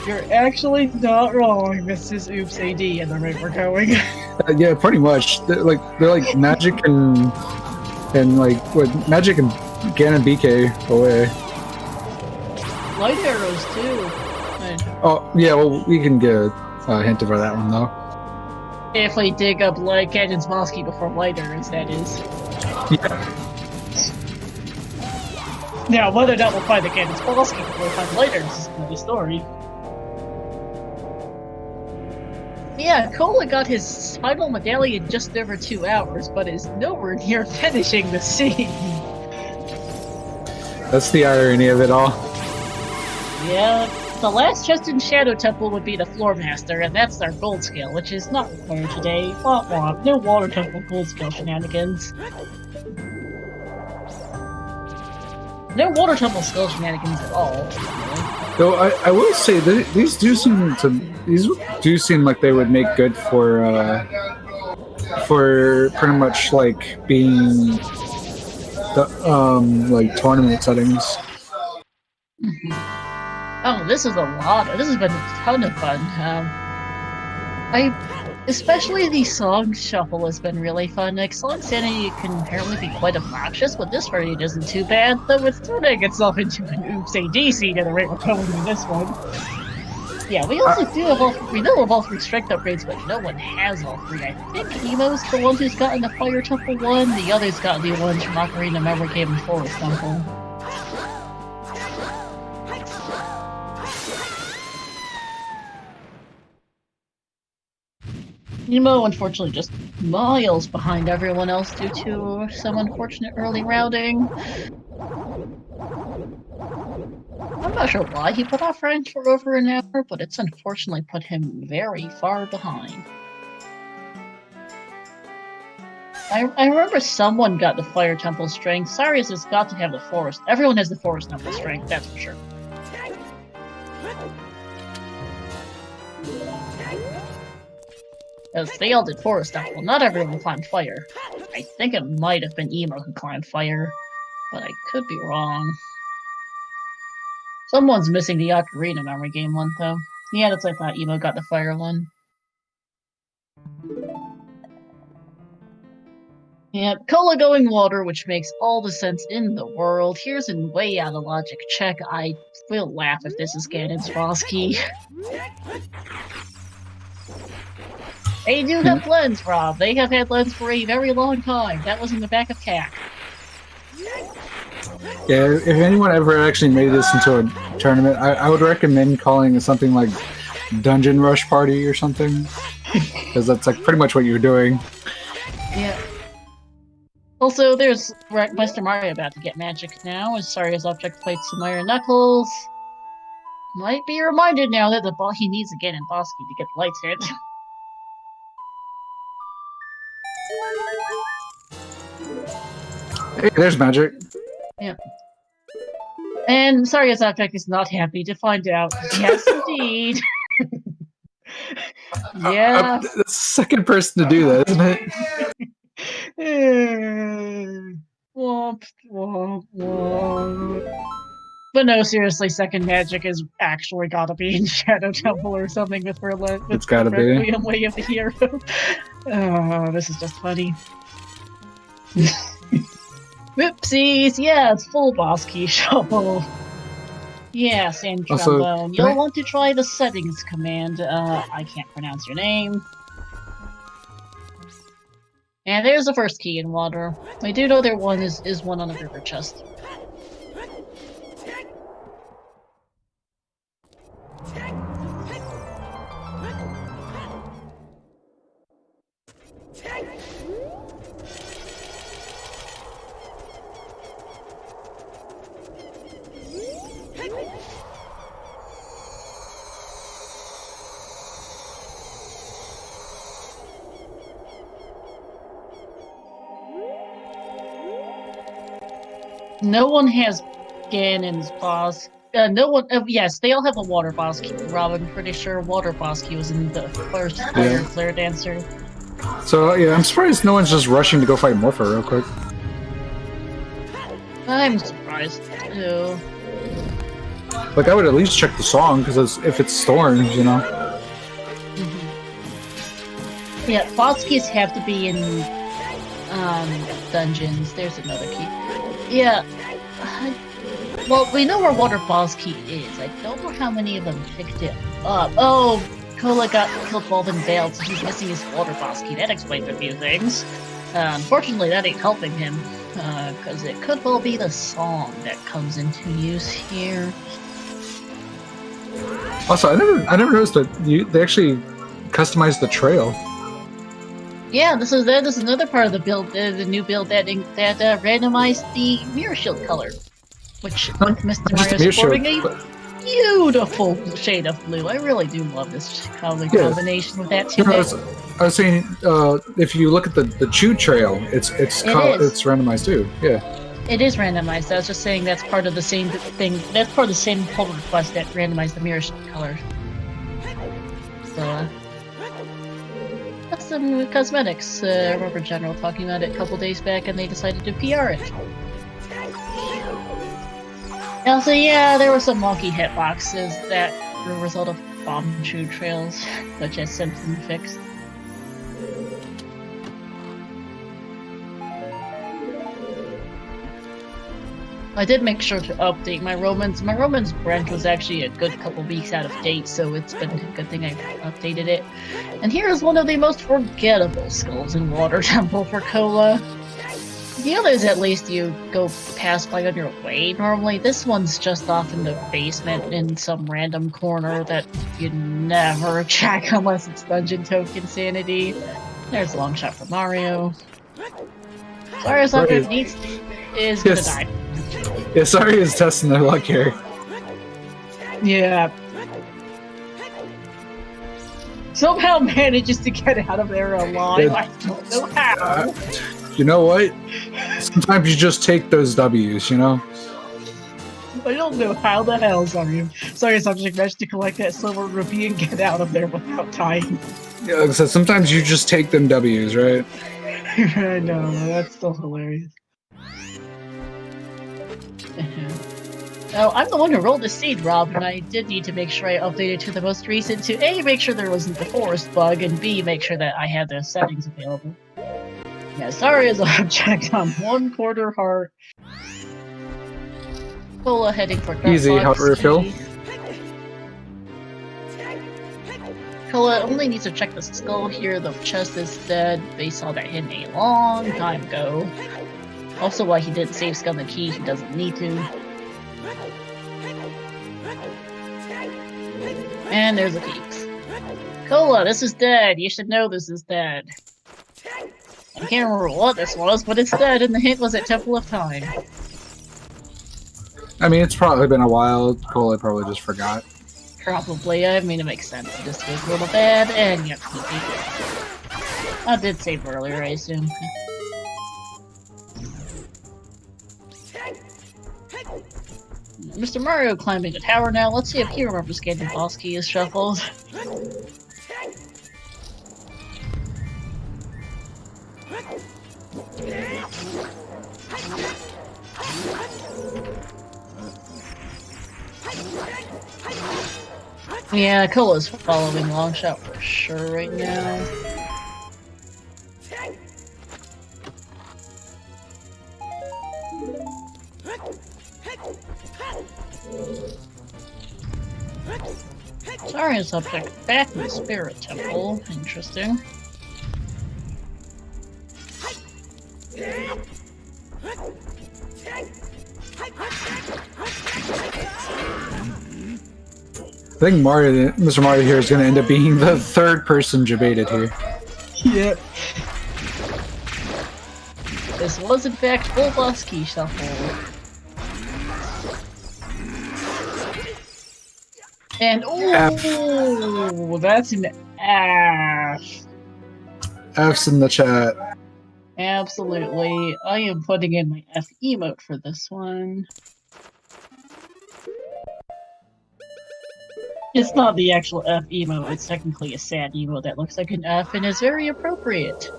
You're actually not wrong, Mrs. Oops AD, and the rate we're going. Yeah, pretty much. They're like Magic and like what Magic and Ganon BK away. Light arrows too. Oh yeah, well we can get a hint for that one though. If we dig up like Canyon's Mosky before Lighters, that is. Yeah. Now, whether or not we'll find the Canyon's Mosky before we find Lighters is another story. Yeah, Cola got his final medallion just over 2 hours, but is nowhere near finishing the scene. That's the irony of it all. Yeah, the last chest in Shadow Temple would be the Floor Master, and that's our gold scale, which is not required today. Womp womp, no Water Temple gold scale shenanigans. No Water Temple skill shenanigans at all. Though I will say that these do seem like they would make good for pretty much like being the like tournament settings. Oh, this has been a ton of fun. Especially the song shuffle has been really fun. Like, Song Sanity can apparently be quite obnoxious, but this variant isn't too bad, though it's turning itself into an Oops ADC at the rate we're going in this one. Yeah, we also do have we know of all 3 strength upgrades, but no one has all 3. I think Emo's the one who's gotten the Fire Temple one, the others got the ones from Ocarina Memory Game and Forest Temple. Nemo, unfortunately, just miles behind everyone else due to some unfortunate early routing. I'm not sure why he put off rounds for over an hour, but it's unfortunately put him very far behind. I remember someone got the Fire Temple strength. Sarius has got to have the Forest. Everyone has the Forest Temple strength, that's for sure. As they all did Forest Temple, not everyone climbed Fire. I think it might have been Emo who climbed Fire, but I could be wrong. Someone's missing the Ocarina Memory Game one, though. Yeah, that's what I thought. Emo got the Fire one. Yeah, Cola going water, which makes all the sense in the world. Here's a way out of logic check. I will laugh if this is Ganon's Frosky. They do have lens, Rob. They have had lens for a very long time. That was in the back of CAC. Yeah, if anyone ever actually made this into a tournament, I would recommend calling it something like Dungeon Rush Party or something. Because that's like pretty much what you're doing. Yeah. Also, there's Mr. Mario about to get magic now, as Saria's object plates some iron knuckles. Might be reminded now that he needs again in Bosky to get the lights hit. Hey, there's magic. Yeah. And Saria's object is not happy to find out. Yes, indeed. Yeah. That's the second person to do that, isn't it? Womp, womp, womp. But no, seriously, second magic is actually gotta be in Shadow Temple or something with It's gotta be. Requiem Way of the Hero. Oh, this is just funny. Whoopsies! Yeah, it's full boss key shuffle. Yeah, Sand Trombone. You'll want to try the settings command. I can't pronounce your name. And there's the first key in water. I do know there is one on the river chest. No one has Ganon's boss. No one. Yes, they all have a water boss key. Robin, pretty sure water boss key was in the first Fire Flare Dancer. So yeah, I'm surprised no one's just rushing to go fight Morpher real quick. I'm surprised too. Like I would at least check the song because if it's Storms, you know. Mm-hmm. Yeah, boss keys have to be in dungeons. There's another key. Yeah. Well, we know where water boss key is. I don't know how many of them picked it up. Oh, Cola got killed while in veiled, so he's missing his water boss key. That explains a few things. Unfortunately, that ain't helping him, because it could well be the song that comes into use here. Also, I never noticed that they actually customized the trail. Yeah, this is another part of the build, the new build that randomized the mirror shield color, which with Mr. Mario sporting a beautiful shade of blue. I really do love this color combination with that too. I was saying, if you look at the Chew trail, it's randomized too. Yeah. It is randomized. I was just saying that's part of the same thing. That's part of the same pull request that randomized the mirror color. So, that's some cosmetics. I remember General talking about it a couple days back, and they decided to PR it. Also, yeah, there were some wonky hitboxes that were a result of bomb chew trails, which has since been fixed. I did make sure to update my Romans. My Romans branch was actually a good couple weeks out of date, so it's been a good thing I updated it. And here is one of the most forgettable skulls in Water Temple for Cola. The others, at least, you go past by on your way normally. This one's just off in the basement in some random corner that you never check unless it's Dungeon Token Sanity. There's a long shot for Mario. Sorry, something is gonna die. Yeah, sorry is testing their luck here. Yeah. Somehow manages to get out of there alive. I don't know how. You know what? Sometimes you just take those W's, you know? I don't know how the hell, sorry subject managed to collect that silver rupee and get out of there without dying. Yeah, like I said, sometimes you just take them W's, right? I know, that's still hilarious. Oh, I'm the one who rolled the seed, Rob, and I did need to make sure I updated to the most recent to A, make sure there wasn't the forest bug, and B, make sure that I had the settings available. Yeah, sorry as object on 1/4 heart. Cola heading for easy heart refill. Cola only needs to check the skull here. The chest is dead. They saw that hidden a long time ago. Also, why he didn't save Skull the key, he doesn't need to. And there's a peaks. Cola, this is dead. You should know this is dead. I can't remember what this was, but it's dead, and the hint was at Temple of Time. I mean, it's probably been a while. Cola probably just forgot. Probably. I mean, it makes sense. It just was a little bad, and yep, I did save earlier, I assume. Mr. Mario climbing a tower now. Let's see if he remembers getting the boss key is shuffled. Yeah, Cola's following Longshot for sure right now. Sorry, subject back in the Spirit Temple. Interesting. I think Mr. Mario here is going to end up being the third person debated here. Yep. This was in fact full boss key shuffle. And oh, that's an F. F's in the chat. Absolutely. I am putting in my F emote for this one. It's not the actual F emote, it's technically a sad emote that looks like an F and is very appropriate.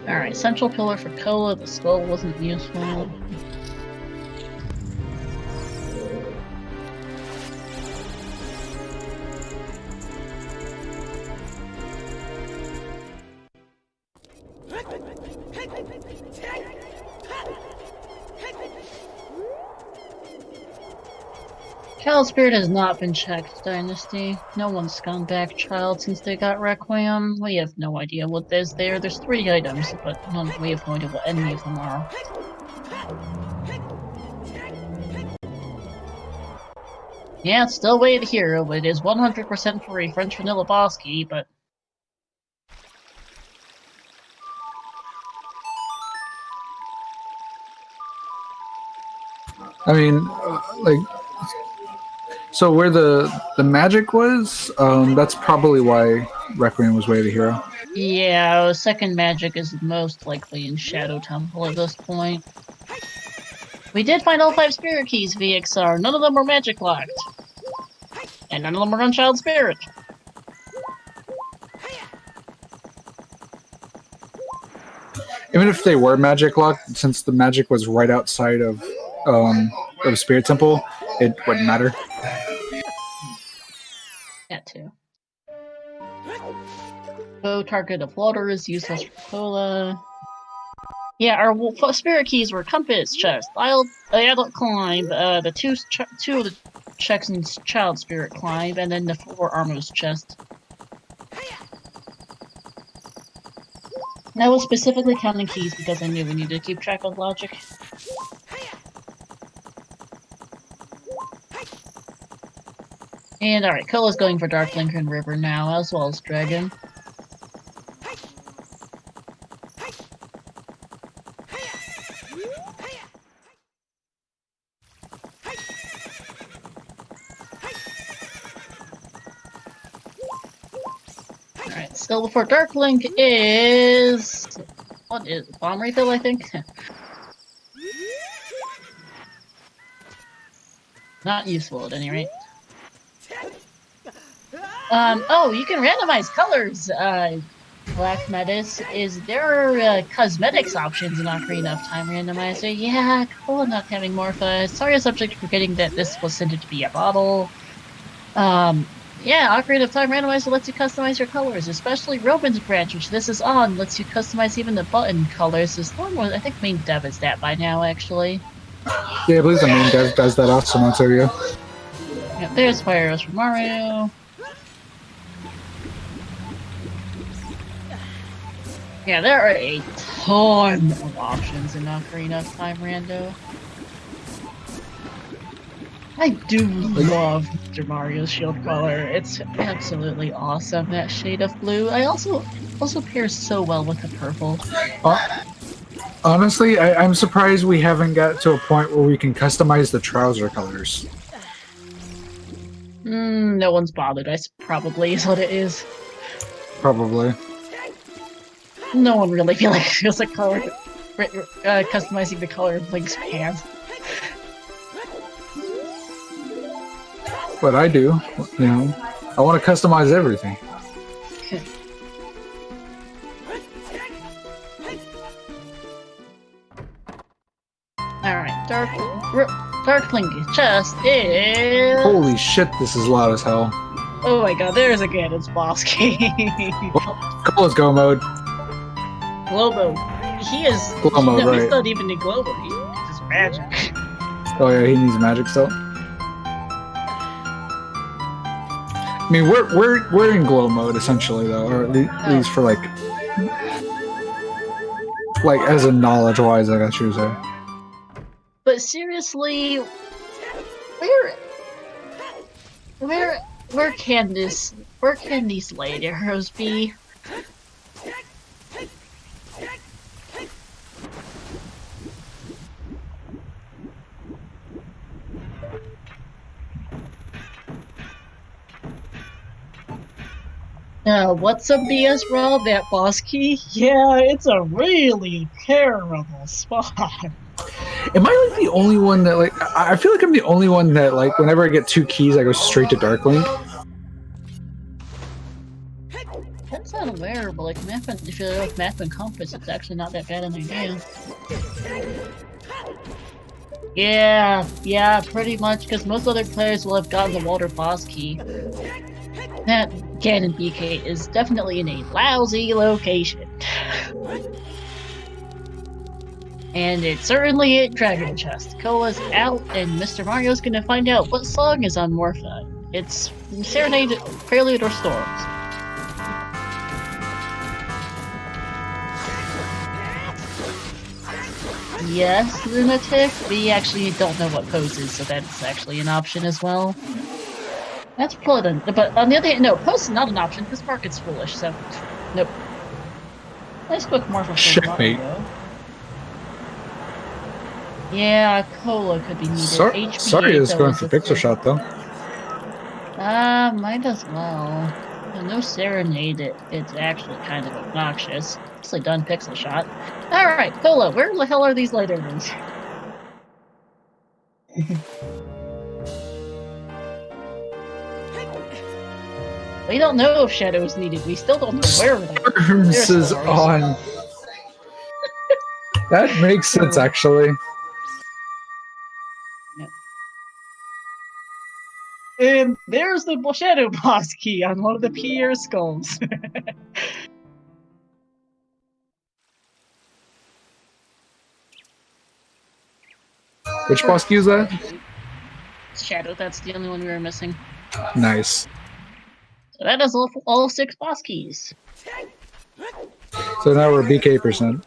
Alright, central pillar for Cola, the skull wasn't useful. Child Spirit has not been checked, Dynasty. No one's gone back Child since they got Requiem. We have no idea what is there. There's 3 items, but we have no idea what any of them are. Yeah, it's still Way of the Hero, but it is 100% free French Vanilla Boss Key, but... I mean, like, so where the magic was, that's probably why Requiem was Way of the Hero. Yeah, second magic is most likely in Shadow Temple at this point. We did find all 5 spirit keys, VXR. None of them were magic locked. And none of them were on Child Spirit. Even if they were magic locked, since the magic was right outside of Spirit Temple, it wouldn't matter. That too. Bow Target of Water is useless for Cola. Yeah, our spirit keys were Compass, Chest, Adult Climb, the two of the checks in Child Spirit Climb, and then the 4 Armor's Chest. I was specifically counting keys because I knew we needed to keep track of logic. And alright, Cola's going for Dark Link and River now, as well as Dragon. Alright, still before Dark Link is... what is it? Bomb Refill, I think? Not useful at any rate. Oh, you can randomize colors, Black Metis. There are cosmetics options in Ocarina of Time Randomizer. Yeah, cool, not having Morpha. Sorry, subject forgetting that this was intended to be a bottle. Yeah, Ocarina of Time Randomizer lets you customize your colors, especially Robin's branch, which this is on, lets you customize even the button colors. This one was, I think main dev is that by now, actually. Yeah, I believe the main dev does that also, so yeah. Yeah, there's Fire Arrows for Mario. Yeah, there are a ton of options in Ocarina of Time Rando. I do love Mr. Mario's shield color. It's absolutely awesome, that shade of blue. I also pairs so well with the purple. Honestly, I'm surprised we haven't got to a point where we can customize the trouser colors. No one's bothered, probably is what it is. Probably. No one really feels like color, customizing the color of Link's pants. But I do, you know. I want to customize everything. Alright, Dark Link chest is... Holy shit, this is loud as hell. Oh my god, there's again, it's boss key. Cola's go mode. Globo. He is... Glow mode, right. He's not even in Globo, he's just magic. Oh yeah, he needs magic still. I mean, we're in glow mode essentially though, or at least for like as a knowledge-wise, I guess you would say. But seriously, where can these light arrows be? What's up, BS Rob? That boss key? Yeah, it's a really terrible spot. Am I like the only one that like? I feel like I'm the only one that like. Whenever I get 2 keys, I go straight to Dark Link. That's not aware, but like if you like map and compass, it's actually not that bad an idea. Yeah, pretty much, because most other players will have gotten the water boss key. That Ganon BK is definitely in a lousy location. And it certainly ain't Dragon Chest. Kola's out, and Mr. Mario's gonna find out what song is on Morphin. It's Serenade, Prelude, or Storms. Yes, Lunatic. We actually don't know what pose is, so that's actually an option as well. That's probably the, but on the other hand, no, pose is not an option because market's foolish, so nope. Nice quick Morphin for Mario. Yeah, Cola could be needed. Sorry is going for Pixel Shot, though. Might as well. No Serenade, it's actually kind of obnoxious. Nicely done, Pixel Shot. Alright, Cola, where the hell are these light items? We don't know if Shadow is needed. We still don't know where they are. Storms is on. That makes sense, actually. And there's the Shadow Boss key on one of the Pierre skulls. Which boss key is that? Shadow, that's the only one we were missing. Nice. So that is all 6 boss keys. So now we're BK%.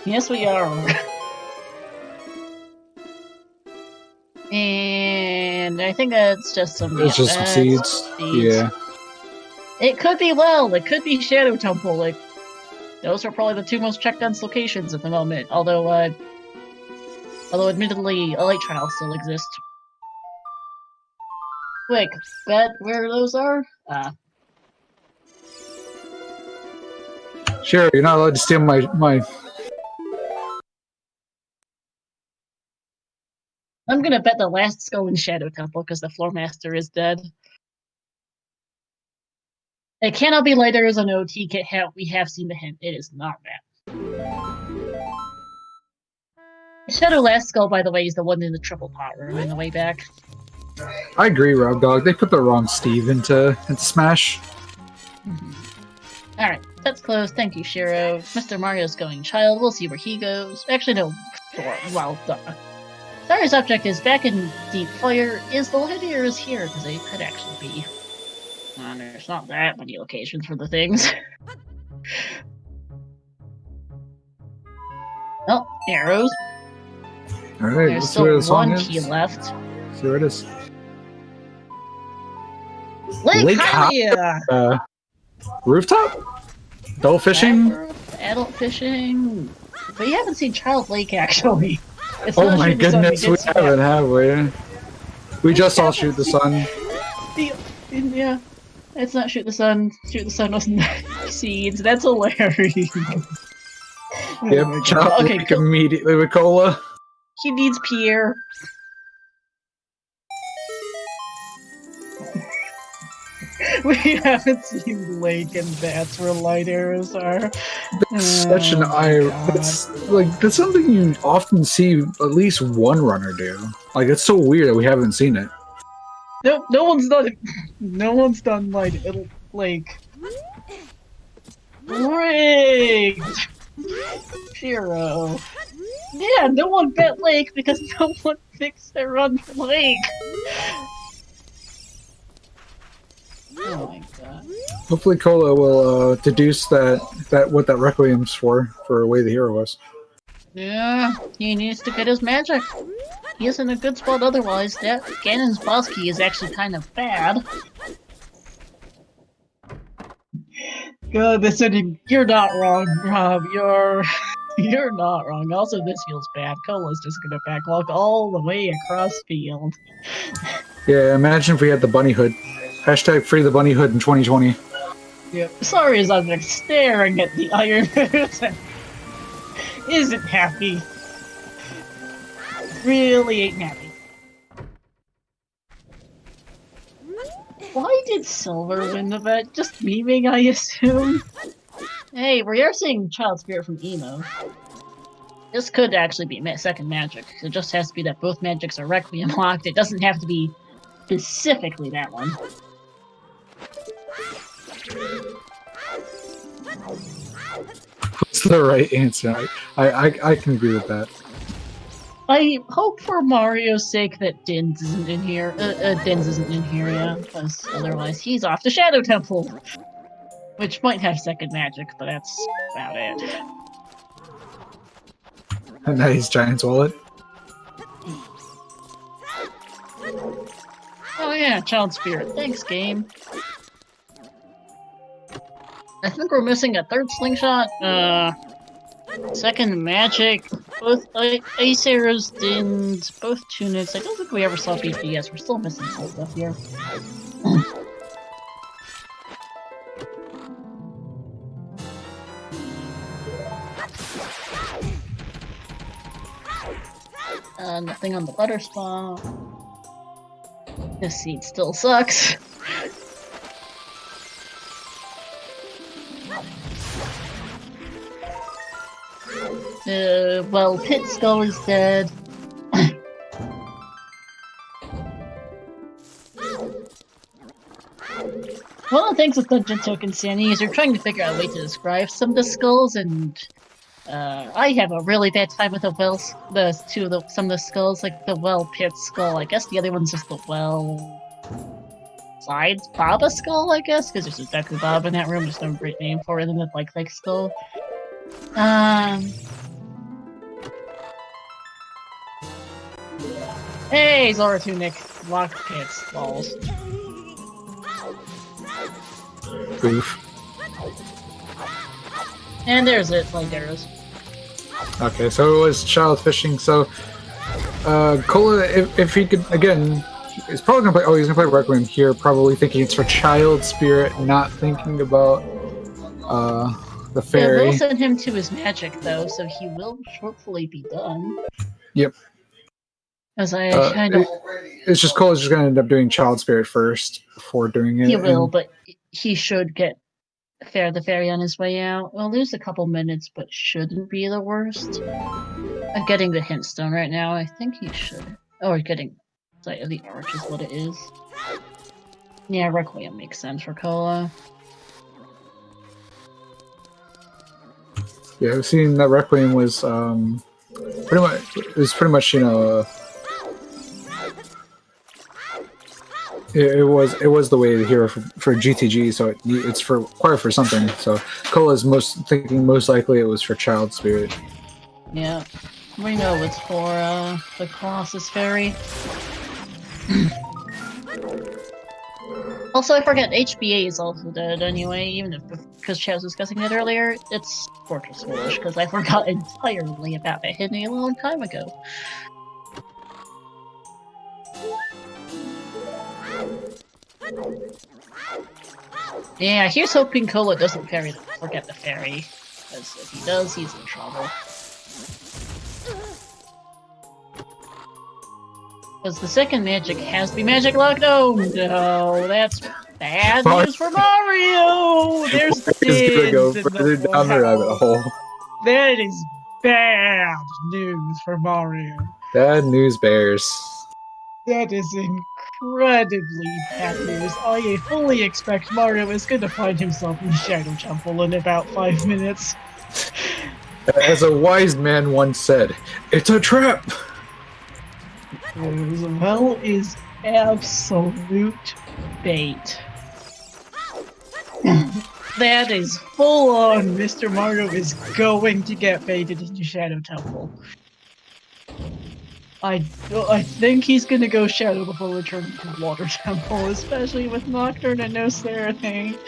Yes, we are. And I think that's just some. It's just some seeds. Yeah. It could be well. It could be Shadow Temple. Like those are probably the 2 most checked on locations at the moment. Although admittedly, a light trial still exists. Quick, bet where those are? Sure, you're not allowed to steal my. I'm gonna bet the last skull in Shadow Temple because the Floor Master is dead. It cannot be later as an OT kit. We have seen the hint. It is not that. Shadow last skull, by the way, is the one in the triple pot room in the way back. I agree, Rob Dog. They put the wrong Steve into Smash. Alright, that's closed. Thank you, Shiro. Mr. Mario's going child. We'll see where he goes. Actually, no. Well done. Sarah's object is back in Deep Fire. Is the light or is here? Because they could actually be. There's not that many locations for the things. Oh, arrows. Alright, There's let's see where the still song one is. key left. See where it is. Lake Hylia! Rooftop? Double fishing? Adult fishing. We haven't seen Child Lake actually. It's Oh not my Shoot the Sun, goodness, we haven't, have we? We just all Shoot the Sun. Yeah. It's not Shoot the Sun. Shoot the Sun wasn't seeds. That's hilarious. Yep, Oh Child Lake immediately with Cola. He needs Pierre. We haven't seen Lake, and that's where light arrows are. That's such an that's something you often see at least one runner do. Like, it's so weird that we haven't seen it. No one's done it. No one's done Lake. Rigged! Shiro. Yeah, no one bet Lake because no one fixed their run for Lake. Oh my god. Hopefully Cola will deduce that what that Requiem's for Way the Hero was. Yeah, he needs to get his magic. He is in a good spot otherwise. That Ganon's boss key is actually kind of bad. God, you're not wrong, Rob. You're not wrong. Also, this feels bad. Cola's just gonna backlog all the way across field. Yeah, imagine if we had the bunny hood. Hashtag free the bunny hood in 2020. Yep. Sorry as I'm like staring at the Iron Man. Isn't happy. Really ain't happy. Why did Silver win the bet? Just memeing, I assume? Hey, we are seeing Child Spirit from Emo. This could actually be second magic. It just has to be that both magics are Requiem locked. It doesn't have to be specifically that one. is the right answer. I can agree with that. I hope for Mario's sake that Dins isn't in here. Dins isn't in here, yeah, because otherwise he's off to Shadow Temple, which might have second magic, but that's about it. And now he's Giant's wallet. Oh yeah, Child Spirit. Thanks, game. I think we're missing a third slingshot. Second magic. Both Ace Arrows, Dins, both tunics. I don't think we ever saw BTS. We're still missing some stuff here. Nothing on the butter spa. This seat still sucks. Well, Pit Skull is dead. One of the things with Dungeon Token Sanity is you're trying to figure out a way to describe some of the skulls, and I have a really bad time with some of the skulls, like the Well Pit Skull. I guess the other one's just the Well Sides Baba Skull, I guess, because there's a Deku Baba in that room. There's no great name for it than the like skull. Hey, Zora Tunic, Lock Pits, balls. Oof. And there's it, like arrows. Okay, so it was child fishing. So, Cola, if he could, again, he's probably gonna play. Oh, he's gonna play Requiem here, probably thinking it's for Child Spirit, not thinking about the fairy. Yeah, we'll send him to his magic though, so he will hopefully be done. Yep. As I kind of. It's just Cola's just gonna end up doing Child Spirit first before doing it. He will, but he should get the fairy on his way out. We'll lose a couple minutes, but shouldn't be the worst. I'm getting the hint stone right now. I think he should. Oh, we're getting Sight of the Arch is what it is. Yeah, Requiem makes sense for Cola. Yeah, I've seen that Requiem was pretty much, you know, it was the way to hero for GTG, so it's required for something. So Cola's thinking most likely it was for Child Spirit. Yeah, we know it's for the Colossus Fairy. Also, I forget HBA is also dead anyway, even if because Chad was discussing it earlier. It's Fortress Foolish because I forgot entirely about it hitting a long time ago. Yeah, here's hoping Cola doesn't forget the fairy, because if he does, he's in trouble. Because the second magic has to be magic locked. Oh no, that's bad news for Mario! There's gonna go further down the rabbit hole. That is bad news for Mario. Bad news bears. That is incredibly bad news. I fully expect Mario is going to find himself in Shadow Temple in about 5 minutes. As a wise man once said, it's a trap! Well is absolute bait. That is full on Mr. Mario is going to get baited into Shadow Temple. I think he's gonna go Shadow before returning to Water Temple, especially with Nocturne and no Serenade.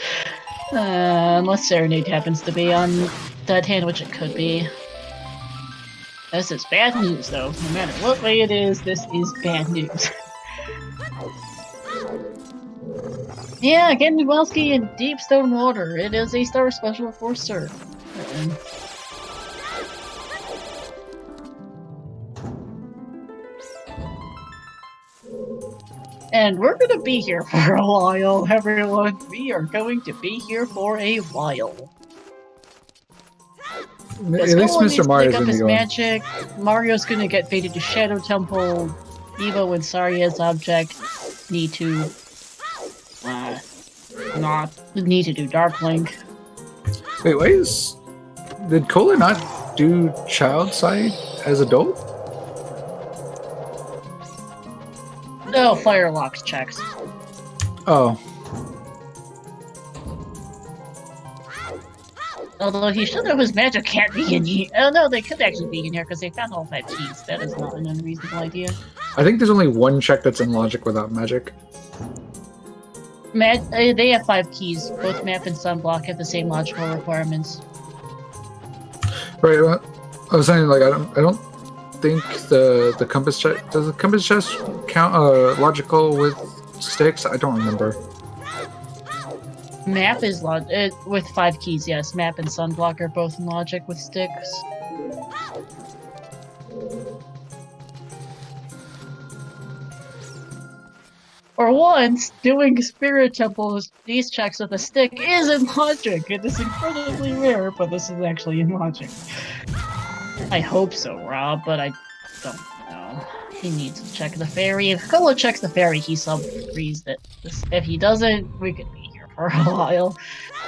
Unless Serenade happens to be on Dead Hand, which it could be. This is bad news, though. No matter what way it is, this is bad news. Yeah, again, Nubelski in Deep Stone Water. It is a star special for Sir. And we're gonna be here for a while, everyone. We are going to be here for a while. At least Mr. Mario's gonna be going. Magic. Mario's gonna get baited to Shadow Temple. Evo and Saria's object need to not need to do Dark Link. Wait, why is Did Cola not do child side as adult? No, Firelock's checks. Oh. Although he should know his magic can't be in here. Oh no, they could actually be in here because they found all 5 keys. That is not an unreasonable idea. I think there's only one check that's in logic without magic. They have 5 keys. Both map and sunblock have the same logical requirements. Right. I was saying, like, I don't think the compass check, does the compass check count logical with sticks? I don't remember. Map is with 5 keys. Yes, map and sunblock are both in logic with sticks. For once, doing Spirit Temples, these checks with a stick is in logic. It is incredibly rare, but this is actually in logic. I hope so, Rob, but I don't know. He needs to check the fairy. If Cola checks the fairy, he sub-frees it. If he doesn't, we could be here for a while.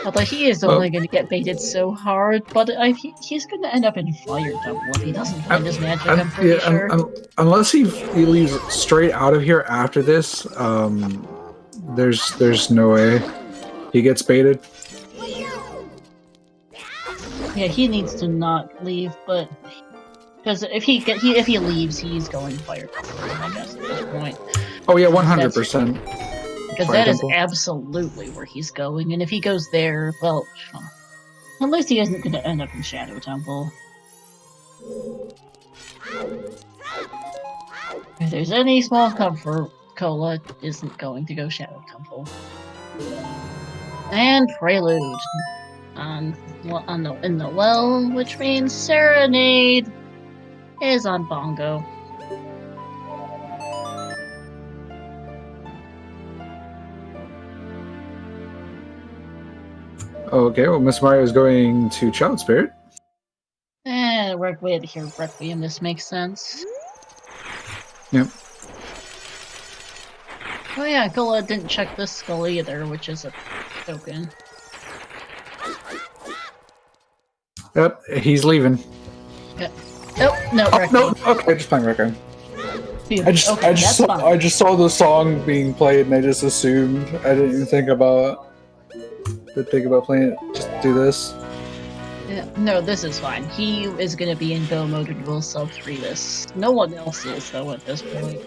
Although he is only going to get baited so hard, but he's going to end up in Fire Temple if he doesn't find his magic, I'm pretty sure. Unless he leaves straight out of here after this, there's no way he gets baited. Yeah, he needs to not leave, but because if he leaves, he's going Fire Temple, I guess, at this point. Oh yeah, 100%. Because that is absolutely where he's going, and if he goes there, well, at least he isn't going to end up in Shadow Temple. If there's any small comfort, Cola isn't going to go Shadow Temple. And Prelude in the well, which means Serenade is on Bongo. Okay, well, Miss Mario is going to Child Spirit. We had to hear Requiem. This makes sense. Yep. Oh yeah, Cola didn't check this skull either, which is a token. Yep, he's leaving. Yep. Oh, no, Oh, Requiem. no, okay, just playing Requiem. I just saw the song being played and I just assumed. I didn't even think about playing it. Just do this. Yeah, no, this is fine. He is going to be in go mode and will sub-3 this. No one else is, though, at this point.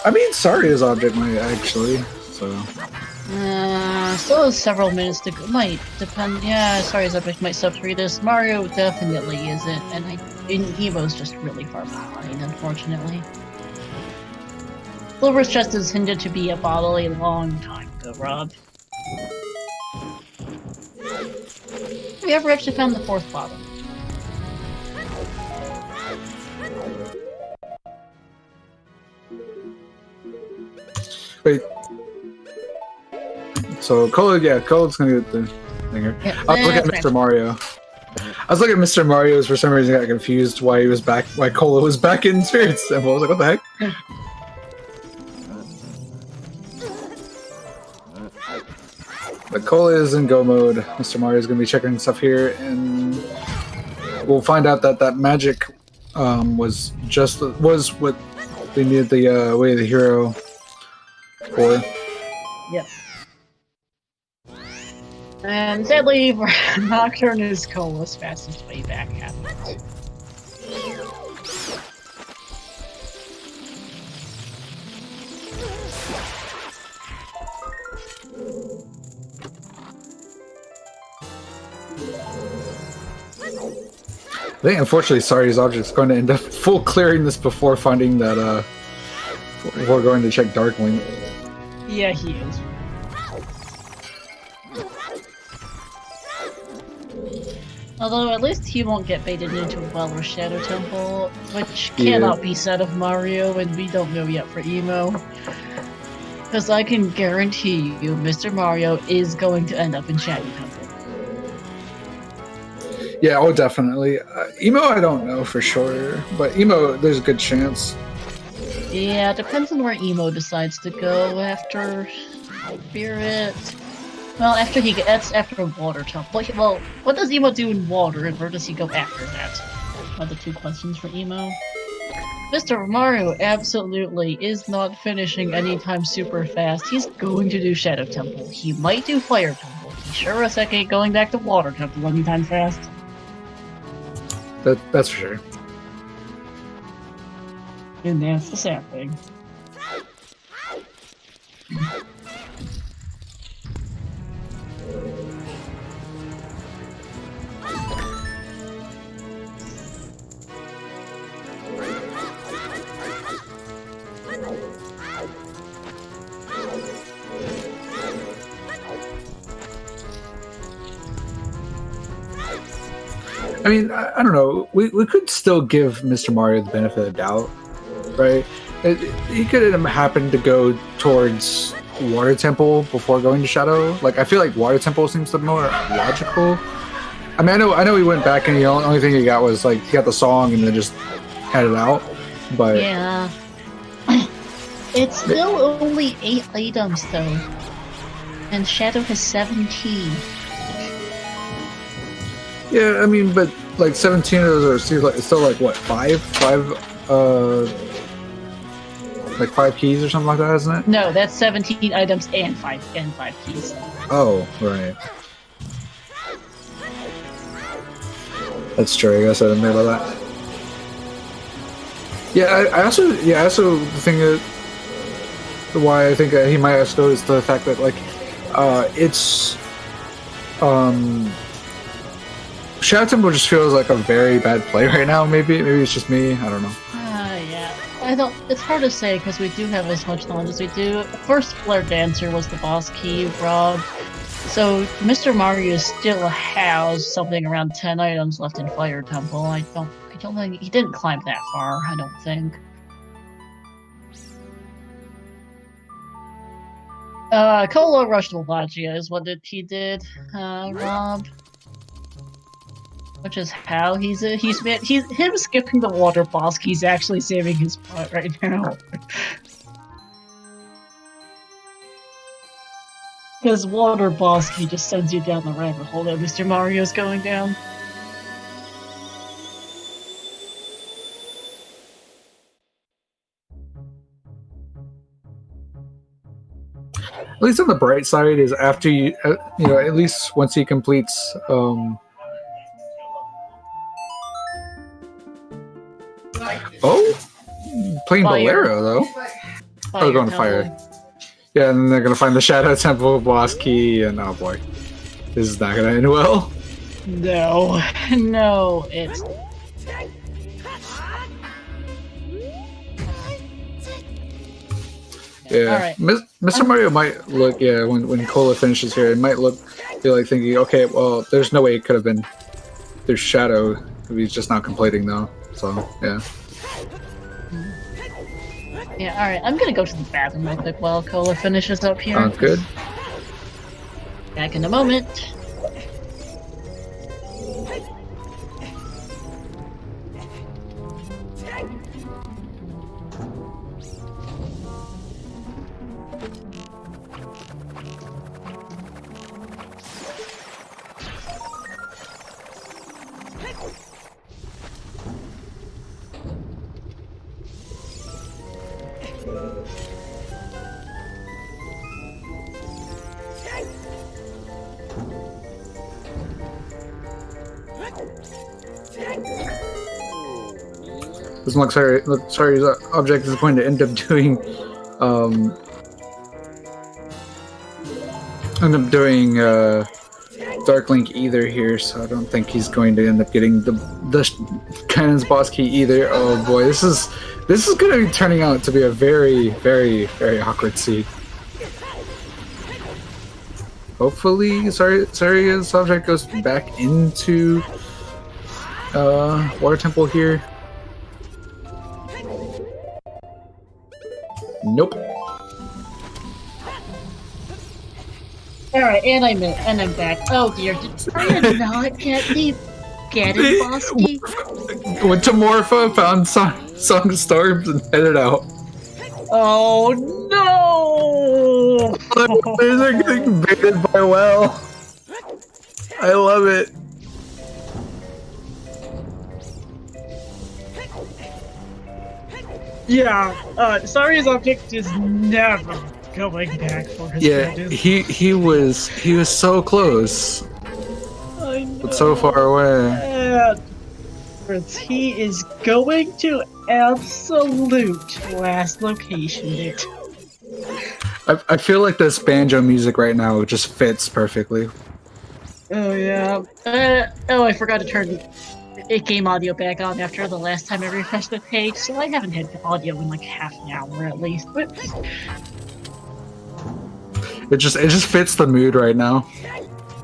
I mean, Saria's object might actually, so... Still has several minutes to go. Might depend. Yeah, Saria's object might sub-3 this. Mario definitely isn't, and Evo's just really far behind, unfortunately. Silver's chest is hinted to be a bottle a long time ago, Rob. Have you ever actually found the 4th bottle? Wait. So Cola's gonna get the thing here. Yeah, I was looking at Mr. Mario. I was looking at Mr. Mario's, for some reason I got confused why Cola was back in Spirit Temple. I was like, what the heck? But Cola is in go mode. Mr. Mario is going to be checking stuff here, and we'll find out that magic was what they needed the Way of the Hero for. Yep. And sadly, Nocturne is Cola's fastest way back at it. I think, unfortunately, Sari's object is going to end up full clearing this before finding that, before going to check Darkling. Yeah, he is. Although, at least he won't get baited into a well or Shadow Temple, which cannot be said of Mario, and we don't know yet for Emo. Because I can guarantee you, Mr. Mario is going to end up in Shadow Temple. Yeah, oh, definitely. Emo, I don't know for sure, but Emo, there's a good chance. Yeah, it depends on where Emo decides to go after Spirit. Well, that's after water temple. Well, what does Emo do in water, and where does he go after that? Are the 2 questions for Emo. Mr. Mario absolutely is not finishing anytime super fast. He's going to do Shadow Temple. He might do Fire Temple. He sure as heck ain't going back to Water Temple anytime fast. That's for sure. And that's the sad thing. I mean, I don't know. We could still give Mr. Mario the benefit of the doubt, right? He could have happened to go towards Water Temple before going to Shadow. Like, I feel like Water Temple seems the more logical. I mean, I know he went back and the only thing he got was like he got the song and then just had it out. But yeah, it's still only 8 items though, and Shadow has 17. Yeah, I mean, but like 17 of those are still like what, 5 like 5 keys or something like that, isn't it? No, that's 17 items and 5 keys. Oh, right. That's true. I guess I didn't know about that. Yeah, I also think that why I think he might have still is the fact that like it's Shadow Temple just feels like a very bad play right now. Maybe it's just me. I don't know. Yeah. It's hard to say because we do have as much knowledge as we do. First Flare Dancer was the boss key, Rob. So Mr. Mario still has something around 10 items left in Fire Temple. I don't think he didn't climb that far. I don't think. Colo rushed Wallachia is what he did, Rob. Which is how him skipping the water boss. He's actually saving his butt right now. Because water boss key just sends you down the rabbit hole that Mr. Mario's going down. At least on the bright side is after you know, at least once he completes playing Bolero though. Oh, going to fire. Yeah, and then they're gonna find the Shadow Temple boss key, and oh boy, this is not gonna end well. No, it's. Yeah, right. Mr. Mario might look. Yeah, when Cola finishes here, it might be like thinking, okay, well, there's no way it could have been. There's Shadow. He's just not completing though. So yeah. Yeah, alright, I'm gonna go to the bathroom real quick while Cola finishes up here. Sounds good. Back in a moment. Doesn't look sorry. His object is going to end up doing, Dark Link either here, so I don't think he's going to end up getting the Cannon's boss key either. Oh boy, this is going to be turning out to be a very, very, very awkward scene. Hopefully, his object goes back into Water Temple here. Nope. Alright, and I'm back. Oh dear, did I not get it, Bosky? Went to Morpha, found Song of Storms, and headed out. Oh no! No! They're getting baited by well. I love it. Yeah, Sari's object is never going back for his badges. he was so close, I know. but so far away. He is going to absolute last location it. I feel like this banjo music right now just fits perfectly. Oh yeah. I forgot to turn game audio back on after the last time I refreshed the page, so I haven't had audio in like half an hour at least. But it just fits the mood right now.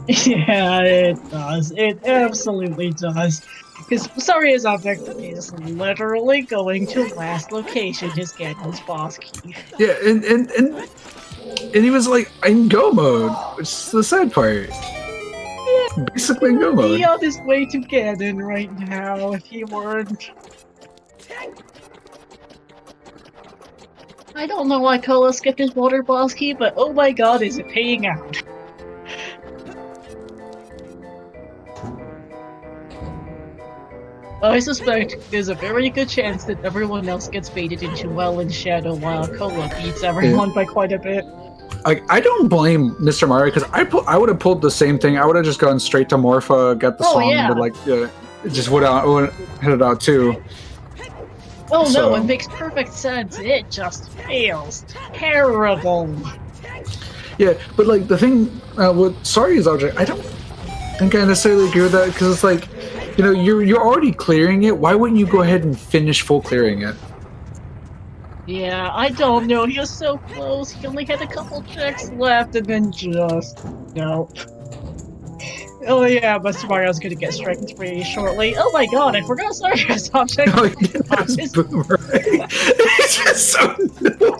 yeah, it does. It absolutely does. Because Sari's object is literally going to last location just get his boss key. Yeah, and he was like in go mode, which is the sad part. Yeah, basically in go mode. He'd be on his way to Ganon right now if he weren't. I don't know why Cola skipped his water boss key, but oh my god, is it paying out? I suspect there's a very good chance that everyone else gets baited into Well and Shadow while Cola beats everyone by quite a bit. I don't blame Mr. Mario because I would have pulled the same thing. I would have just gone straight to Morpha, got the song, yeah. but like just would hit it out too. Oh So- no, it makes perfect sense. It just feels terrible. Yeah, but like the thing with Sari's object, I don't think I necessarily agree with that because it's like, you know, you're already clearing it. Why wouldn't you go ahead and finish full clearing it? Yeah, I don't know. He was so close. He only had a couple checks left, and then just nope. Oh yeah, Mr. Mario's gonna get strength 3 shortly. Oh my god, I forgot Sari's object. Oh, yeah, that's Boomerang. It's just so new.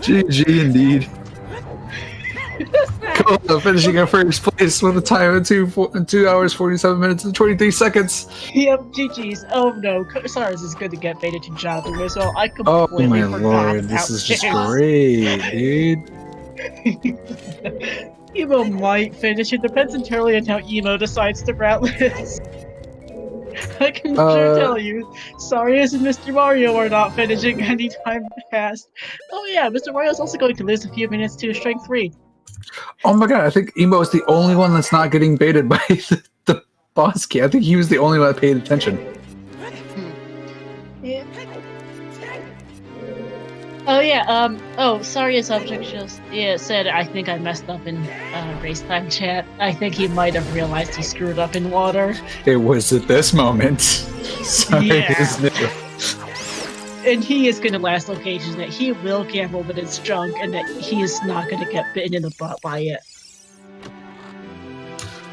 GG indeed. Cola finishing in first place with a time of 2 hours 47 minutes and 23 seconds. Yep, GG's. Oh no, Sars is going to get baited to Jabu as well. I Oh completely my forgot lord, about this is just this. great, dude. Emo might finish. It depends entirely on how Emo decides to route this. I can sure tell you, Sarius and Mr. Mario are not finishing anytime fast. Oh yeah, Mr. Mario's also going to lose a few minutes to Strength 3. Oh my god, I think Emo is the only one that's not getting baited by the boss key. I think he was the only one that paid attention. Yeah. Oh yeah, Sarius object just said I think I messed up in race time chat. I think he might have realized he screwed up in water. It was at this moment. Sorry, Yeah. And he is going to last location that he will gamble that it's junk and that he is not going to get bitten in the butt by it.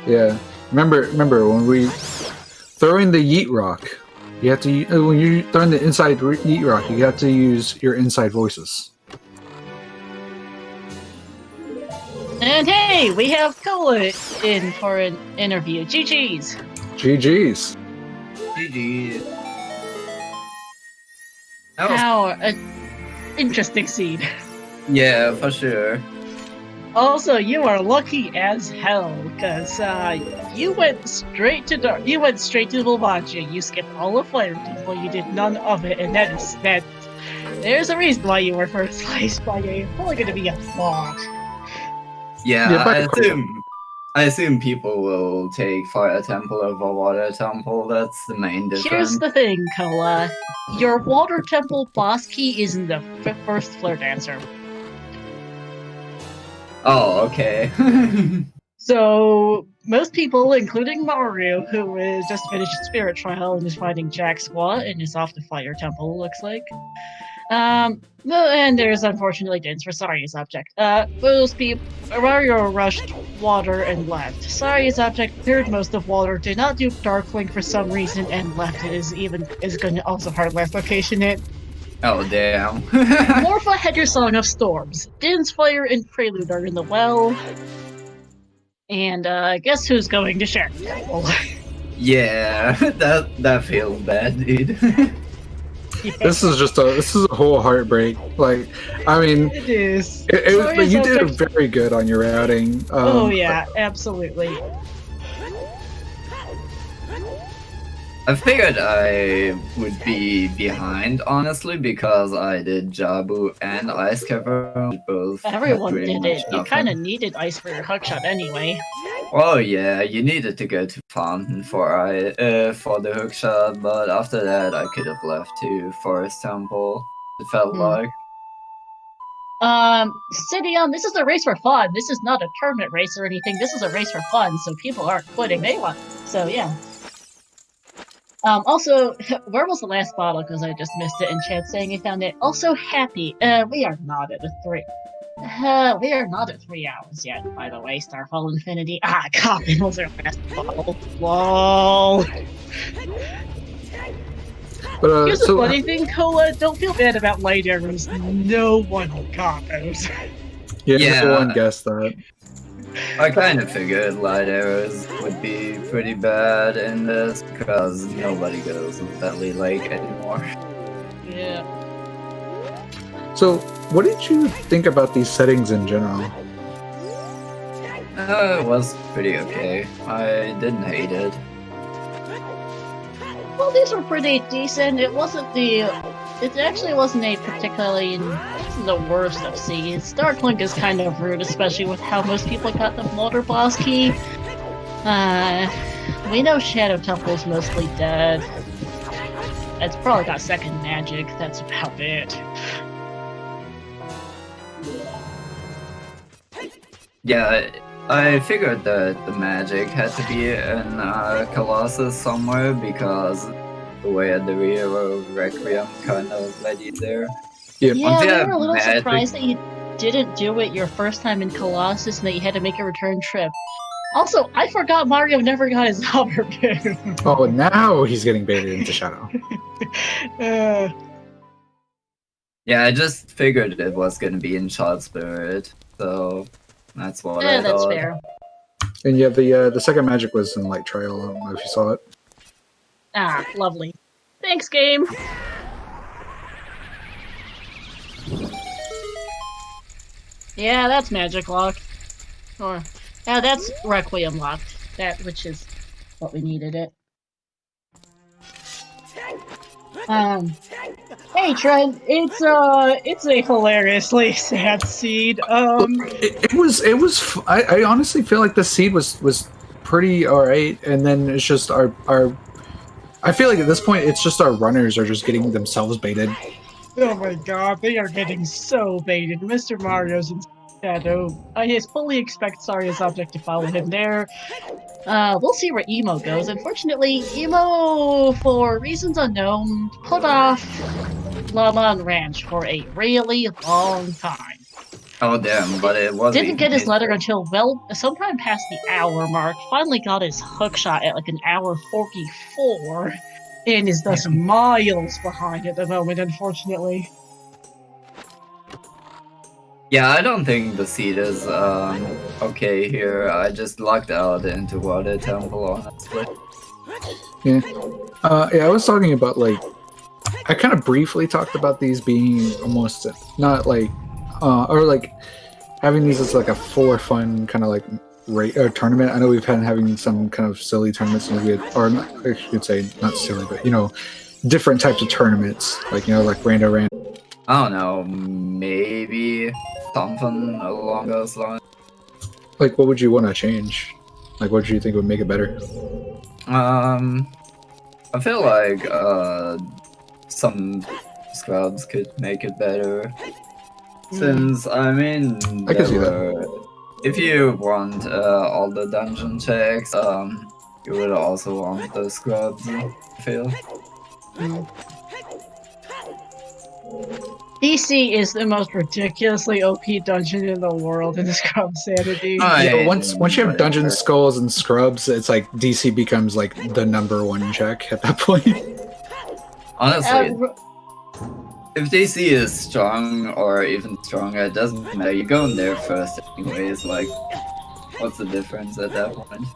Yeah. Remember when we throwing the yeet rock, you have to when you're throwing the inside yeet rock, you have to use your inside voices. And hey, we have Cola in for an interview. GG's. GG's. GG. How interesting scene. Yeah, for sure. Also, you are lucky as hell because you went straight to Volvagia. You skipped all of Fire Temple. You did none of it, and that. There's a reason why you were first sliced by a probably going to be a bot. Yeah, I assume people will take Fire Temple over Water Temple. That's the main difference. Here's the thing, Koa. Your Water Temple boss key is in the first Flare Dancer. Oh, okay. So, most people, including Mario, who is just finished Spirit Trial and is fighting Jack Squaw and is off to Fire Temple, looks like. And there's unfortunately Dins for Sari's object. Most people, Mario rushed water and left. Sari's object cleared most of water, did not do Dark Link for some reason, and left. It is going to also hard last location it. Oh, damn. Morpha had your Song of Storms. Din's Fire and Prelude are in the well. And guess who's going to Shadow Temple? Yeah, that feels bad, dude. This is a whole heartbreak. Like, I mean, It is. but you did very good on your routing. Oh yeah, absolutely. I figured I would be behind, honestly, because I did Jabu and Ice Cover. Both. Everyone did it. You kind of needed ice for your hookshot anyway. Oh yeah, you needed to go to Fountain for the hookshot, but after that I could have left to Forest Temple. It felt like. Sidion, this is a race for fun. This is not a tournament race or anything. This is a race for fun, so people aren't quitting. They want. So yeah. Also, where was the last bottle? Because I just missed it in chat saying he found it. Also, happy. We are not at a 3. We are not at 3 hours yet, by the way. Starfall Infinity. Ah, Coffin was our last bottle. Lol. But, here's the funny thing, Cola. Don't feel bad about light arrows. No one got those. Yeah, no one guessed that. I kind of figured light arrows would be pretty bad in this because nobody goes with Deadly Lake anymore. Yeah. So, what did you think about these settings in general? It was pretty okay. I didn't hate it. Well, these were pretty decent. It wasn't the... It actually wasn't a particularly... It wasn't the worst of seeds. Darklink is kind of rude, especially with how most people got the Motor Boss key. We know Shadow Temple's mostly dead. It's probably got second magic, that's about it. Yeah, I figured that the magic had to be in Colossus somewhere because the way at the rear of Requiem kind of led you there. Yeah, we were a little surprised that you didn't do it your first time in Colossus and that you had to make a return trip. Also, I forgot Mario never got his hover boom. Oh, now he's getting baited into Shadow. Yeah, I just figured it was gonna be in Child Spirit, so that's what I thought. That's fair. And yeah, the second magic was in Light Trail. I don't know if you saw it. Ah, lovely. Thanks, game. Yeah, that's magic locked. Or, yeah, that's Requiem locked. Which is what we needed it. Hey Trent, it's a hilariously sad seed. It was. I honestly feel like the seed was pretty alright, and then it's just our. I feel like at this point, it's just our runners are just getting themselves baited. Oh my god, they are getting so baited. Mr. Mario's in Shadow. I fully expect Saria's object to follow him there. We'll see where Emo goes. Unfortunately, Emo, for reasons unknown, put off Llama Ranch for a really long time. Oh damn, but it wasn't. Didn't get his letter until sometime past the hour mark. Finally got his hookshot at like an hour 44, and is thus miles behind at the moment, unfortunately. Yeah, I don't think the seed is okay here. I just lucked out into Water Temple, honestly. Yeah. Yeah, I was talking about, like, I kind of briefly talked about these being almost not like, or like having these as like a for fun kind of like tournament. I know we've been having some kind of silly tournaments, or not, I should say not silly, but different types of tournaments, like like random. I don't know, maybe something along those lines. Like, what would you want to change? Like, what do you think would make it better? I feel like some scrubs could make it better. Since, I mean, I can see that. If you want all the dungeon checks, you would also want the scrubs, I feel. DC is the most ridiculously OP dungeon in the world in the Scrub Sanity. Yeah, once you have dungeon skulls and scrubs, it's like DC becomes like the #1 check at that point. Honestly, if DC is strong or even stronger, it doesn't matter. You're going there first anyways, like... what's the difference at that point?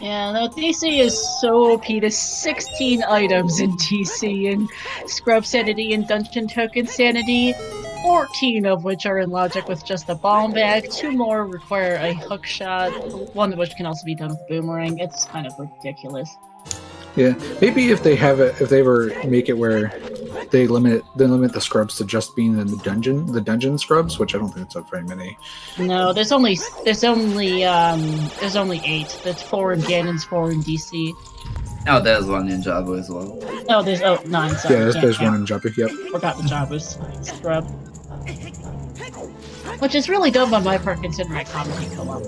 Yeah, no, DC is so OP. There's 16 items in DC, and Scrub Sanity and Dungeon Token Sanity, 14 of which are in logic with just a bomb bag. 2 more require a hook shot, one of which can also be done with boomerang. It's kind of ridiculous. Yeah, maybe if they have it, if they ever make it where they limit the scrubs to just being in the dungeon scrubs, which I don't think it's up very many. No, there's only 8. That's 4 in Ganon's, 4 in DC. Oh, there's one in Jabba as well. Oh, there's 9. Sorry, Yeah, there's one in Jabba. Yep. Forgot the Jabba's scrub. Which is really dumb on my part considering I commonly come up.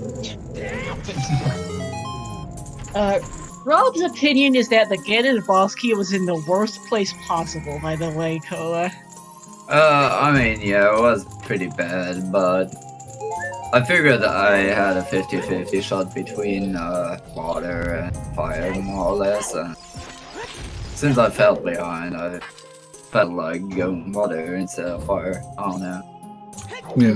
Rob's opinion is that the Ganon boss key was in the worst place possible, by the way, Koa. I mean, yeah, it was pretty bad, but I figured I had a 50-50 shot between water and fire, more or less, and since I felt behind, I felt like going water instead of fire. I don't know. Yeah.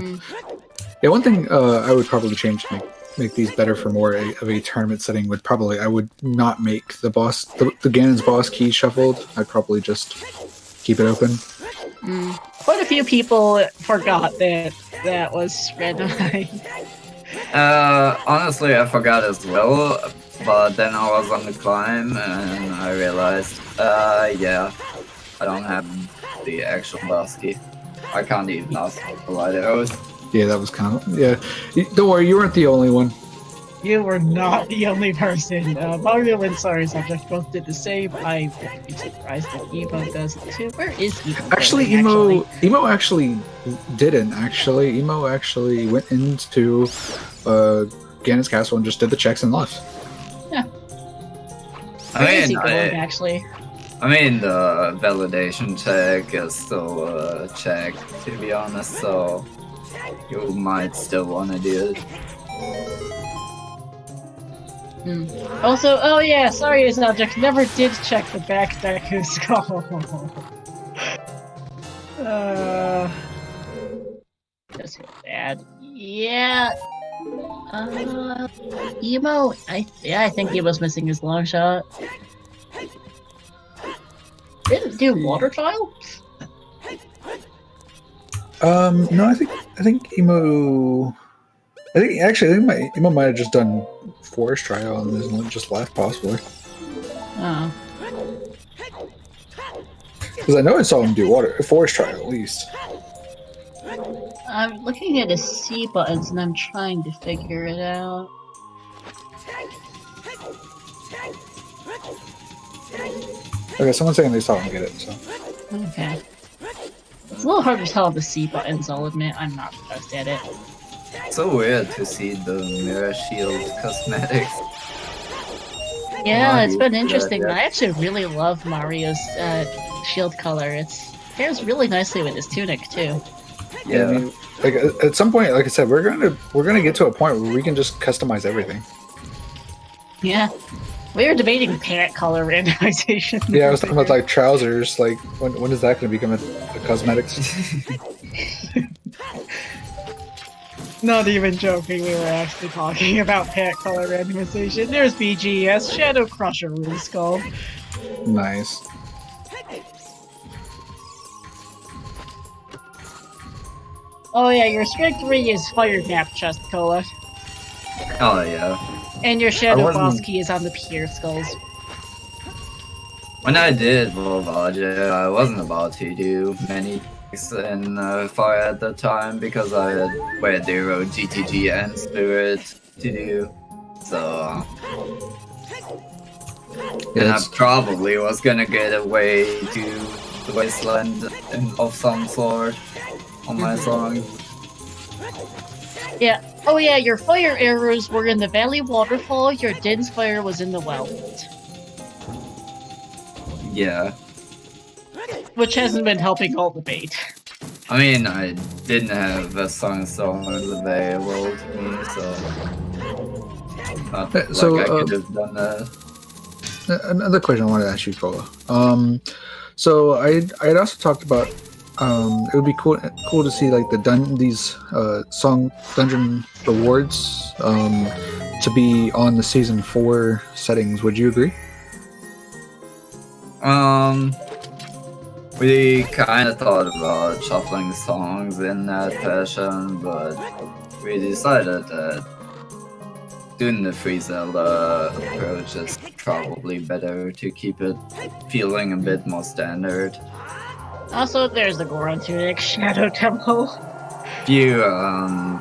Yeah, one thing I would probably change to make these better for more of a tournament setting would probably, I would not make the Ganon's boss key shuffled. I'd probably just keep it open. Quite a few people forgot that was randomized. Honestly, I forgot as well, but then I was on the climb and I realized, yeah, I don't have the actual boss key. I can't even ask the light arrows. Yeah, that was kind of, yeah. Don't worry, you weren't the only one. You were not the only person. Mario and Sorry Subject both did the same. I wouldn't be surprised if Emo does it too. Where is Emo? Actually, Emo actually didn't. Actually, Emo actually went into Ganon's castle and just did the checks and left. Yeah. Actually. I mean, the validation check is still a check, to be honest, so you might still want to do it. Also, oh yeah, Sorry as Object never did check the back Deku skull. Just feel bad. Yeah. Emo. I think he was missing his long shot. Didn't do water trial? No, I think Emo. I think Emo might have just done forest trial and then just left possibly. Oh. Because I know I saw him do forest trial at least. I'm looking at his C buttons and I'm trying to figure it out. Okay, someone's saying they saw him get it, so. Okay. It's a little hard to tell the C buttons, I'll admit. I'm not the best at it. It's so weird to see the mirror shield cosmetics. Yeah, it's been interesting. I actually really love Mario's shield color. It pairs really nicely with his tunic too. Yeah, I mean, like at some point, like I said, we're gonna get to a point where we can just customize everything. Yeah. We were debating parent color randomization. Yeah, I was talking about like trousers. Like, when is that going to become a cosmetics? Not even joking, we were actually talking about parent color randomization. There's BGS, Shadow Crusher Rune Skull. Nice. Oh yeah, your strength 3 is Fire Nap Chest, Cola. Oh yeah. And your Shadow Boss key is on the Pier Skulls. When I did Volvaja, I wasn't about to do many things in Fire at the time because I had where they wrote GTG and Spirit to do. So and I probably was gonna get away to the wasteland of some sort on my song. Yeah. Oh yeah, your fire arrows were in the Valley Waterfall, your Din's fire was in the well. Yeah. Which hasn't been helping all debate. I mean, I didn't have a song available to me, so not like I could have done that. Another question I wanted to ask you, Kola. So I had also talked about it would be cool to see like these song dungeon rewards to be on the season 4 settings. Would you agree? We kind of thought about shuffling songs in that fashion, but we decided that doing the free Zelda approach is probably better to keep it feeling a bit more standard. Also, there's the Goron Tunic Shadow Temple. If you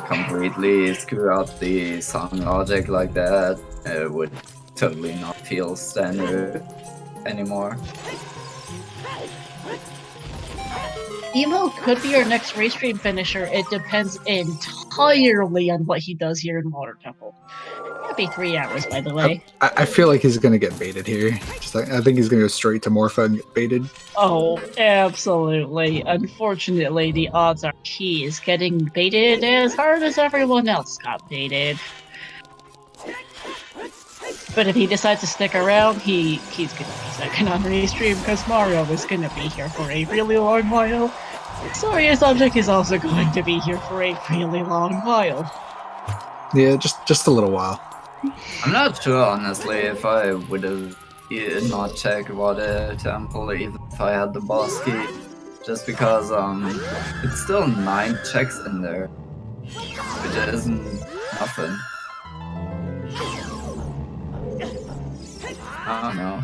completely screw up the song logic like that, it would totally not feel standard anymore. Emo could be our next race stream finisher. It depends entirely on what he does here in Water Temple. That'd be 3 hours, by the way. I feel like he's gonna get baited here. I think he's gonna go straight to Morpha and get baited. Oh, absolutely. Unfortunately, the odds are he is getting baited as hard as everyone else got baited. But if he decides to stick around, he's gonna be second on restream because Mario is gonna be here for a really long while. Soria's object is also going to be here for a really long while. Yeah, just a little while. I'm not sure, honestly, if I would have not checked Water Temple even if I had the boss key. Just because it's still 9 checks in there, which isn't nothing. I don't know.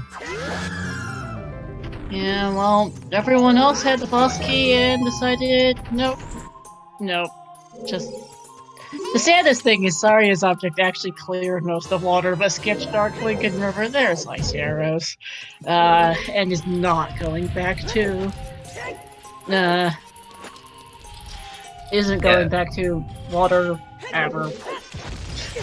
Yeah, well, everyone else had the boss key and decided, nope. Just... The saddest thing is Saria's object actually cleared most of water, but skipped Dark Link and River. There's Ice Arrows. And is not going back to... isn't going back to water ever.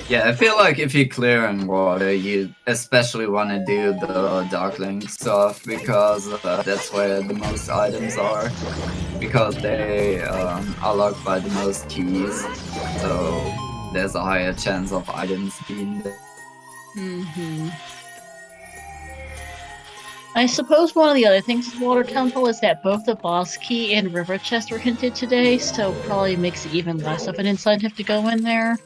Yeah, I feel like if you clear in water, you especially want to do the Dark Link stuff because that's where the most items are. Because they are locked by the most keys, so there's a higher chance of items being there. I suppose one of the other things with Water Temple is that both the boss key and river chest were hinted today, so probably makes it even less of an incentive to go in there.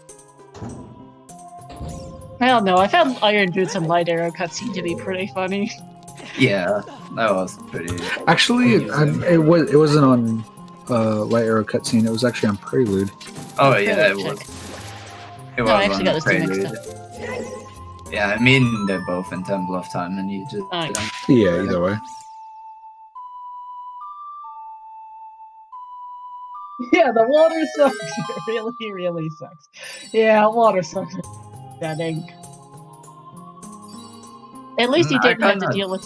I don't know, I found Iron Boots and Light Arrow cutscene to be pretty funny. Yeah, that was pretty... Actually, it wasn't on Light Arrow cutscene, it was actually on Prelude. Oh yeah, it was. It was I actually got on this thing Prelude. next time. Yeah, I mean, they're both in Temple of Time and you just... Yeah, either way. Yeah, the water sucks. It really sucks. Yeah, water sucks. Setting. At least you didn't have to deal with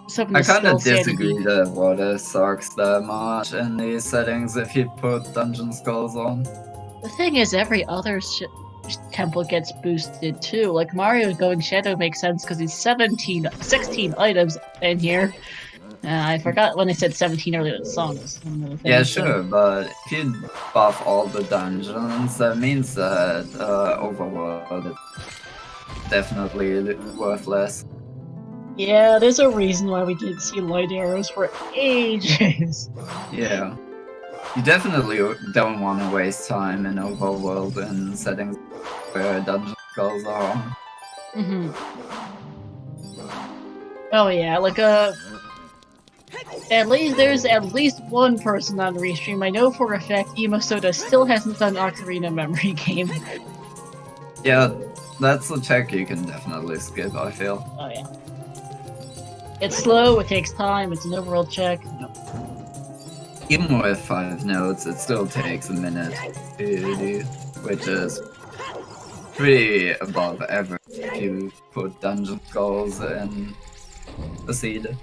some of the I kind of skull disagree sanity. that water sucks that much in these settings if you put dungeon skulls on. The thing is, every other temple gets boosted too. Like Mario going Shadow makes sense because he's 16 items in here. I forgot when I said 17 earlier in the song. Yeah, sure, but if you buff all the dungeons, that means that Overworld is definitely worth less. Yeah, there's a reason why we didn't see Light Arrows for ages. Yeah. You definitely don't want to waste time in Overworld in settings where dungeon skulls are on. Oh yeah, like there's at least one person on Restream I know for a fact Emo Soda still hasn't done Ocarina Memory Game. Yeah, that's a check you can definitely skip, I feel. Oh yeah. It's slow, it takes time, it's an overworld check. No. Even with 5 notes, it still takes a minute to do, which is pretty above average if you put dungeon skulls in the seed.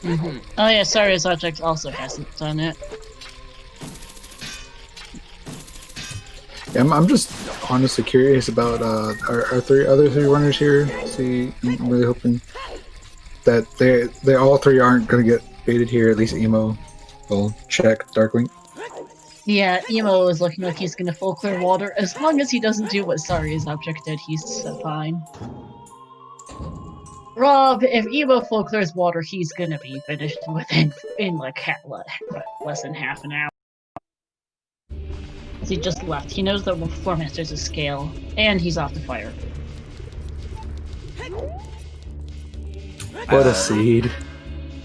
Oh yeah, Saria's object also hasn't done it. Yeah, I'm just honestly curious about our other three runners here. See, I'm really hoping that they all three aren't gonna get baited here. At least Emo will check Darkwing. Yeah, Emo is looking like he's gonna full clear water. As long as he doesn't do what Saria's object did, he's fine. Rob, if Evo full clears water, he's gonna be finished in like less than half an hour. He just left. He knows that performance there's a scale, and he's off the fire. What a seed.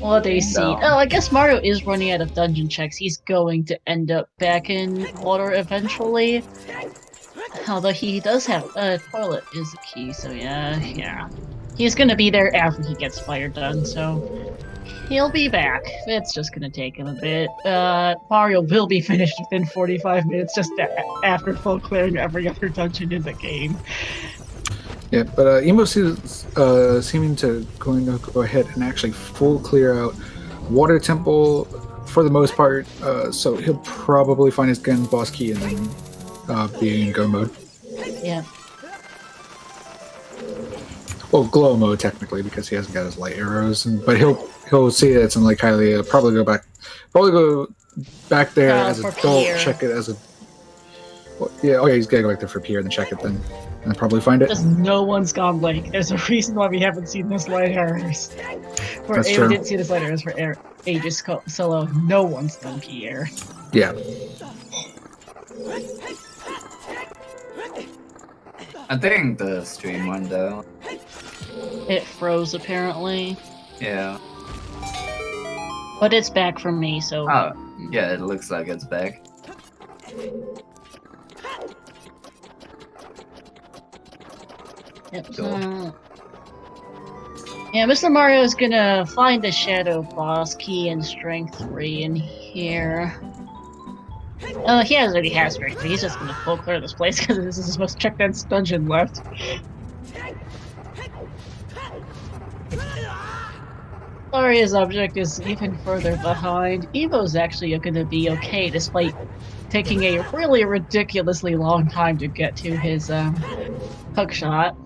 What a seed. No. Oh, I guess Mario is running out of dungeon checks. He's going to end up back in water eventually. Although he does have toilet is the key, so yeah. He's gonna be there after he gets fire done, so he'll be back. It's just gonna take him a bit. Mario will be finished within 45 minutes, just after full clearing every other dungeon in the game. Yeah, but Emo is seeming to going to go ahead and actually full clear out Water Temple for the most part. So he'll probably find his gun boss key and then be in go mode. Yeah. Well, glow mode technically because he hasn't got his light arrows, but he'll see that it's in Lake Hylia. Probably go back there as a adult, check it as a. Well, yeah, oh yeah, he's gotta go back there for Pierre and then check it then, and probably find it. Because no one's gone Lake. There's a reason why we haven't seen this light arrows. That's We true. didn't see this light arrows for Aegis Solo. No one's done Pierre. Yeah. I think the stream went down. It froze apparently, Yeah. but it's back from me. So. Oh, yeah, it looks like it's back. Yep, Cool. so... Yeah, Mr. Mario is gonna find the Shadow Boss key in Strength 3 in here. He already has Strength 3, he's just gonna full clear this place because this is his most checked in dungeon left. Aria's object is even further behind. Evo's actually gonna be okay despite taking a really ridiculously long time to get to his hook shot.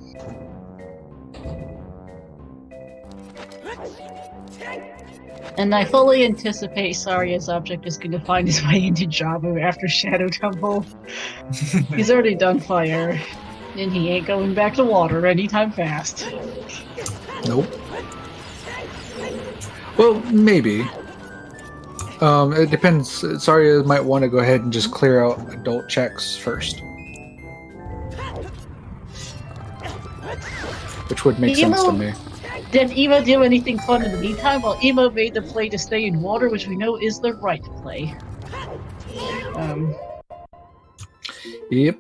And I fully anticipate Saria's object is going to find his way into Jabu after Shadow Temple. He's already done fire, and he ain't going back to water anytime fast. Nope. Well, maybe. It depends. Saria might want to go ahead and just clear out adult checks first. Which would make sense to me. Did Evo do anything fun in the meantime? Well, Evo made the play to stay in water, which we know is the right play. Yep.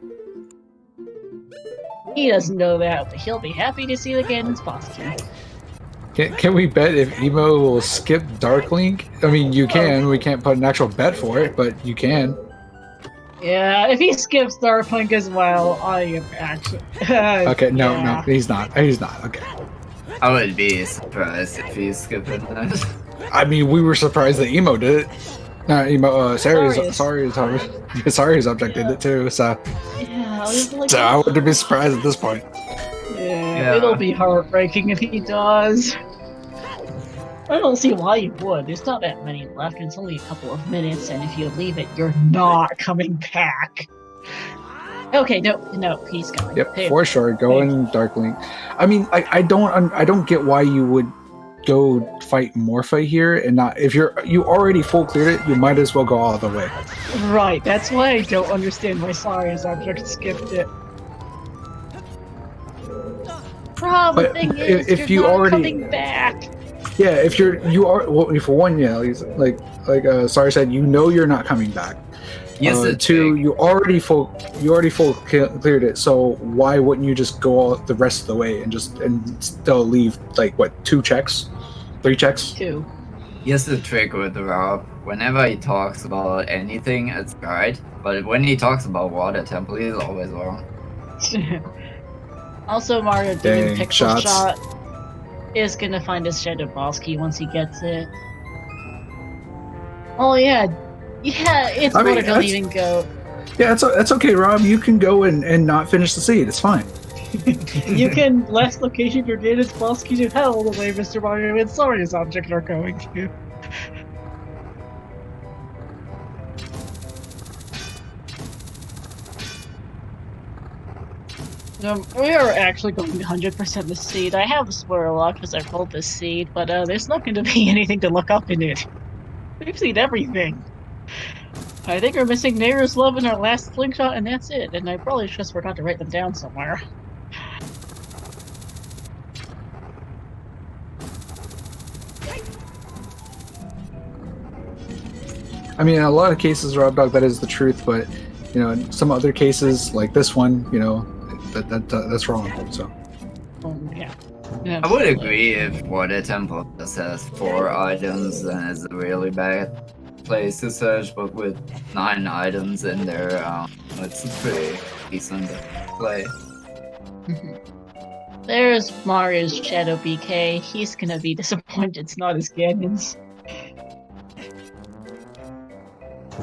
He doesn't know that, but he'll be happy to see the Ganon's boss key. Can we bet if Emo will skip Dark Link? I mean, you can. We can't put an actual bet for it, but you can. Yeah, if he skips Dark Link as well, I am actually... Okay, no, yeah. he's not. He's not. Okay. I would be surprised if he's skipping that. I mean, we were surprised that Emo did it. No, Emo. Saria's object did it too. So, Yeah, I was like, so I wouldn't be surprised at this point. yeah, it'll be heartbreaking if he does. I don't see why you would. There's not that many left. It's only a couple of minutes, and if you leave it, you're not coming back. Okay, no, he's going. Yep, Hey, for sure. Go in Dark Link. I mean, I don't get why you would go fight Morpha here and not. If you already full cleared it, you might as well go all the way. Right, that's why I don't understand why Saria's object skipped it. The But thing is, if you're you not already- coming back. Yeah, if you are well, for one, yeah, like Sari said, you know you're not coming back. Yes, it's two, big. you already full cleared it. So why wouldn't you just go all the rest of the way and still leave like what 3 checks? 2. Here's the trick with Rob. Whenever he talks about anything, it's right. But when he talks about Water Temple, he's always wrong. Also, Mario doing Dang, Pixel shots. Shot is gonna find his Shadow Boss key once he gets it. Oh yeah, it's I mean, Water don't even go. Yeah, that's okay, Rob. You can go and not finish the seed. It's fine. You can last location your Ganon's boss key to hell the way Mr. Mario and Saria's object are going to. We are actually going 100% the seed. I have the spoiler lock because I rolled this seed, but there's not going to be anything to look up in it. We've seen everything. I think we're missing Neighbor's Love in our last slingshot, and that's it. And I probably just forgot to write them down somewhere. I mean, in a lot of cases, Rob Dog, that is the truth, but you know, in some other cases, like this one, you know, that's wrong. So. Yeah. I would agree if Water Temple just has 4 items, then it's a really bad place to search, but with 9 items in there, it's a pretty decent play. There's Mario's Shadow BK. He's gonna be disappointed it's not his Ganon's.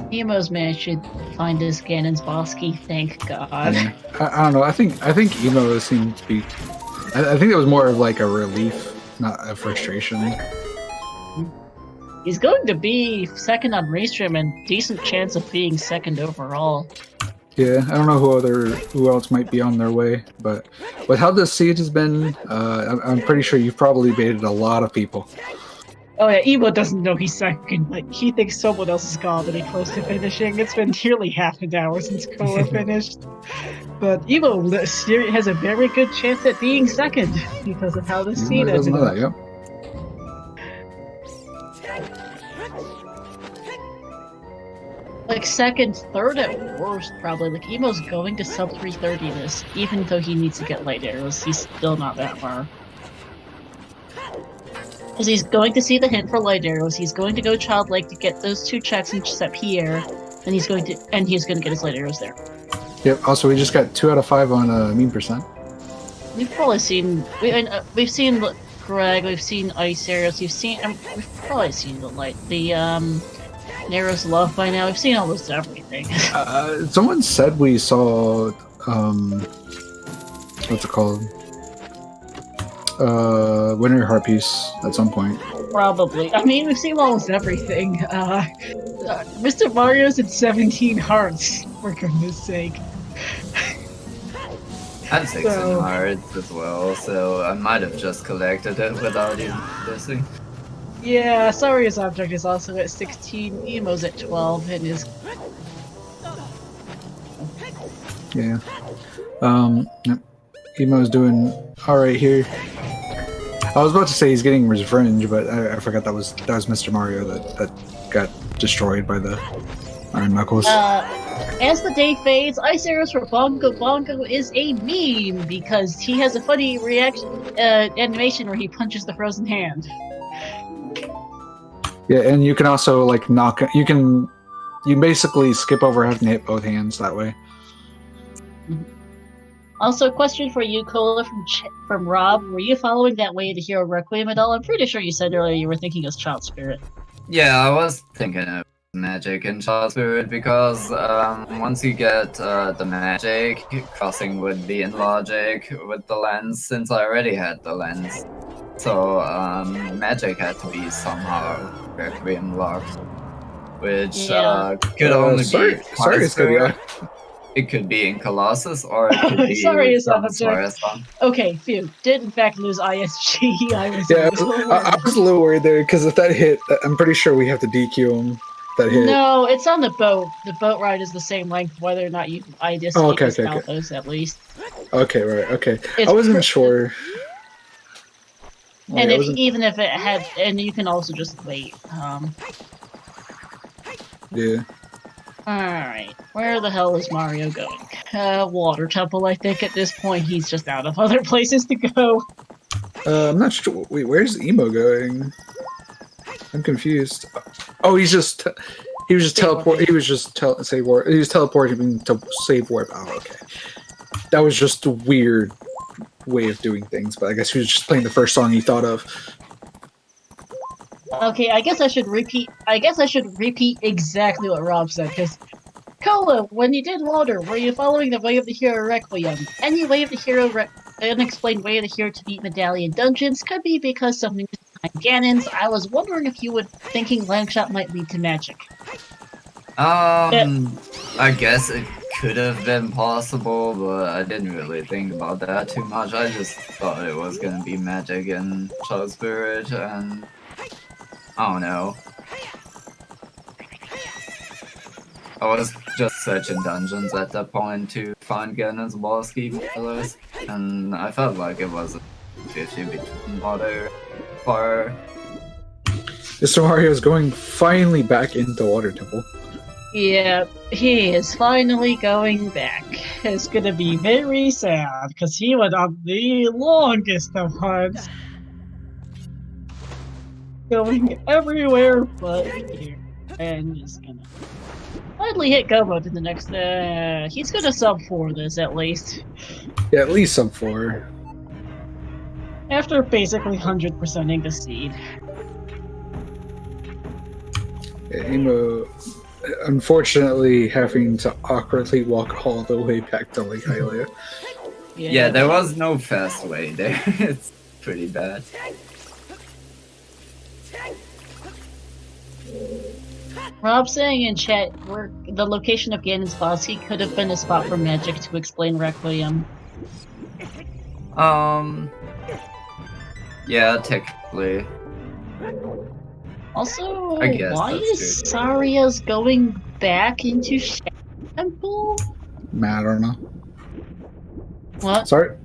Nemo's managed to find his Ganon's boss key, thank God. Yeah. I don't know. I think Emo seemed to be. I think it was more of like a relief, not a frustration. He's going to be second on Restream and decent chance of being second overall. Yeah, I don't know who else might be on their way, but with how this siege has been, I'm pretty sure you've probably baited a lot of people. Oh yeah, Emo doesn't know he's second, but he thinks someone else is gone to be close to finishing. It's been nearly half an hour since Kola finished. But Emo has a very good chance at being second because of how this scene ended up. Yep. Like second, third at worst, probably. Like Emo's going to sub 330 this, even though he needs to get light arrows. He's still not that far. Because he's going to see the hint for light arrows. He's going to go childlike to get those 2 checks and set Pierre, and he's going to get his light arrows there. Yep. Also, we just got 2 out of 5 on mean percent. We've probably seen we've seen Greg, we've seen ice arrows, we've probably seen the Narrow's Love by now. We've seen almost everything. Someone said we saw what's it called? Winter Heart Piece at some point. Probably. I mean, we've seen almost everything. Mr. Mario's at 17 hearts, for goodness sake. I'm 16 hearts as well, so I might have just collected it without even guessing. Yeah, Saria's object is also at 16, Emo's at 12, and is... Yeah. Yep. Emo's doing alright here. I was about to say he's getting revenge, but I forgot that was Mr. Mario that got destroyed by the Iron Knuckles. As the day fades, ice arrows for Bongo Bongo is a meme because he has a funny reaction animation where he punches the frozen hand. Yeah, and you can also like you basically skip over having to hit both hands that way. Also, a question for you, Cola, from Rob. Were you following that Way of the Hero Requiem at all? I'm pretty sure you said earlier you were thinking of Child Spirit. Yeah, I was thinking of magic in Child Spirit because once you get the magic, crossing would be in logic with the lens since I already had the lens. So magic had to be somehow Requiem locked, which could only be Child Spirit. It could be in Colossus, or it could be Okay, phew. Did in fact lose ISG. I was a little worried there, because if that hit, I'm pretty sure we have to DQ him. That hit. No, it's on the boat. The boat ride is the same length, whether or not you count those at least. Okay, right, okay. I wasn't sure. And even if it had, and you can also just wait. Yeah. Alright, where the hell is Mario going? Water Temple, I think at this point he's just out of other places to go. I'm not sure. Wait, where's Emo going? I'm confused. Oh, he was just teleporting to save warp. Oh, okay. That was just a weird way of doing things, but I guess he was just playing the first song he thought of. Okay, I guess I should repeat exactly what Rob said, because Cola, when you did Water, were you following the Way of the Hero Requiem? Any Way of the Hero unexplained Way of the Hero to beat Medallion Dungeons could be because something is behind Ganon's. I was wondering if you were thinking Langshot might lead to magic. I guess it could have been possible, but I didn't really think about that too much. I just thought it was gonna be magic and Child Spirit, and I don't know. I was just searching dungeons at that point to find Ganon's boss key, more or less, and I felt like it was a 50 between water, fire. Mr. Mario is going finally back into Water Temple. Yeah, he is finally going back. It's gonna be very sad because he went on the longest of hunts, going everywhere but here, and he's gonna finally hit go mode in the next. He's gonna sub 4 this at least. Yeah, at least sub 4. After basically 100%ing the seed. Yeah, Emo, unfortunately, having to awkwardly walk all the way back to Lake Hylia. Yeah, there was no fast way there. It's pretty bad. Rob saying in chat, where the location of Ganon's boss key could have been a spot for magic to explain Requiem. Yeah, technically. Also, I guess why that's is true. Saria's going back into Shadow Temple? I don't know. What? Sorry,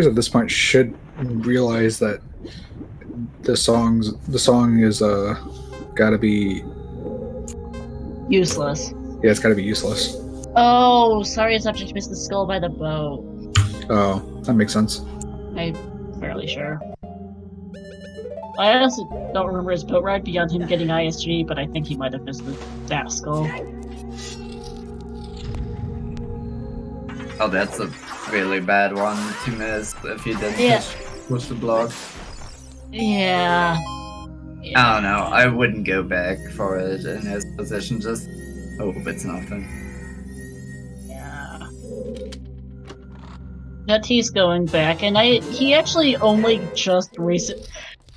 at this point should realize that the song is gotta be Useless. yeah, it's gotta be useless. Oh, Saria's object missed the skull by the boat. Oh, that makes sense. I'm fairly sure. I also don't remember his boat ride beyond him getting ISG, but I think he might have missed that skull. Oh, that's a really bad one to miss if you didn't Yeah. push the block. Yeah. I don't know. I wouldn't go back for it in his position. Just hope it's nothing. Yeah. That he's going back, and he actually only just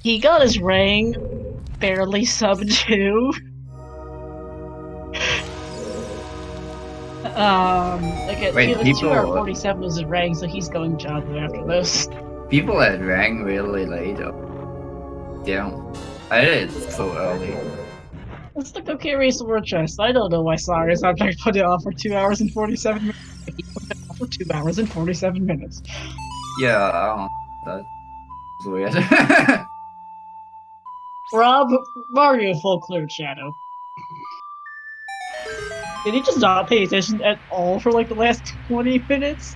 he got his rank barely sub 2. Again, Wait, it was people- 2 hour 47 was his rank, so he's going Jabu after this. People had rang really late. Yeah, I did it so early. Let's the Cookie Race War Chest. I don't know why Saria's object put it off for 2 hours and 47 minutes. He put it off for 2 hours and 47 minutes. Yeah, I don't. That's weird. Rob, Mario full cleared Shadow. Did he just not pay attention at all for like the last 20 minutes?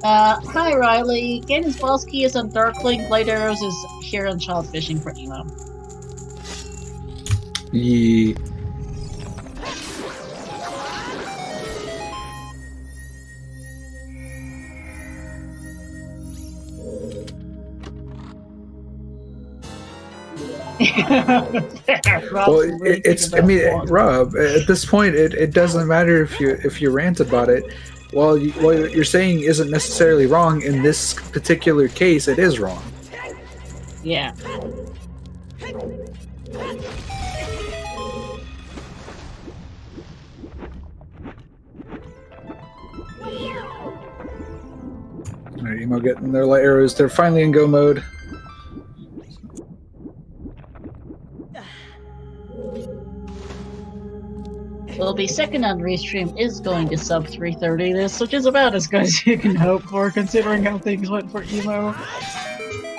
Hi Riley. Ganon's boss key is on Darkling, Light Arrows is here on Child Fishing for Emo. Yeah. Well, it's. I mean, Rob. At this point, it doesn't matter if you rant about it. What you're saying isn't necessarily wrong. In this particular case, it is wrong. Yeah. Alright, Emo getting their light arrows. They're finally in go mode. Well, the second on restream is going to sub 330 this, which is about as good as you can hope for, considering how things went for Emo.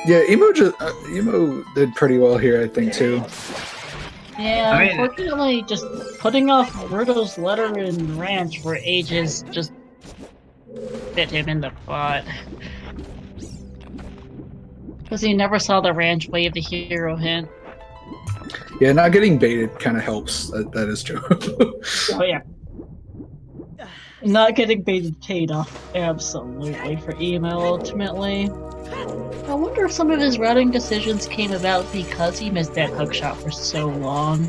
Yeah, Emo did pretty well here, I think, too. Yeah, I mean- unfortunately, just putting off Ruto's letter in Ranch for ages just bit him in the butt. Because he never saw the Ranch wave the hero hint. Yeah, not getting baited kind of helps. That is true. Oh yeah. Not getting baited paid off absolutely for Emo ultimately. I wonder if some of his routing decisions came about because he missed that hookshot for so long.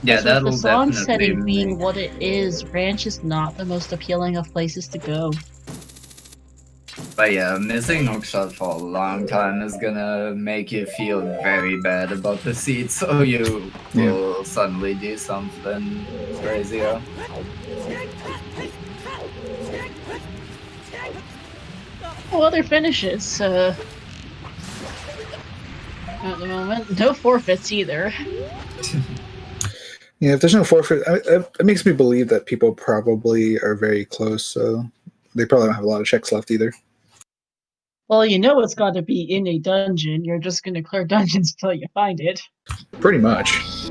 Yeah, So with that'll the song definitely setting being make- what it is, Ranch is not the most appealing of places to go. But yeah, missing hookshot for a long time is gonna make you feel very bad about the seed, so you will suddenly do something crazier. Oh, other finishes. At the moment, no forfeits either. Yeah, if there's no forfeit, it makes me believe that people probably are very close, so they probably don't have a lot of checks left either. Well, you know it's got to be in a dungeon. You're just going to clear dungeons until you find it. Pretty much.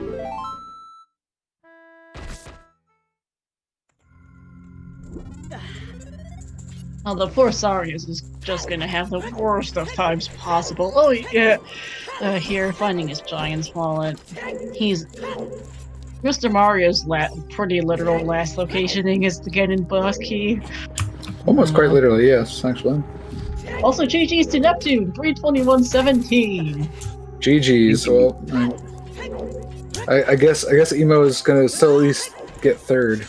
Well, the poor Sarius is just going to have the worst of times possible. Oh, yeah. Here, finding his giant's wallet. He's... Mr. Mario's pretty literal last locationing is to get in boss key. Almost quite literally, yes, actually. Also, GG's to Neptune, 321.17. GG's. Well, I guess Emo is gonna still at least get third.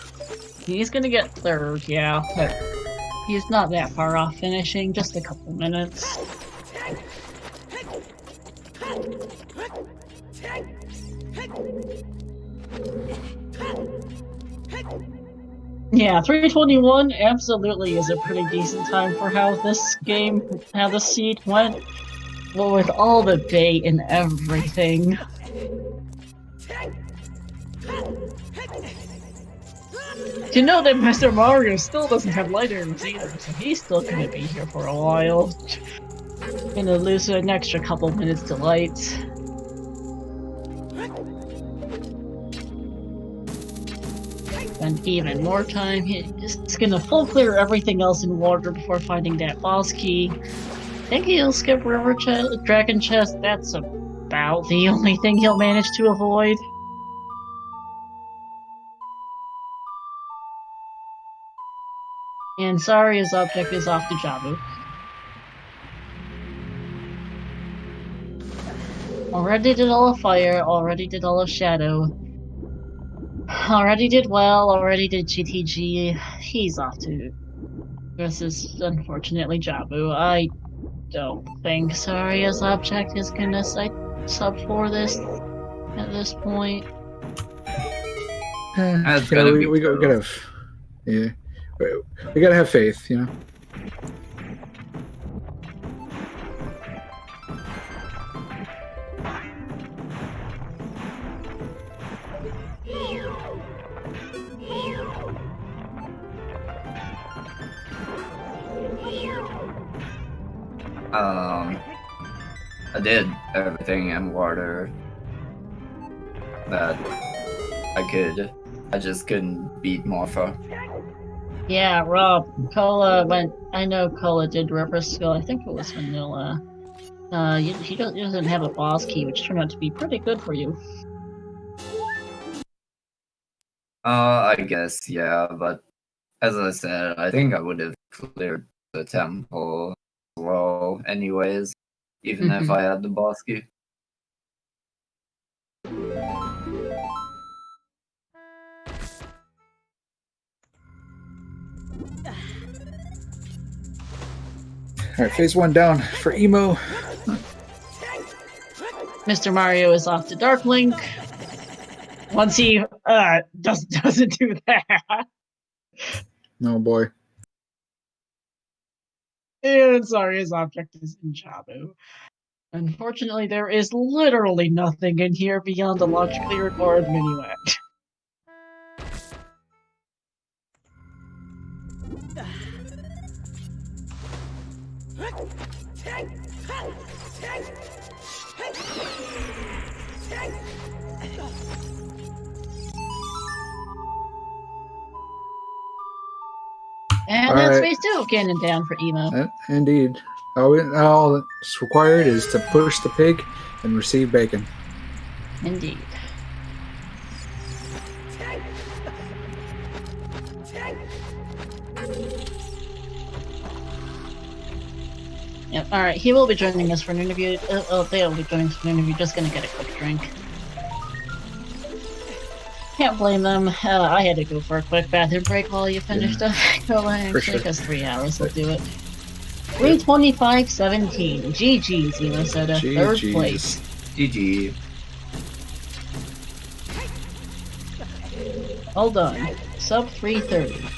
He's gonna get third, yeah, but he's not that far off finishing, just a couple minutes. Yeah, 321 absolutely is a pretty decent time for how this seed went. Well, with all the bait and everything. You know that Mr. Mario still doesn't have light arms either, so he's still gonna be here for a while. Gonna lose an extra couple minutes to lights. And even more time. He's just gonna full clear everything else in water before finding that boss key. I think he'll skip Dragon Chest. That's about the only thing he'll manage to avoid. And Saria's object is off to Jabu. Already did all of fire, already did all of shadow. Already did well, already did GTG. He's off to... This is unfortunately Jabu. I don't think Saria's object is gonna sub for this at this point. That's You know, gonna be we gotta have, yeah, we gotta have faith, you know. I did everything in water that I could. I just couldn't beat Morpha. Yeah, Rob, Cola went... I know Cola did River Skill. I think it was Vanilla. He doesn't have a boss key, which turned out to be pretty good for you. I guess, yeah, but as I said, I think I would have cleared the temple well anyways, even if I had the boss key. Alright, phase 1 down for Emo. Mr. Mario is off to Dark Link. Once he doesn't do that. Oh boy. And sorry, his object is in Jabu. Unfortunately, there is literally nothing in here beyond the launch cleared or Minuet. And that's phase 2, cannon down for Emo. Indeed. All that's required is to push the pig and receive bacon. Indeed. Yep, alright, he will be joining us for an interview. They'll be joining us for an interview, just gonna get a quick drink. Can't blame them. I had to go for a quick bathroom break while you finished up. Go actually, because 3 hours will do it. 325.17. GG's, Imaseta. Third GG's. place. GG. Well done. Sub 330.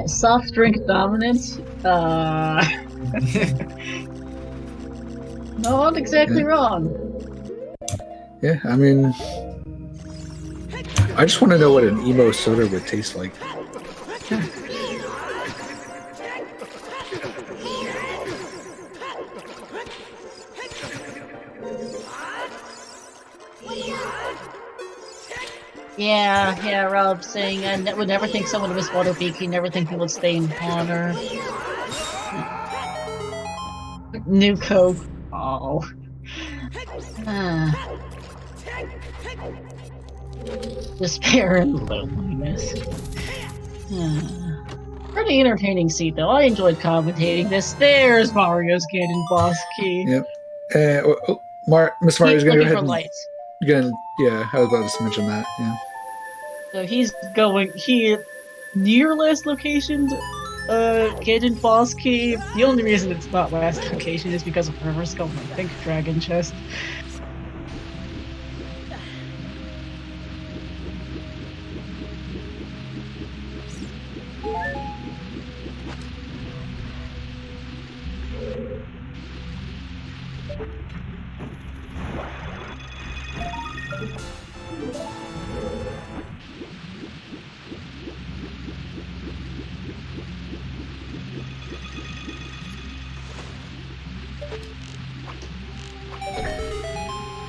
Soft drink dominance? Not exactly wrong. Yeah, I mean, I just want to know what an emo soda would taste like. Yeah, Rob saying I would never think someone was water peaking, never think he would stay in water. New Coke. Oh. Despair and loneliness. Pretty entertaining seat though. I enjoyed commentating this. There's Mario's getting boss key. Yep. Miss Mario's gonna go ahead for and lights. yeah, I was about to mention that. Yeah. So he's going near last location, getting boss key. The only reason it's not last location is because of River Skull and Pink Dragon chest.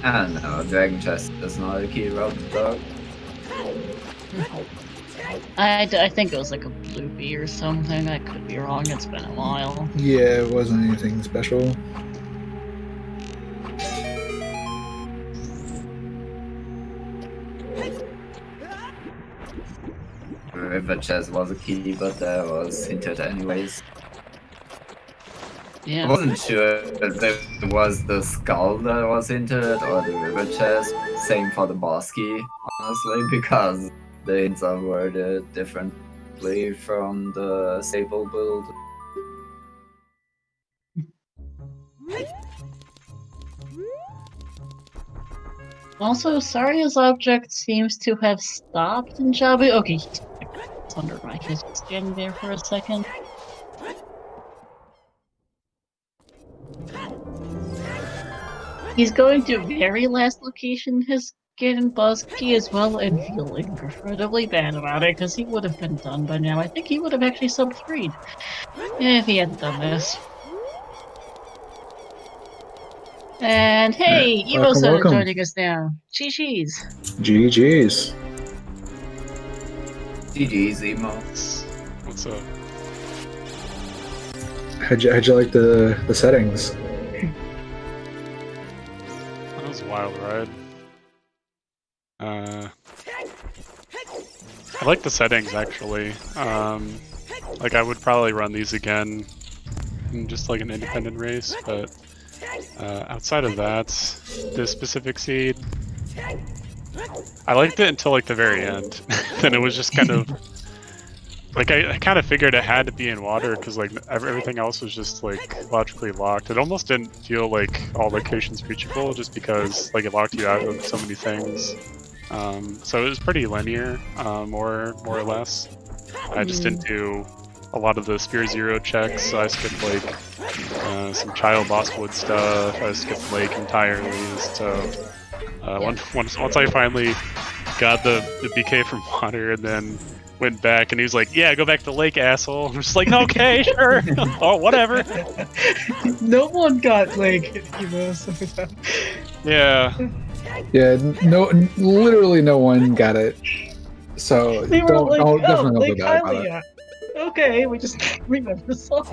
I don't know, Dragon Chest is not a key route though. I think it was like a bloopy or something. I could be wrong. It's been a while. Yeah, it wasn't anything special. River Chest was a key, but that was hinted anyways. Yeah. I wasn't sure if it was the skull that was hinted or the river chest. Same for the boss key, honestly, because the hints are worded differently from the stable build. Also, Saria's object seems to have stopped in Jabu. Okay, it's under my he's standing there for a second. He's going to very last location his getting boss key as well and feel incredibly bad about it because he would have been done by now. I think he would have actually sub 3'd if he hadn't done this. And hey, Evo-san joining us now. GG's. GG's. GG's, Emo. What's up? How'd you like the settings? That was a wild ride. I like the settings actually. Like I would probably run these again in just like an independent race, but outside of that, this specific seed, I liked it until like the very end. Then it was just kind of like I kind of figured it had to be in water because like everything else was just like logically locked. It almost didn't feel like all locations reachable just because like it locked you out of so many things. So it was pretty linear, more or less. I just didn't do a lot of the Spear Zero checks. So I skipped like some Child Bosswood stuff. I skipped Lake entirely. So once I finally got the BK from water and then went back and he was like, yeah, go back to Lake, asshole. I'm just like, okay, sure. Oh, whatever. No one got Lake, Yeah. Yeah, literally no one got it. So they were don't like, definitely Lake don't feel bad about it. Okay, we just can't remember the song.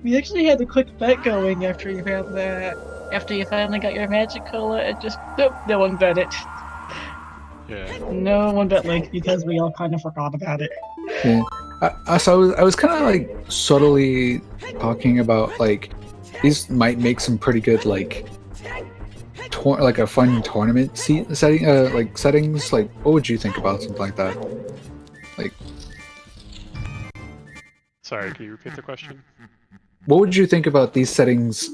We actually had a quick bet going after you had that, after you finally got your magic cola, it just nope, no one bet it. Yeah. No one bet Link because we all kind of forgot about it. Yeah. So I was kind of like subtly talking about like these might make some pretty good like like a fun tournament setting like settings. Like, what would you think about something like that? Like, Sorry, can you repeat the question? what would you think about these settings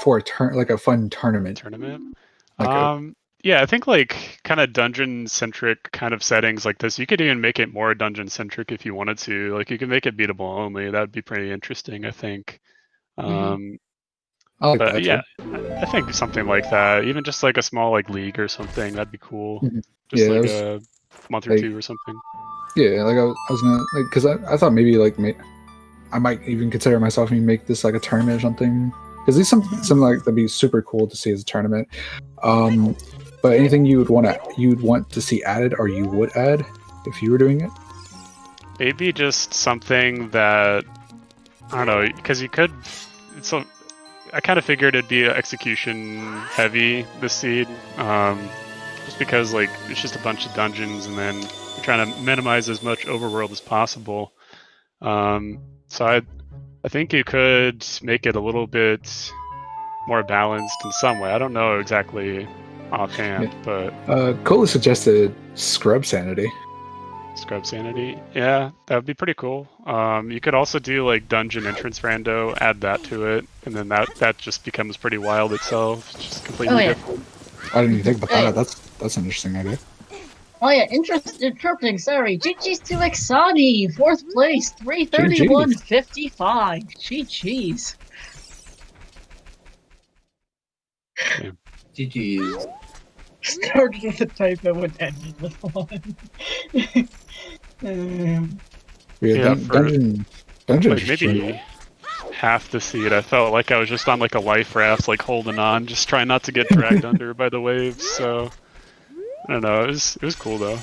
for like a fun tournament? Tournament? Like Yeah, I think like kind of dungeon centric kind of settings like this. You could even make it more dungeon centric if you wanted to. Like you could make it beatable only. That would be pretty interesting, I think. I like But that. yeah, Too. I think something like that. Even just like a small like league or something. That'd be cool. Mhm. Just Yeah, like was, a month or like, two or something. Yeah, like I was gonna like because I thought maybe like I might even consider myself and make this like a tournament or something because these something like that'd be super cool to see as a tournament. But anything you'd want to see added or you would add if you were doing it? Maybe just something that I don't know because you could. So I kind of figured it'd be execution heavy this seed, just because like it's just a bunch of dungeons and then you're trying to minimize as much overworld as possible. So I think you could make it a little bit more balanced in some way. I don't know exactly offhand, but Cola suggested Scrub Sanity. Scrub Sanity, yeah, that would be pretty cool. You could also do like dungeon entrance rando, add that to it, and then that just becomes pretty wild itself. It's just completely different. I didn't even think about that. That's an interesting idea. Oh yeah, interrupting, sorry. GG's to Exani, 4th place, 331.55. GG's. Yeah. GG's. Started with a typo and ended with one. Dungeon like maybe half the seed, I felt like I was just on like a life raft, like holding on, just trying not to get dragged under by the waves. So I don't know. It was cool though.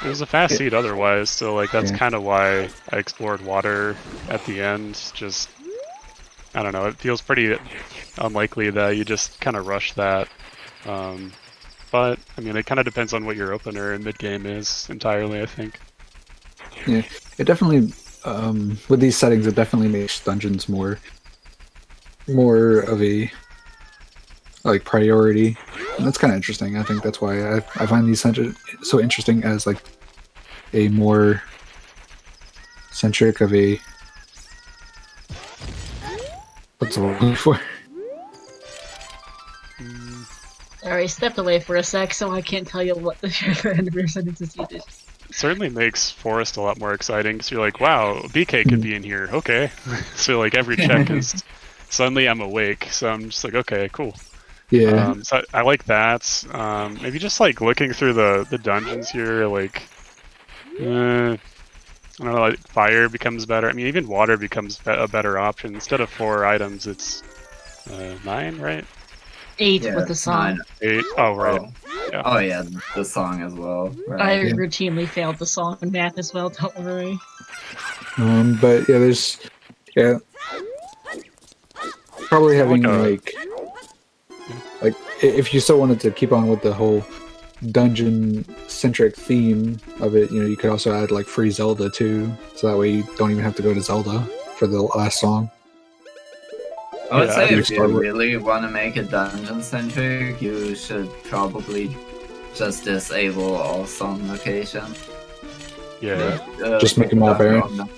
It was a fast seed otherwise, so like that's kind of why I explored water at the end. Just I don't know. It feels pretty unlikely that you just kind of rush that. But I mean, it kind of depends on what your opener and mid game is entirely. I think. Yeah, it definitely with these settings, it definitely makes dungeons more of a like priority, and that's kind of interesting. I think that's why I find these so interesting as like a more centric of a what's the word I'm looking for? Sorry, stepped away for a sec, so I can't tell you what the end of your sentences you did. It certainly makes Forest a lot more exciting because you're like, wow, BK could be in here. Okay, so like every check is suddenly I'm awake, so I'm just like, okay, cool. Yeah. So I like that. Maybe just like looking through the dungeons here, like I don't know, like fire becomes better. I mean, even water becomes a better option. Instead of 4 items, it's 9, right? 8 with the song. 8. Oh, right. Yeah. Oh yeah, the song as well. Right. I routinely failed the song in math as well. Don't worry. But yeah, there's probably having like if you still wanted to keep on with the whole dungeon centric theme of it, you know, you could also add like free Zelda too, so that way you don't even have to go to Zelda for the last song. I would say if you really want to make it dungeon centric, you should probably just disable all song location. Yeah. Just make them all barren.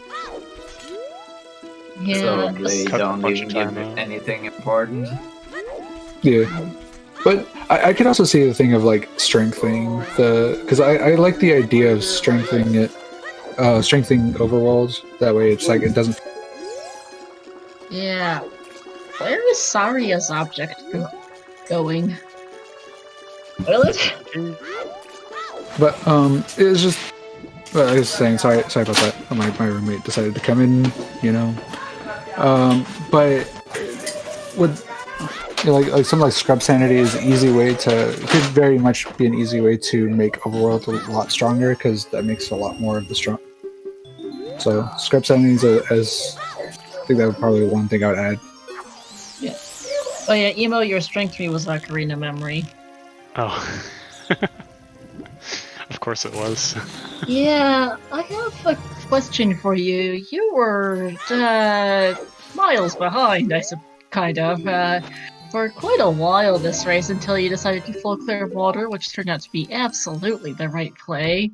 Yeah. So they don't even give anything important. Yeah. But I could also see the thing of like strengthening because I like the idea of strengthening strengthening overworlds. That way it's like it doesn't. Yeah. Where is Saria's object going? Really? But it was just. I was saying sorry about that. My roommate decided to come in, you know. But with like something like Scrub Sanity is an easy way to could very much be an easy way to make Overworld a lot stronger because that makes a lot more of the strong. So Scrub Sanity is I think that would probably be one thing I would add. Yeah. Oh yeah, Emo, your strength 3 was Ocarina Memory. Oh. Of course it was. Yeah, I have a question for you. You were miles behind, for quite a while this race until you decided to full clear of water, which turned out to be absolutely the right play.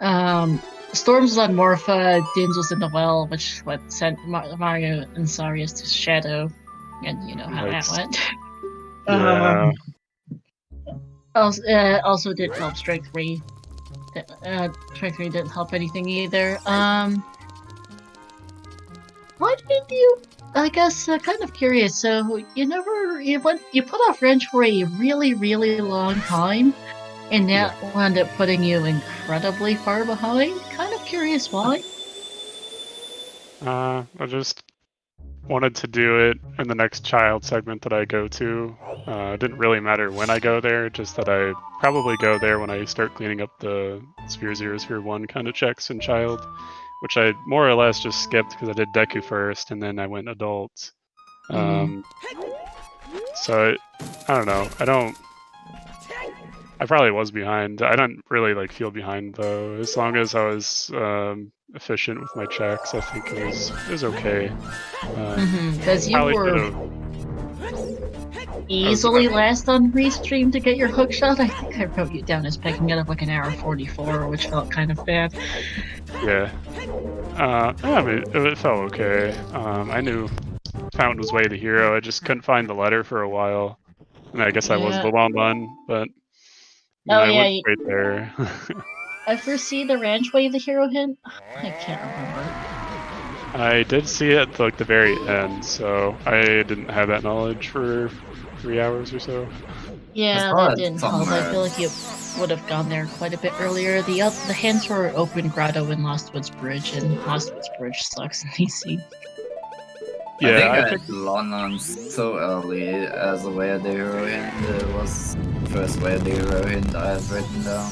Storms was on Morpha, Dins was in the well, which sent Mario and Sarius to Shadow, and you know how that went. Yeah. Also didn't help Strength 3. Strength 3 didn't help anything either. Why did you? I guess kind of curious. So you put off Wrench for a really, really long time, and that wound up putting you incredibly far behind. Kind of curious why. I just wanted to do it in the next child segment that I go to. It didn't really matter when I go there, just that I probably go there when I start cleaning up the Sphere 0, Sphere 1 kind of checks in child, which I more or less just skipped because I did Deku first and then I went adult. So I don't know. I probably was behind. I don't really feel behind though. As long as I was efficient with my checks, I think it was okay. Because you were easily last on Restream to get your hook shot. I think I wrote you down as picking it up like an hour 44, which felt kind of bad. Yeah. I mean, it felt okay. I knew Fountain was Way the hero. I just couldn't find the letter for a while. And I guess I was the long one, but I went right there. I first see the Ranch Way the hero hint. I can't remember. I did see it at the very end, so I didn't have that knowledge for 3 hours or so. Yeah, that didn't help. I feel like you would have gone there quite a bit earlier. The hints were Open Grotto and Lost Woods Bridge, and Lost Woods Bridge sucks in DC. Yeah, I picked London so early as a Way of the hero hint. It was the first Way of the hero hint I've written down.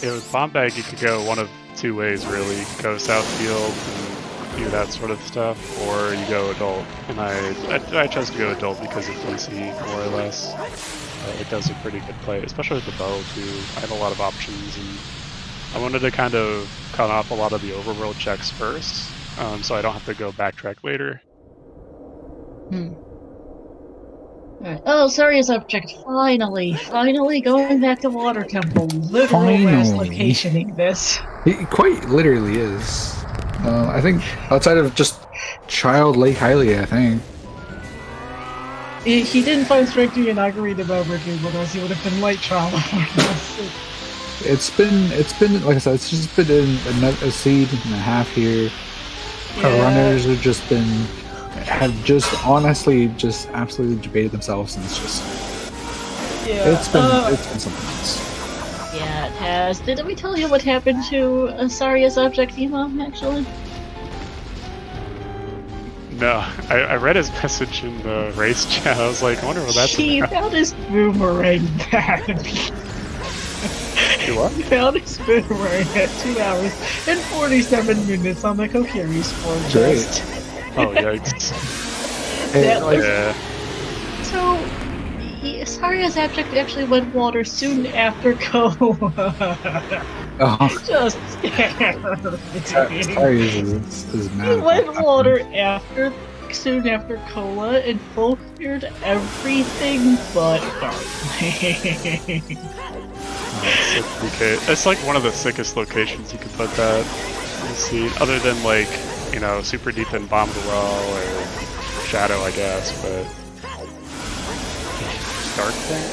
Yeah, with Bombag you could go one of two ways really. Go Southfield and do that sort of stuff, or you go adult. And I chose to go adult because of DC, more or less. It does a pretty good play, especially with the bow too. I have a lot of options, and I wanted to kind of cut off a lot of the overworld checks first, so I don't have to go backtrack later. Alright. Oh, Saria's object. Finally going back to Water Temple. Literal last locationing this. It quite literally is. I think outside of just Child Lake Hylia, I think. He didn't find Strength 3 and Ocarina of Memory, otherwise he would have been late trial. It's been like I said, it's just been a seed and a half here. Runners have just honestly just absolutely debated themselves, and it's just it's been something else. Yeah, it has. Did we tell you what happened to Saria's object, Emo, actually? No, I read his message in the race chat. I was like, I wonder what that's about. He found his boomerang back. You what? He found his boomerang at 2 hours and 47 minutes on the Kokiri Sport Chest. Oh, yikes. So, Saria's object actually went water soon after Kola. Just Saria's is mad. He went water soon after Kola and full cleared everything but Darkling. It's like one of the sickest locations you could put that. Let's see, other than super deep in Bomb the Well or Shadow, I guess, but Dark thing?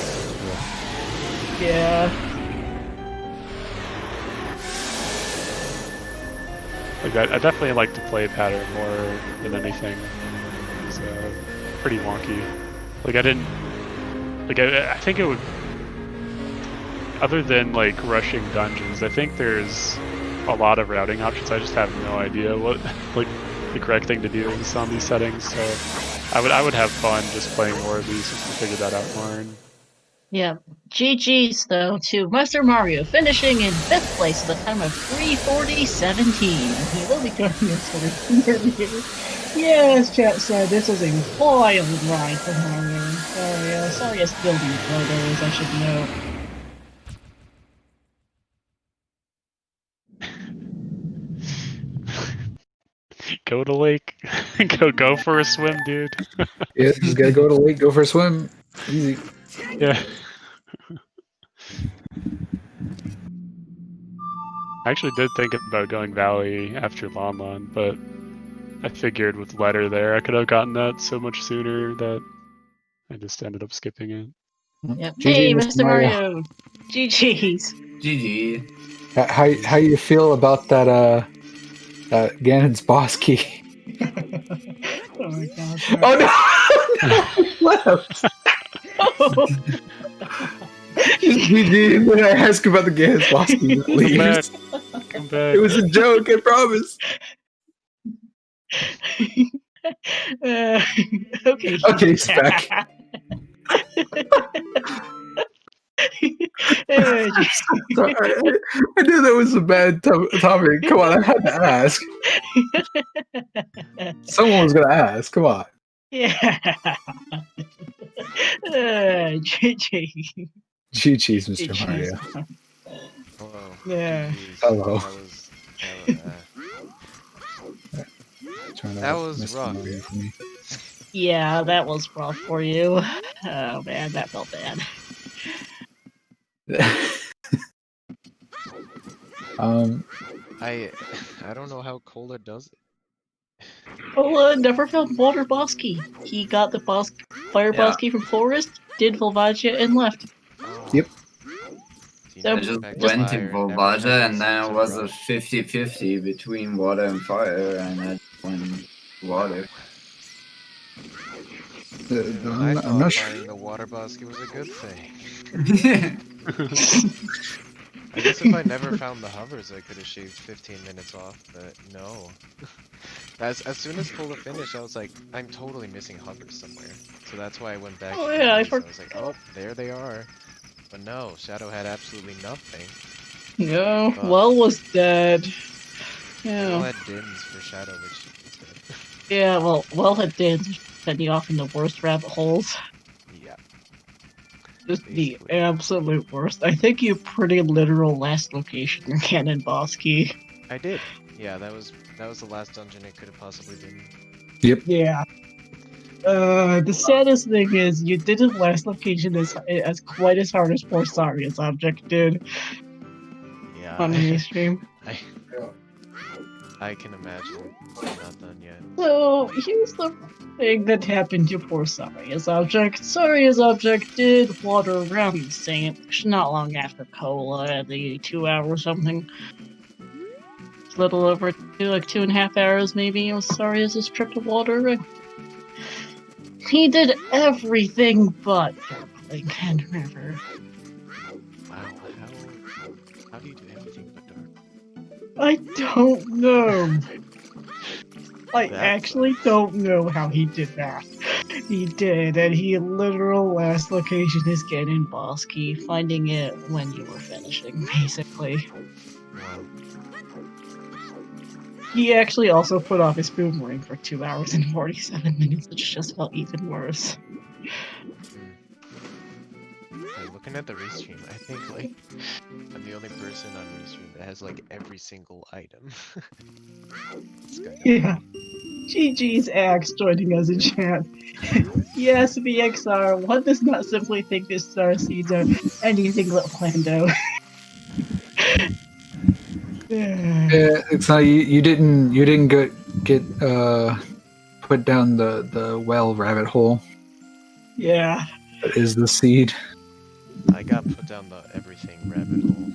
Yeah. I definitely like to play pattern more than anything. It's pretty wonky. I think it would. Other than rushing dungeons, I think there's a lot of routing options. I just have no idea what the correct thing to do on these settings. So I would have fun just playing more of these just to figure that out more. And Yeah. GG's though to Master Mario, finishing in 5th place with a time of 3:40.17. He will be joining us for the interview. Yeah, as chat said, this was a wild ride for Mario. Sorry, I spilled your photos, I should know. go to lake, go for a swim, dude. Yeah, just gotta go to the lake, go for a swim. Easy. Yeah. I actually did think about going Valley after Lon, but I figured with Letter there, I could have gotten that so much sooner that I just ended up skipping it. Yep. GG, Hey, Mr. Mr. Mario. GG's. GG. How you feel about that Ganon's boss key? Oh my god. Oh no! Left. GG. When I ask about the Ganon's boss key, that leaves. Come back. It was a joke, I promise. Okay. Okay, he's back. Sorry, I knew that was a bad topic. Come on, I had to ask. Someone was gonna ask. Come on. Yeah. GG. GG's, Mr. Mario. Hello. Yeah. Jeez, Hello. That was Mr. rough. Mario for me. Yeah, that was rough for you. Oh man, that felt bad. I don't know how Cola does it. Cola never found Water Boss Key. He got the Fire Boss Key from Forest, did Volvagia, and left. Oh. Yep. So- I just went to Volvagia and then it was a 50-50 between water and fire, and I went water. I I'm thought not sure. finding the water basket was a good thing. I guess if I never found the hovers, I could have shaved 15 minutes off, but no. As soon as Cola finished, I was like, I'm totally missing hovers somewhere. So that's why I went back Oh, to yeah, these. I was like, oh, there they are. But no, Shadow had absolutely nothing. No, Well was dead. Yeah. Yeah. had Dins for Shadow, which is good. Yeah, well had did send you off in the worst rabbit holes. Yeah. Just Basically. the absolute worst. I think you pretty literal last location in Canon Boss Key. I did. Yeah, that was the last dungeon it could have possibly been. Yep. Yeah. The saddest thing is you didn't last location as quite as hard as poor Saria's object did Yeah. on the stream. I can imagine. I'm not done yet. So here's the thing that happened to poor Saria's object. Saria's object did water around the same not long after Cola, the 2 hours something. A little over 2.5 hours maybe. It was Saria's trip to water. And he did everything but Darkling and River. Wow, how do you do everything but dark? I don't know. I That actually sucks. don't know how he did that. He did, and he literal last location is getting Boss Key, finding it when you were finishing, basically. Wow. He actually also put off his boomerang for 2 hours and 47 minutes, which just felt even worse. Hey, looking at the restream, I think like I'm the only person on restream that has like every single item. It's kind of Yeah. GG's Axe joining us in chat. Yes, VXR, one does not simply think the star seeds are anything but Plando. Yeah, it's not you didn't get put down the well rabbit hole. Yeah. That is the seed. I got put down the everything rabbit hole.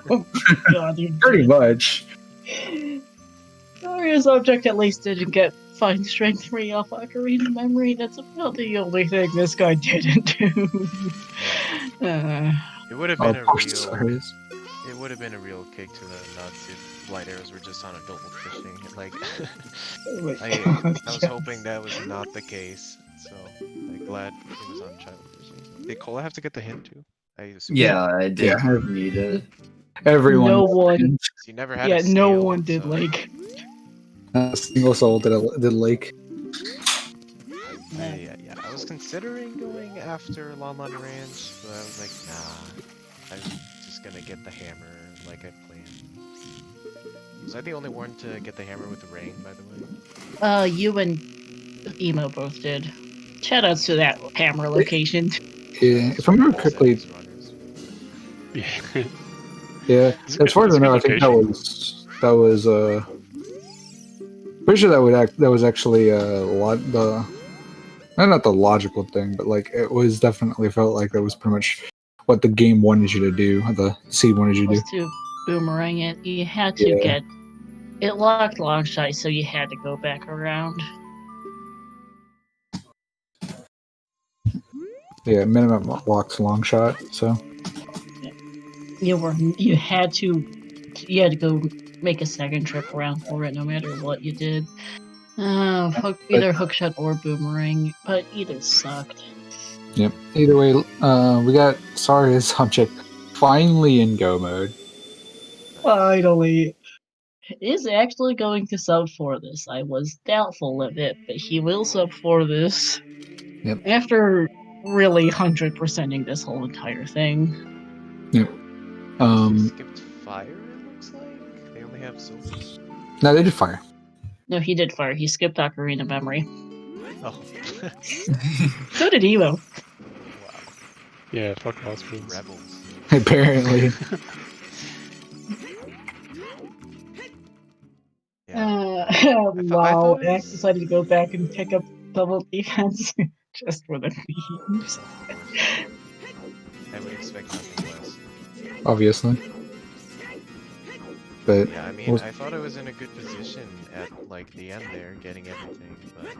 Oh god, you Pretty much. Warrior's object at least didn't get Fine Strength 3 off Ocarina of Memory. That's about the only thing this guy didn't do. It would have been a real. Sorry. It would have been a real kick to the nuts if light arrows were just on a double fishing. Like, Oh my I God, was yes. hoping that was not the case. So, I'm glad it was on child fishing. Did Cola have to get the hint too? I assume. Yeah, I did Yeah. need it. Everyone. No got one. hints. So you never had Yeah, a no scale, one did so- like. A single soul did Lake. Yeah. I was considering going after Lon Lon Ranch, but I was like, nah. I'm just gonna get the hammer like I planned. Was I the only one to get the hammer with the ring, by the way? You and Emo both did. Shoutouts to that hammer location. Yeah, if I remember correctly, Runners. Yeah. yeah. It's a As far as I good know, I think location. that was pretty sure that was actually not the logical thing, but like it was definitely felt like that was pretty much what the game wanted you to do, the seed wanted you to do. Was to boomerang it. You had to Yeah. get it locked long shot, so you had to go back around. Yeah, minimum locks long shot. So You had to go make a second trip around for it, no matter what you did. Either hookshot or boomerang, but either sucked. yep. Either way, we got Saria's subject finally in go mode. Finally, is actually going to sub for this. I was doubtful of it, but he will sub for this. Yep. After really 100%ing this whole entire thing. Yep. They skipped fire, it looks like? They only have souls? No, they did fire. No, he did fire. He skipped Ocarina Memory. Oh. So did Emo. Wow. Yeah, fuck hospitals. Rebels. Apparently. Wow, thought it Axe was- decided to go back and pick up double defense just for the memes. I would expect nothing less. Obviously. But Yeah, I mean, I thought I was in a good position at, like, the end there, getting everything, but...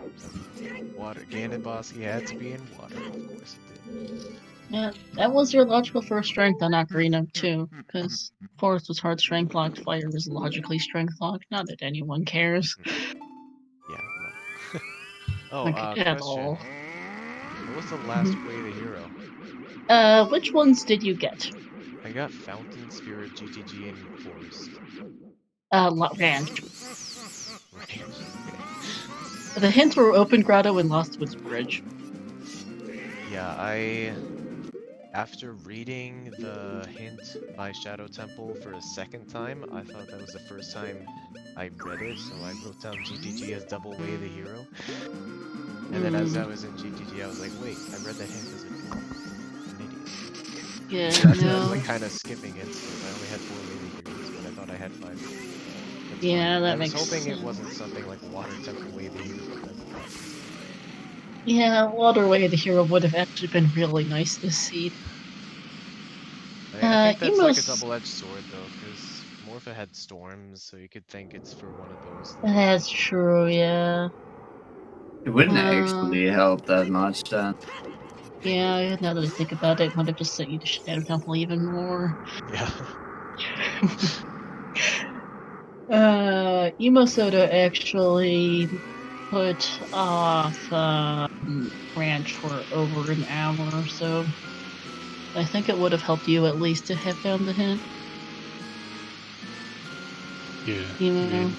Water. Ganon boss, he had to be in water, of course it did. Yeah, that was your logical first strength on Ocarina too, because Forest was hard strength locked, Fire was logically strength locked. Not that anyone cares. Yeah, no. Oh, Like, at question. all. What was the last way the hero? Which ones did you get? I got Fountain, Spirit, GTG, and Forest. Ranch. Right. The hints were Open Grotto and Lost Woods Bridge. Yeah, after reading the hint by Shadow Temple for a second time, I thought that was the first time I read it, so I wrote down GTG as double way the hero. And then as I was in GTG, I was like, wait, I read that hint as a fool. An idiot. Yeah, So I was no. like kind of skipping it, so I only had 4 lady heroes, but I thought I had 5. That's Yeah, fine. that I was makes hoping sense. it wasn't something like Water Temple way the hero, but that's fine. Yeah, Waterway the hero would have actually been really nice to see. I think that's like a Emo's- double-edged sword though, because Morpha had storms, so you could think it's for one of those. That's true, yeah. It wouldn't Uh, actually help that much then. Yeah, now that I think about it, I would have just sent you to Shadow Temple even more. Yeah. Emo Soda actually put off Ranch for over an hour, so I think it would have helped you at least to have found the hint. Yeah. You I know? mean,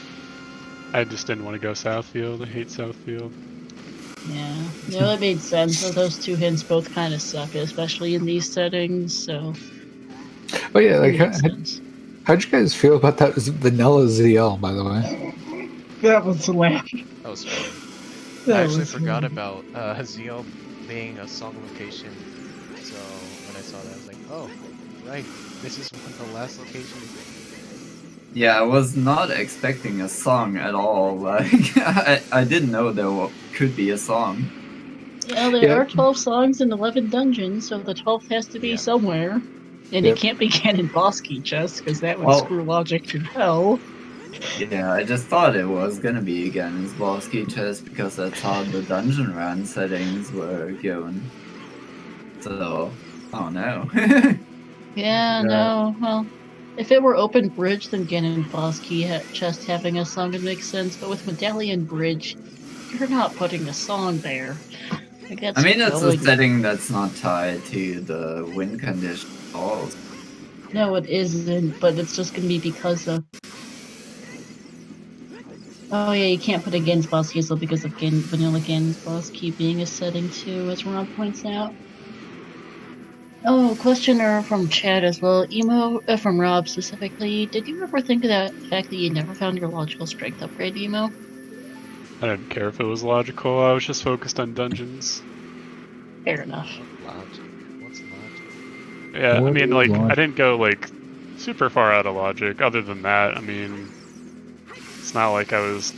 I just didn't want to go Southfield. I hate Southfield. Yeah, no, that made sense. So those two hints both kind of suck, especially in these settings. So, oh yeah, like it makes sense. how'd you guys feel about that vanilla ZL, by the way? That was hilarious. That was fun. That I actually was forgot hilarious. about ZL being a song location, so when I saw that I was like, oh, right, this is one of the last locations. Yeah, I was not expecting a song at all. Like, I didn't know there could be a song. Yeah, there are 12 songs and 11 dungeons, so the 12th has to be Yeah. somewhere. And Yep. it can't be Ganon Boss Key Chest, because that would Well- screw logic to hell. Yeah, I just thought it was gonna be Ganon's boss key chest because that's how the dungeon run settings were going. So, oh no. Yeah, Yeah. no, well, If it were open bridge, then Ganon boss key chest having a song would make sense. But with medallion bridge, you're not putting a song there. Like, I mean, it's a going... setting that's not tied to the win condition at all. No, it isn't, but it's just gonna be because of... Oh yeah, you can't put a Ganon's boss key though because of Vanilla Ganon's boss key being a setting too, as Rob points out. Oh, questioner from chat as well. Emo, from Rob specifically. Did you ever think of that fact that you never found your logical strength upgrade, Emo? I didn't care if it was logical, I was just focused on dungeons. Fair enough. Logic. What's logic? Yeah, What I mean, is like, logic? I didn't go, like, super far out of logic. Other than that, I mean, it's not like I was,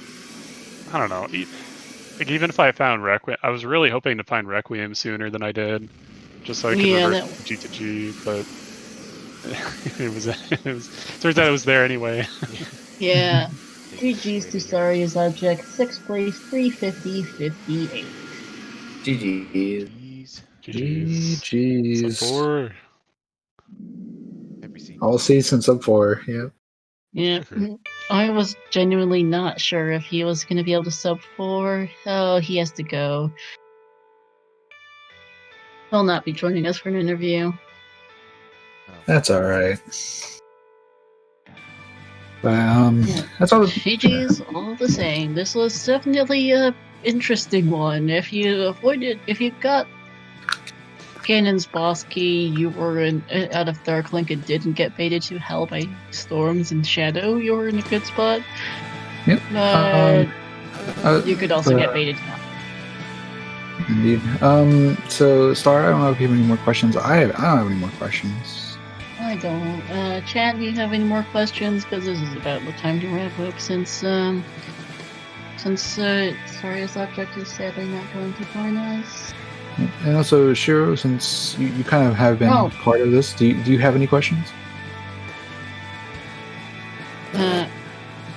I don't know, like, even if I found Requiem, I was really hoping to find Requiem sooner than I did, just so I could revert from G to G, but it turns out it was there anyway. Yeah. 3G's to Saria's object, 6th place, 350.58. GG. GG's. GG's. Sub 4. Every scene. All season sub 4, yeah. Yeah. I was genuinely not sure if he was going to be able to sub 4. Oh, he has to go. He'll not be joining us for an interview. That's alright. But, Yeah. that's all. GG's all the same. This was definitely a interesting one. If you got Ganon's boss key, you were out of Dark Link and didn't get baited to hell by storms and Shadow, you were in a good spot. Yep. But you could also get baited to hell. Indeed. So, Star, I don't know if you have any more questions. I don't have any more questions. I don't. Chad, do you have any more questions? Because this is about the time to wrap up since Saria's object is sadly not going to join us. And also, Shiro, since you kind of have been part of this, do you have any questions?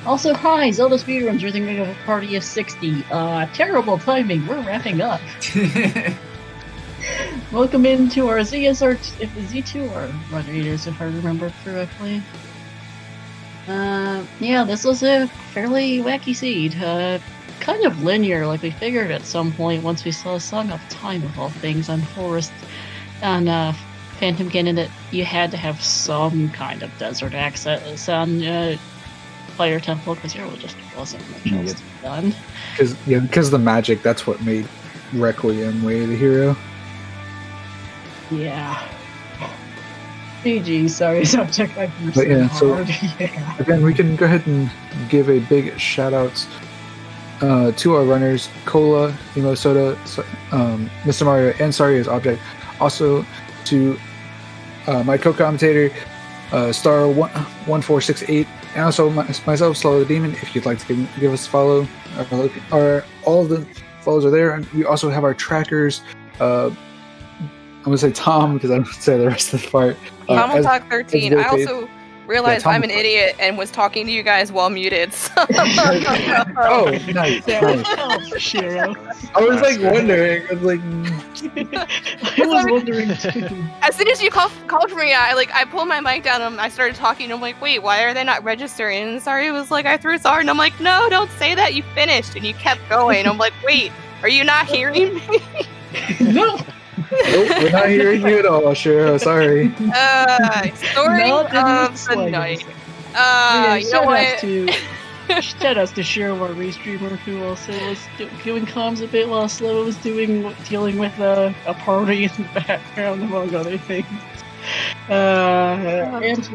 Also, hi, Zelda Speedruns are thinking of a party of 60. Terrible timing, we're wrapping up. Welcome into our Z2R moderators, if I remember correctly. Yeah, this was a fairly wacky seed. Kind of linear, like we figured at some point once we saw Song of Time of all things on Phantom Ganon that you had to have some kind of desert access on Fire Temple because there just wasn't much else to be done. Because the magic, that's what made Requiem way the hero. Yeah. GG, sorry, subject. But yeah, so again, we can go ahead and give a big shout out to our runners, Cola, Emo Soda, Mr. Mario, and Saria's object. Also to my co-commentator, Star 1468, and also myself, Slow the Demon. If you'd like to give us a follow, all of the follows are there. And we also have our trackers. I'm gonna say Tom because I don't say the rest of the part. Tom will talk 13. I also realized I'm an idiot and was talking to you guys while muted. So. Oh, nice. Shiro. I was like wondering. I was like, I was wondering too. As soon as you called for me, I pulled my mic down and I started talking. And I'm like, wait, why are they not registering? And Sorry was like, I threw Sorry, and I'm like, no, don't say that. You finished, and you kept going. I'm like, wait, are you not hearing me? No. Nope, we're not hearing you at all, Shiro. Sorry. Story of the night. You know what? Shout outs to Shiro, our restreamer, who also was doing comms a bit while Slow was dealing with a party in the background, among other things. And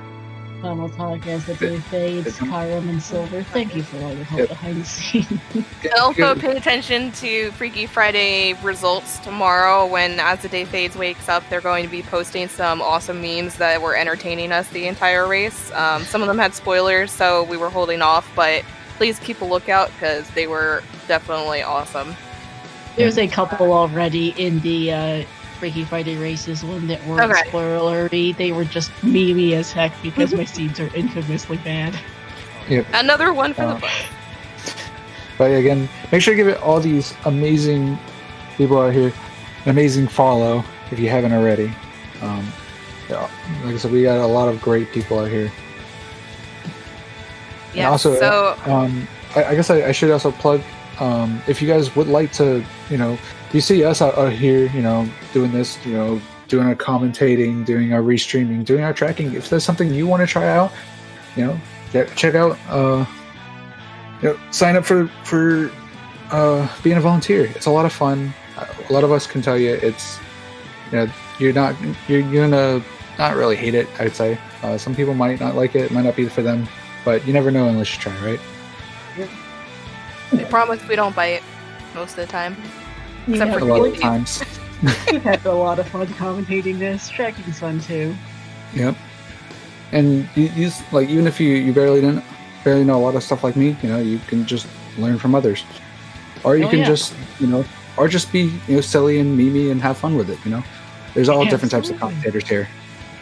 Final Talk as the day fades, Kyram and Silver. Thank you for all your help behind the scenes. And also pay attention to Freaky Friday results tomorrow when As the Day Fades wakes up. They're going to be posting some awesome memes that were entertaining us the entire race. Some of them had spoilers, so we were holding off, but please keep a lookout because they were definitely awesome. There's a couple already in the Freaky Friday races, one that weren't spoilery. They were just memey as heck because my seeds are infamously bad. Yep. Another one for the book. But again, make sure to give it all these amazing people out here an amazing follow if you haven't already. Like I said, we got a lot of great people out here. And also, so I guess I should also plug, if you guys would like to, you see us out here, doing this, doing our commentating, doing our restreaming, doing our tracking. If there's something you want to try out, check out, sign up for being a volunteer. It's a lot of fun. A lot of us can tell you it's, you're gonna not really hate it. I'd say some people might not like it. It might not be for them, but you never know unless you try, right? we promise we don't bite most of the time. Except for A lot of times. We've had a lot of fun commentating this. Tracking's fun too. Yep. And you like, even if you barely know a lot of stuff like me, you can just learn from others, or you can just or just be silly and memey and have fun with it. There's all different types of commentators here.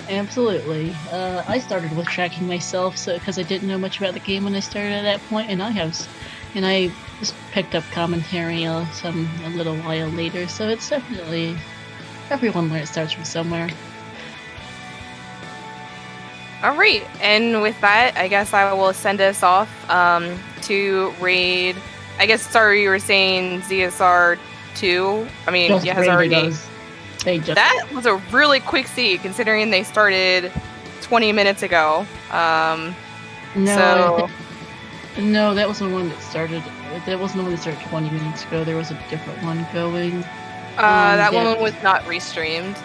Absolutely. I started with tracking myself, so because I didn't know much about the game when I started at that point, and I just picked up commentary a little while later. So it's definitely everyone starts from somewhere. All right, and with that, I guess I will send us off to raid. I guess, sorry, you were saying ZSR 2. I mean, Just has already. That was a really quick seed, considering they started 20 minutes ago. No, that wasn't the one that started. That wasn't the one that started 20 minutes ago. There was a different one going. That one was not restreamed.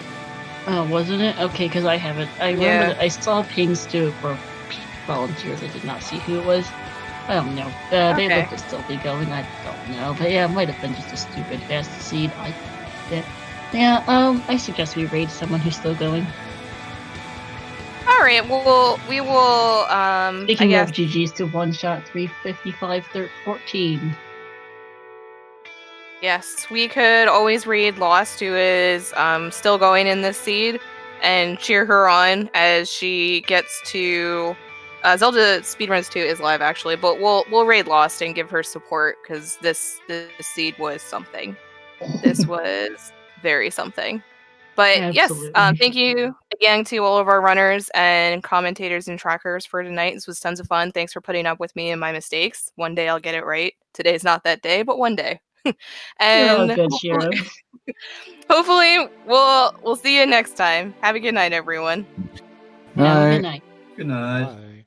Oh, wasn't it? Okay, because I haven't. I remember that I saw pings too for volunteers. I did not see who it was. I don't know. They look to still be going. I don't know. But yeah, it might have been just a stupid fast seed. I suggest we raid someone who's still going. All right. Well, we will. Speaking of GGs to one shot 355-14. Yes, we could always raid Lost, who is still going in this seed, and cheer her on as she gets to. Zelda Speedruns 2 is live actually, but we'll raid Lost and give her support because this seed was something. This was very something. But Absolutely. yes, thank you again to all of our runners and commentators and trackers for tonight. This was tons of fun. Thanks for putting up with me and my mistakes. One day I'll get it right. Today's not that day, but one day. And good, Shiro. hopefully we'll see you next time. Have a good night, everyone. Have a good night. Good night. Bye.